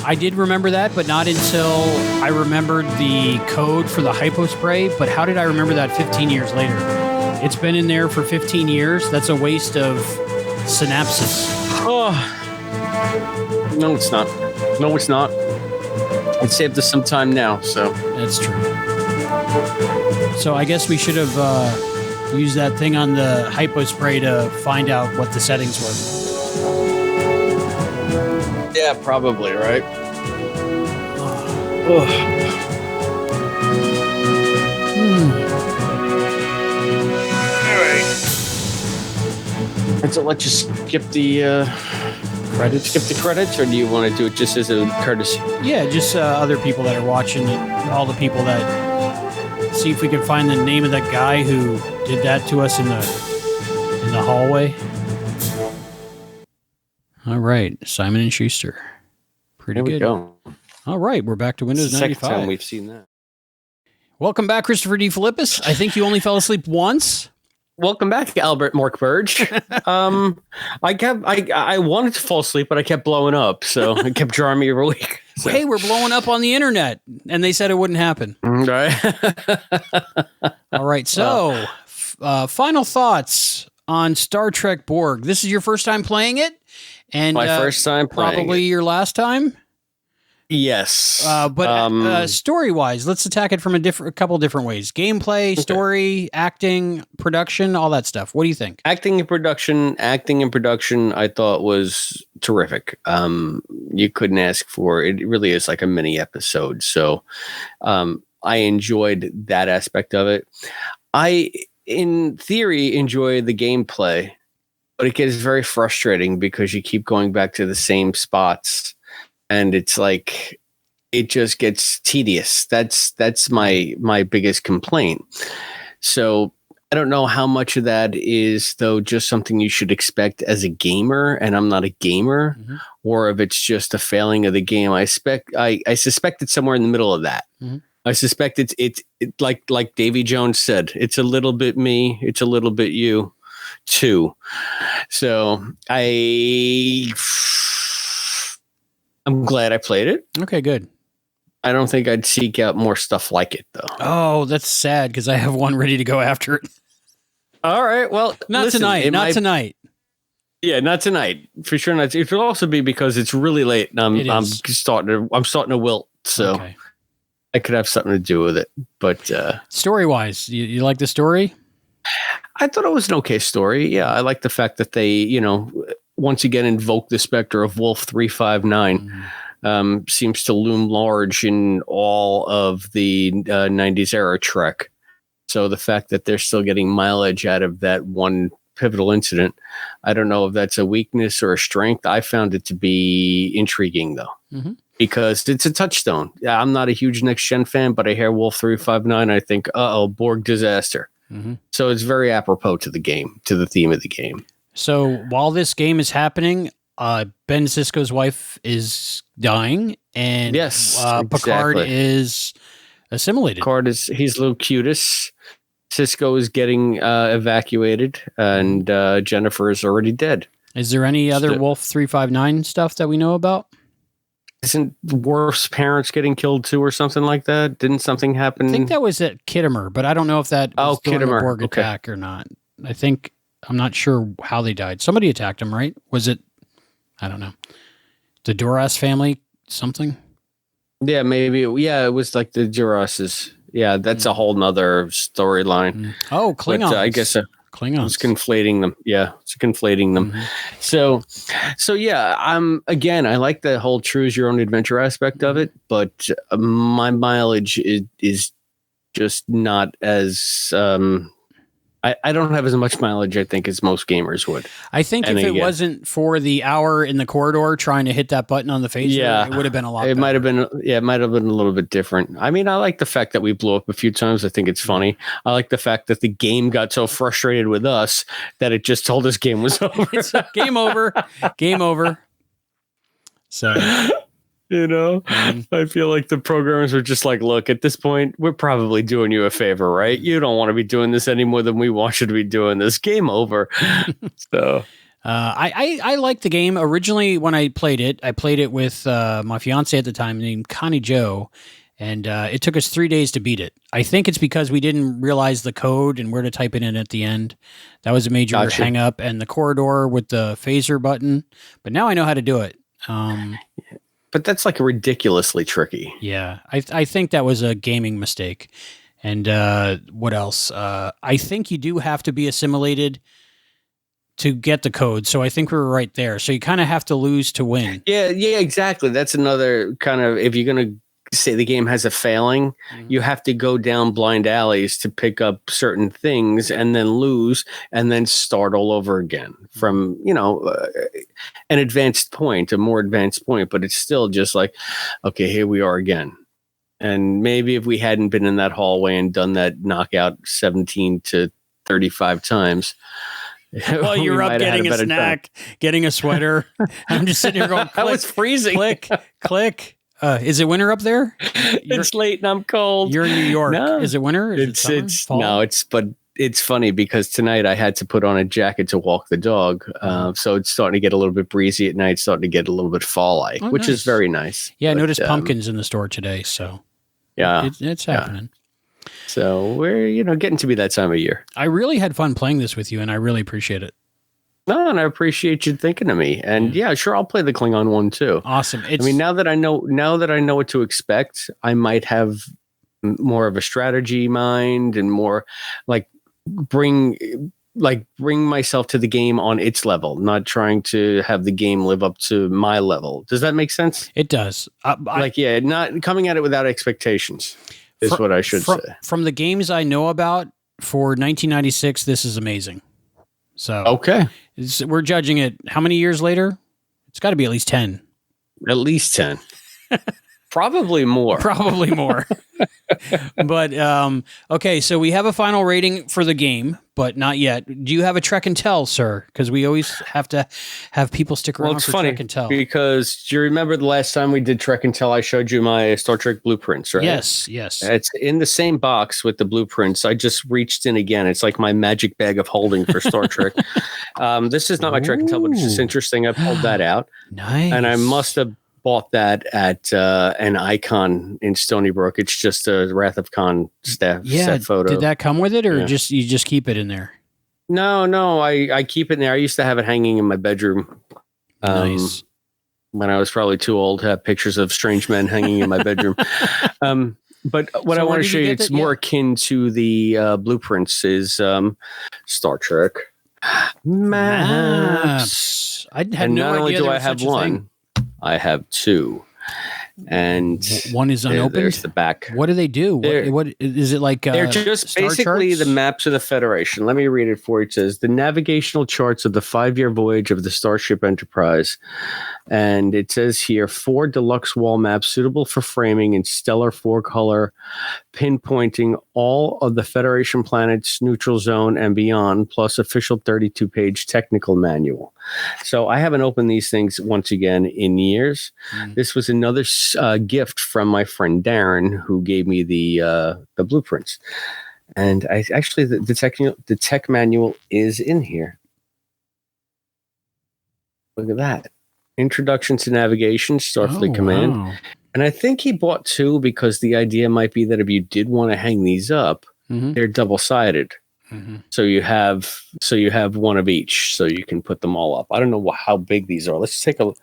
I did remember that, but not until I remembered the code for the hypospray. But how did I remember that 15 years later? It's been in there for 15 years. That's a waste of synapses. Oh. No, it's not. No, it's not. It saved us some time now, so. That's true. So I guess we should have used that thing on the hypospray to find out what the settings were. Yeah, probably, right? And so let's just skip the credits. Skip the credits, or do you want to do it just as a courtesy? Yeah, just other people that are watching it, all the people that see if we can find the name of that guy who did that to us in the hallway. All right, Simon and Schuster. Pretty good. There we go. All right, we're back to Windows 95. Second time we've seen that. Welcome back, Christopher DeFilippis. I think you only fell asleep once. Welcome back, Albert Morkberg. I wanted to fall asleep, but I kept blowing up, so it kept drawing me every week. So. Hey, we're blowing up on the internet, and they said it wouldn't happen. Right. All right. So, final thoughts on Star Trek Borg. This is your first time playing it, and my first time playing probably it. your last time. Yes. But story-wise, let's attack it from a couple different ways: gameplay, story, acting, production, all that stuff. What do you think? Acting and production, I thought was terrific. You couldn't ask for it. It really is like a mini episode. So, I enjoyed that aspect of it. I, in theory, enjoy the gameplay, but it gets very frustrating because you keep going back to the same spots. And it's like, it just gets tedious. That's my biggest complaint. So I don't know how much of that is, though, just something you should expect as a gamer, and I'm not a gamer, or if it's just a failing of the game. I suspect it's somewhere in the middle of that. Mm-hmm. I suspect it's like Davy Jones said, it's a little bit me, it's a little bit you, too. So I'm glad I played it. Okay, good. I don't think I'd seek out more stuff like it, though. Oh, that's sad because I have one ready to go after it. All right. Well, not tonight. Not tonight. Yeah, not tonight. For sure not. It will also be because it's really late and I'm starting to wilt. So I could have something to do with it. But story-wise, you like the story? I thought it was an okay story. Yeah, I like the fact that they, once again invoke the specter of Wolf 359. Seems to loom large in all of the 90s era Trek. So the fact that they're still getting mileage out of that one pivotal incident, I don't know if that's a weakness or a strength. I found it to be intriguing, though, because it's a touchstone. I'm not a huge Next Gen fan, but I hear Wolf 359. I think, Borg disaster. So it's very apropos to the game, to the theme of the game. So while this game is happening, Ben Sisko's wife is dying, and Picard is assimilated. Picard he's Locutus. Sisko is getting evacuated, and Jennifer is already dead. Is there any other Wolf 359 stuff that we know about? Isn't Worf's parents getting killed too, or something like that? Didn't something happen? I think that was at Kittimer, but I don't know if that was during the Kittimer. Borg attack or not. I'm not sure how they died. Somebody attacked them, right? Was it? I don't know. The Duras family, something? Yeah, maybe. Yeah, it was like the Durases. Yeah, that's a whole nother storyline. Oh, Klingons. But, I guess Klingons. It's conflating them. Yeah, it's conflating them. So yeah, again, I like the whole choose your own adventure aspect of it, but my mileage is just not as I don't have as much mileage, I think, as most gamers would. I think if it wasn't for the hour in the corridor trying to hit that button on the phaser, it would have been a lot better. It might have been, it might have been a little bit different. I mean, I like the fact that we blew up a few times. I think it's funny. I like the fact that the game got so frustrated with us that it just told us game was over. It's game over. Game over. So... I feel like the programmers were just like, look, at this point, we're probably doing you a favor, right? You don't want to be doing this any more than we want you to be doing this. Game over. So I liked the game. Originally, when I played it with my fiance at the time named Connie Joe, and it took us 3 days to beat it. I think it's because we didn't realize the code and where to type it in at the end. That was a major hang up, and the corridor with the phaser button. But now I know how to do it. But that's like ridiculously tricky. Yeah, I think that was a gaming mistake. And what else? I think you do have to be assimilated to get the code. So I think we were right there. So you kind of have to lose to win. Yeah, exactly. That's another kind of, if you're going to say the game has a failing, you have to go down blind alleys to pick up certain things and then lose and then start all over again from, an advanced point, a more advanced point, but it's still just like, okay, here we are again. And maybe if we hadn't been in that hallway and done that knockout 17 to 35 times, well, you're up getting a snack, getting a sweater. I'm just sitting here going, click, I was freezing. Click, click. Is it winter up there? It's late and I'm cold. You're in New York. No, is it winter? But it's funny because tonight I had to put on a jacket to walk the dog. So it's starting to get a little bit breezy at night, starting to get a little bit fall-like, which is very nice. Yeah, I noticed pumpkins in the store today. So yeah, it's happening. So we're, getting to be that time of year. I really had fun playing this with you and I really appreciate it. No, and I appreciate you thinking of me. And yeah, sure, I'll play the Klingon one too. Awesome. Now that I know what to expect, I might have more of a strategy mind and more like bring myself to the game on its level, not trying to have the game live up to my level. Does that make sense? It does. Not coming at it without expectations is what I should say. From the games I know about for 1996, this is amazing. So okay, we're judging it. How many years later? It's got to be at least 10. At least 10. Probably more. Probably more. But okay, so we have a final rating for the game, but not yet. Do you have a Trek and Tell, sir? Because we always have to have people stick around for Trek and Tell. Because do you remember the last time we did Trek and Tell? I showed you my Star Trek blueprints, right? Yes. It's in the same box with the blueprints. I just reached in again. It's like my magic bag of holding for Star Trek. This is not my Trek and Tell, but it's just interesting. I pulled that out. Nice. And I must have bought that at an Icon in Stony Brook. It's just a Wrath of Khan set photo. Did that come with it, or you just keep it in there? No, I keep it in there. I used to have it hanging in my bedroom. Nice. when I was probably too old to have pictures of strange men hanging in my bedroom. But what I want to show you, it's more akin to the blueprints, is Star Trek maps. I had no idea. Not only do I have one, I have two. And one is unopened. There's the back. What do they do? What is it like? They're just basically the maps of the Federation. Let me read it for you. It says the navigational charts of the 5-year voyage of the Starship Enterprise. And it says here 4 deluxe wall maps suitable for framing in stellar 4-color, pinpointing all of the Federation planets, neutral zone, and beyond, plus official 32-page technical manual. So I haven't opened these things once again in years. This was another gift from my friend Darren, who gave me the blueprints. And I actually the tech manual is in here. Look at that. Introduction to Navigation, Starfleet Command. Wow. And I think he bought 2 because the idea might be that if you did want to hang these up, they're double-sided. So you have one of each, so you can put them all up. I don't know how big these are. Let's take a look.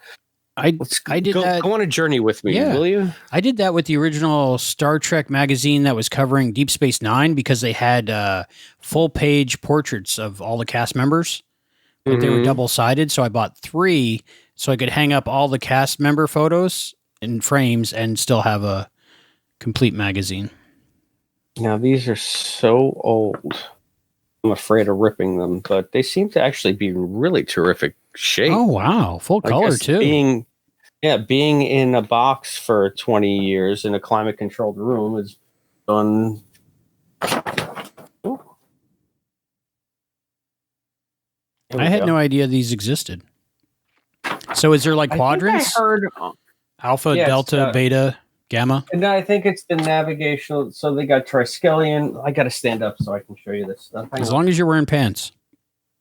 I did that. Go on a journey with me, will you? I did that with the original Star Trek magazine that was covering Deep Space Nine because they had full-page portraits of all the cast members, but they were double-sided. So I bought 3 so I could hang up all the cast member photos in frames and still have a complete magazine. Now, these are so old. I'm afraid of ripping them, but they seem to actually be in really terrific shape. Oh, wow. Full color, too. Being in a box for 20 years in a climate-controlled room is done. I had no idea these existed. So is there like quadrants? I heard Alpha, Delta, Beta, Gamma? And I think it's the navigational. So they got Triskelion. I got to stand up so I can show you this stuff. As long as you're wearing pants.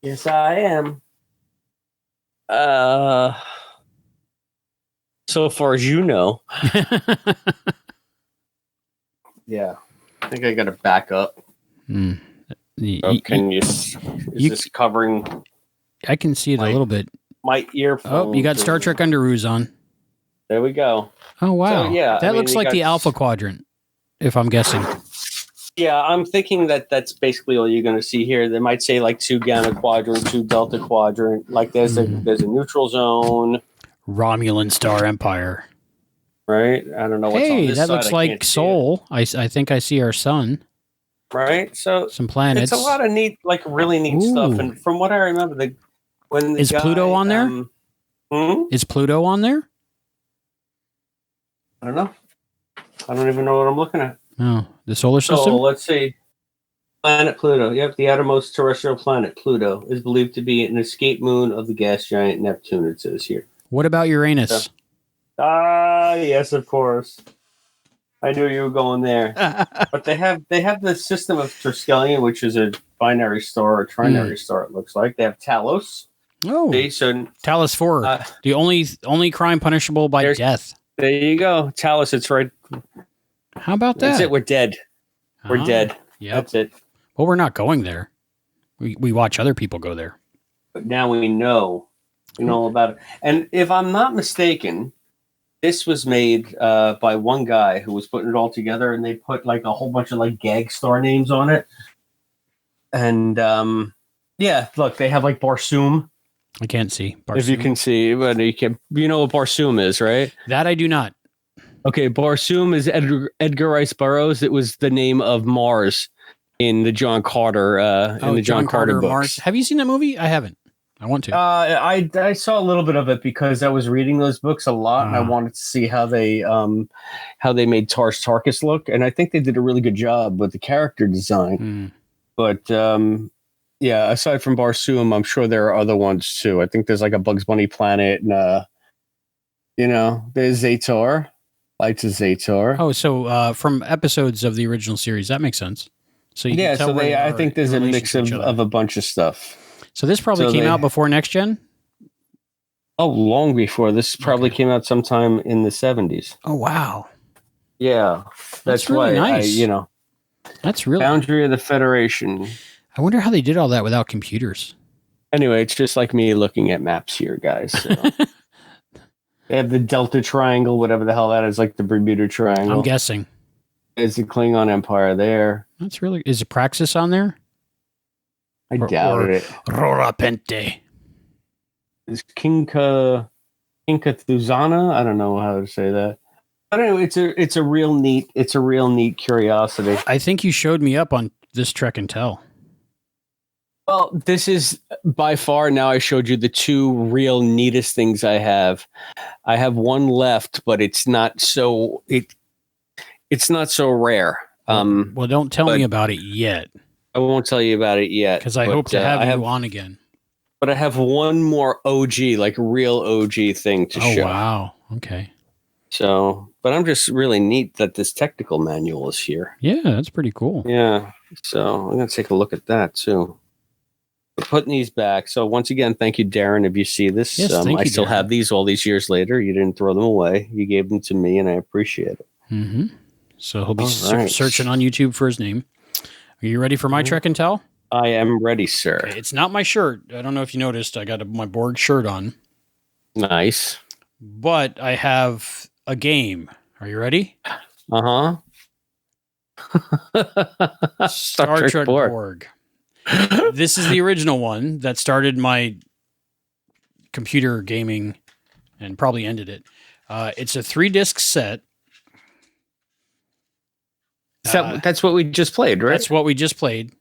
Yes, I am. So far as you know. Yeah. I think I got to back up. Can you? Is this covering? I can see it a little bit. My earphones. Oh, you got Star Trek Underoos on. There we go. Oh, wow. So, yeah, that looks like the Alpha Quadrant, if I'm guessing. Yeah, I'm thinking that that's basically all you're going to see here. They might say like 2 Gamma Quadrant, 2 Delta Quadrant. Like there's a neutral zone. Romulan Star Empire. Right? I don't know what's on this that side. looks like Sol. I think I see our sun. Right? So some planets. It's a lot of neat, like really neat stuff. And from what I remember, is Pluto on there? Is Pluto on there? I don't know. I don't even know what I'm looking at. Oh, the solar system? So let's see. Planet Pluto. Yep, the outermost terrestrial planet, Pluto, is believed to be an escape moon of the gas giant Neptune, it says here. What about Uranus? Yes, of course. I knew you were going there. But they have the system of Triskelion, which is a binary star or trinary star, it looks like. They have Talos. Oh, so Talos 4, the only crime punishable by death. There you go, Talos. It's right. How about that? That's it. We're dead. We're dead. Yep. That's it. Well, we're not going there. We watch other people go there. But now we know about it. And if I'm not mistaken, this was made by one guy who was putting it all together, and they put like a whole bunch of like gag star names on it. And look, they have like Barsoom. I can't see. Barsoom. If you can see, but you know what Barsoom is, right? That I do not. Okay, Barsoom is Edgar Rice Burroughs. It was the name of Mars in the John Carter John Carter books. Mars. Have you seen that movie? I haven't. I want to. I saw a little bit of it because I was reading those books a lot, and I wanted to see how they made Tars Tarkas look, and I think they did a really good job with the character design. But aside from Barsoom, I'm sure there are other ones too. I think there's like a Bugs Bunny planet, and there's Zator. Lights of Zator. Oh, so from episodes of the original series, that makes sense. So you can tell I think there's a mix of a bunch of stuff. So this probably came out before Next Gen? Oh, long before. This probably came out sometime in the 70s. Oh, wow. Yeah. That's really why nice. That's really Boundary of the Federation. I wonder how they did all that without computers. Anyway, it's just like me looking at maps here, guys. So. They have the Delta Triangle, whatever the hell that is, like the Bermuda Triangle. I'm guessing. There's the Klingon Empire there. That's really... Is Praxis on there? I doubt it. Rora Pente. Is Kinka Thuzana? I don't know how to say that. But anyway, it's a real neat curiosity. I think you showed me up on this Trek and Tell. Well, this is by far, now I showed you the two real neatest things I have. I have one left, but it's not so rare. Well, don't tell me about it yet. I won't tell you about it yet. Because I hope to have you on again. But I have one more OG, like real OG thing to show. Oh, wow. Okay. So, but I'm just really neat that this technical manual is here. Yeah, that's pretty cool. Yeah. So I'm going to take a look at that too. We're putting these back. So once again, thank you, Darren. If you see this, Yes, thank I you, still Darren. have these all these years later. You didn't throw them away. You gave them to me, and I appreciate it. Mm-hmm. So he'll be All right. searching on YouTube for his name. Are you ready for my Trek and Tell? I am ready, sir. Okay, it's not my shirt. I don't know if you noticed. I got my Borg shirt on. Nice. But I have a game. Are you ready? Uh-huh. Star Trek Borg. This is the original one that started my computer gaming and probably ended it. It's a 3-disc set. That's what we just played, right? That's what we just played.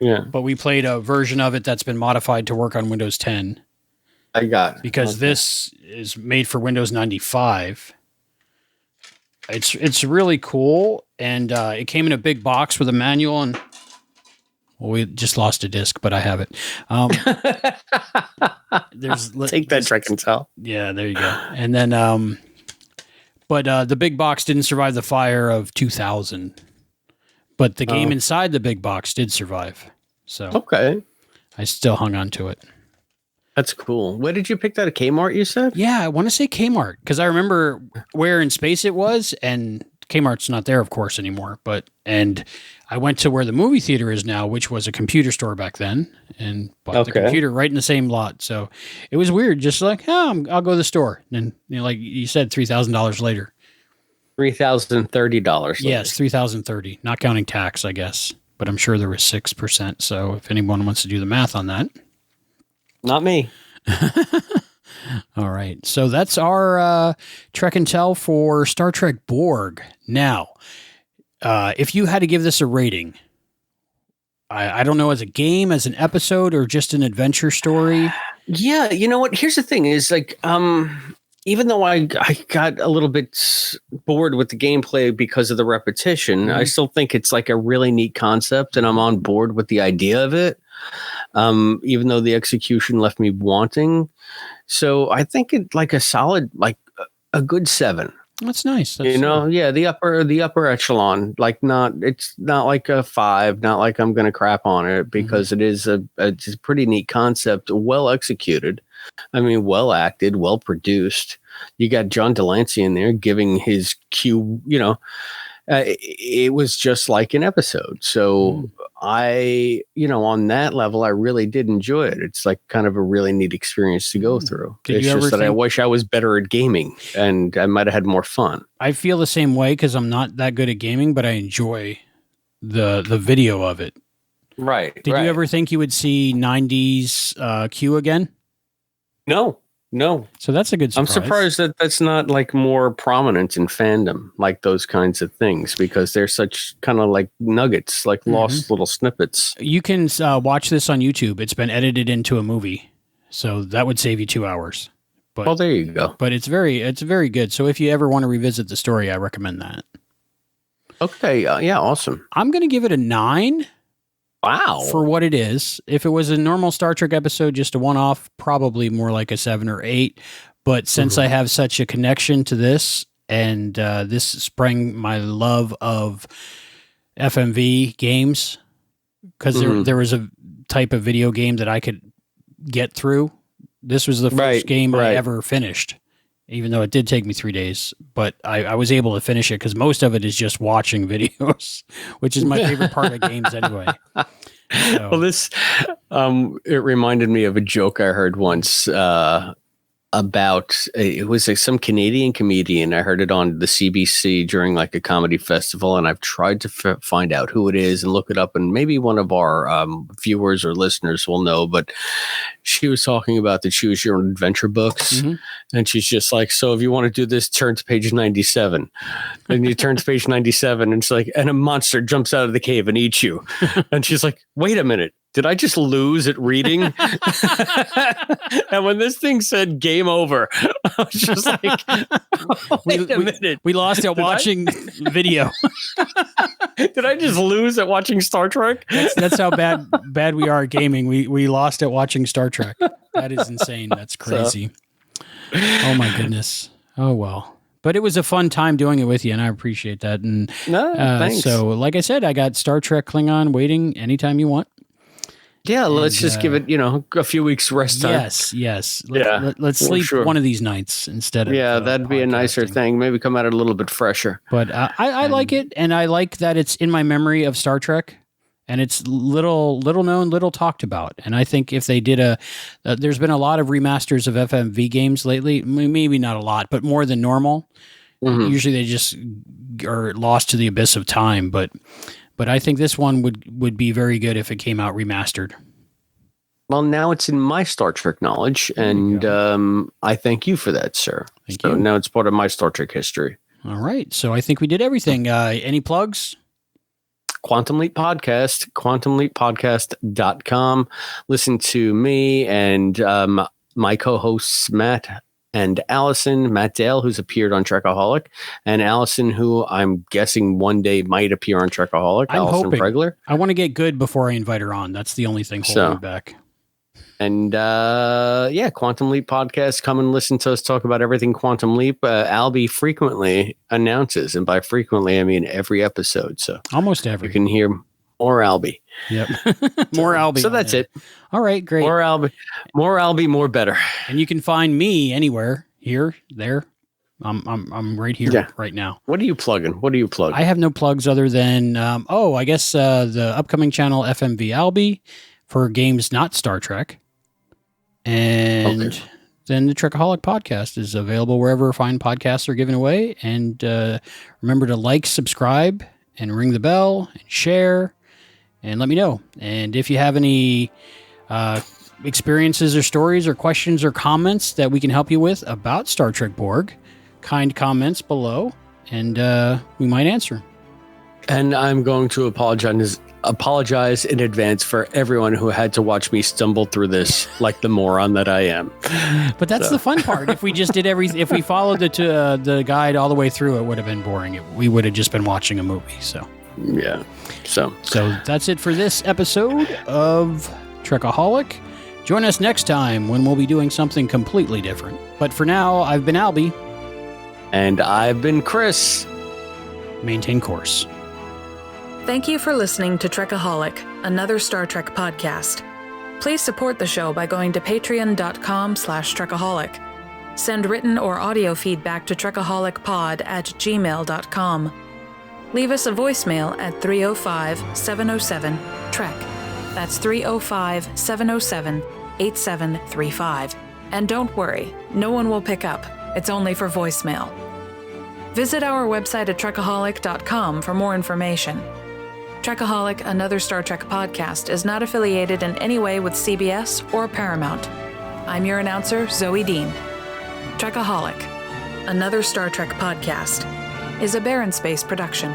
Yeah. But we played a version of it that's been modified to work on Windows 10. I got it. Because this is made for Windows 95. It's really cool, and it came in a big box with a manual, and well, we just lost a disc, but I have it. Take that, Trek and Tell. Yeah, there you go. And then, but the big box didn't survive the fire of 2000. But the game inside the big box did survive. So okay, I still hung on to it. That's cool. Where did you pick that? At Kmart, you said? Yeah, I want to say Kmart because I remember where in space it was, and Kmart's not there, of course, anymore. And I went to where the movie theater is now, which was a computer store back then, and bought the computer right in the same lot. So it was weird, just like, I'll go to the store, and like you said, $3,000 later. $3,030. Yes, $3,030, not counting tax, I guess. But I'm sure there was 6%. So if anyone wants to do the math on that. Not me. All right. So that's our Trek and Tell for Star Trek Borg. Now, if you had to give this a rating, I don't know, as a game, as an episode, or just an adventure story? Yeah, you know what? Here's the thing is like, even though I got a little bit bored with the gameplay because of the repetition, I still think it's like a really neat concept, and I'm on board with the idea of it. Even though the execution left me wanting. So I think it like a solid, like a good 7. That's nice. That's yeah, the upper echelon, like it's not like a 5, not like I'm going to crap on it, because it is it's a pretty neat concept, well executed. I mean, well acted, well produced. You got John Delancey in there giving his cue, it was just like an episode. So on that level, I really did enjoy it. It's like kind of a really neat experience to go through. It's just that I wish I was better at gaming and I might have had more fun. I feel the same way because I'm not that good at gaming, but I enjoy the video of it. Right. Did you ever think you would see 90s Q again? No. So that's a good surprise. I'm surprised that that's not like more prominent in fandom, like those kinds of things, because they're such kind of like nuggets, like lost little snippets. You can watch this on YouTube. It's been edited into a movie, so that would save you 2 hours. But, there you go. But it's very good. So if you ever want to revisit the story, I recommend that. Okay. Yeah. Awesome. I'm going to give it a 9. Wow. For what it is. If it was a normal Star Trek episode, just a one-off, probably more like a 7 or 8. But since I have such a connection to this, and this sprang my love of FMV games, because there was a type of video game that I could get through. This was the first game I ever finished, even though it did take me 3 days. But I was able to finish it because most of it is just watching videos, which is my favorite part of games anyway. So. Well, this it reminded me of a joke I heard once. about it was some Canadian comedian. I heard it on the CBC during like a comedy festival, and I've tried to find out who it is and look it up, and maybe one of our viewers or listeners will know. But she was talking about the Choose Your Own Adventure books, and she's just like, so if you want to do this, turn to page 97. And you turn to page 97, and it's like, and a monster jumps out of the cave and eats you. And she's like, wait a minute. Did I just lose at reading? And when this thing said game over, I was just like, wait a minute. We lost at watching video. Did I just lose at watching Star Trek? That's how bad we are at gaming. We lost at watching Star Trek. That is insane. That's crazy. Oh my goodness. Oh well. But it was a fun time doing it with you, and I appreciate that. And thanks. So, like I said, I got Star Trek Klingon waiting anytime you want. Yeah, let's just give it, a few weeks rest time. Yes. Let's for sleep sure. one of these nights instead of that'd be a nicer thing. Maybe come out a little bit fresher. But I like it, and I like that it's in my memory of Star Trek, and it's little known, little talked about. And I think if they did there's been a lot of remasters of FMV games lately. Maybe not a lot, but more than normal. Usually they just are lost to the abyss of time, but I think this one would be very good if it came out remastered. Well, now it's in my Star Trek knowledge, and I thank you for that, sir. Thank you. Now it's part of my Star Trek history. All right. So I think we did everything. Any plugs? Quantum Leap Podcast, quantumleappodcast.com. Listen to me and my co-hosts, Matt and Allison, Matt Dale, who's appeared on Trekaholic, and Allison, who I'm guessing one day might appear on Trekaholic. I'm Allison hoping. Pregler. I want to get good before I invite her on. That's the only thing holding me back. And Quantum Leap Podcast. Come and listen to us talk about everything Quantum Leap. Albie frequently announces, and by frequently I mean every episode. So almost every. You can hear more Albie. Yep, more Albie. So that's it. All right, great. More Albie, more better. And you can find me anywhere, here, there. I'm right here, right now. What are you plugging? I have no plugs other than I guess the upcoming channel FMV Albie for games not Star Trek. And then the Trekaholic podcast is available wherever fine podcasts are given away. And remember to like, subscribe, and ring the bell, and share, and let me know. And if you have any experiences or stories or questions or comments that we can help you with about Star Trek Borg, kind comments below, and we might answer. And I'm going to apologize in advance for everyone who had to watch me stumble through this like the moron that I am. But that's the fun part. If we just did if we followed the guide all the way through, it would have been boring. We would have just been watching a movie. So yeah. So that's it for this episode of Trekaholic. Join us next time when we'll be doing something completely different. But for now, I've been Albie. And I've been Chris. Maintain course. Thank you for listening to Trekaholic, another Star Trek podcast. Please support the show by going to patreon.com/Trekaholic. Send written or audio feedback to trecaholicpod@gmail.com. Leave us a voicemail at 305-707-TREK. That's 305-707-8735. And don't worry, no one will pick up. It's only for voicemail. Visit our website at trekaholic.com for more information. Trekaholic, another Star Trek podcast, is not affiliated in any way with CBS or Paramount. I'm your announcer, Zoe Dean. Trekaholic, another Star Trek podcast, is a Barren Space production.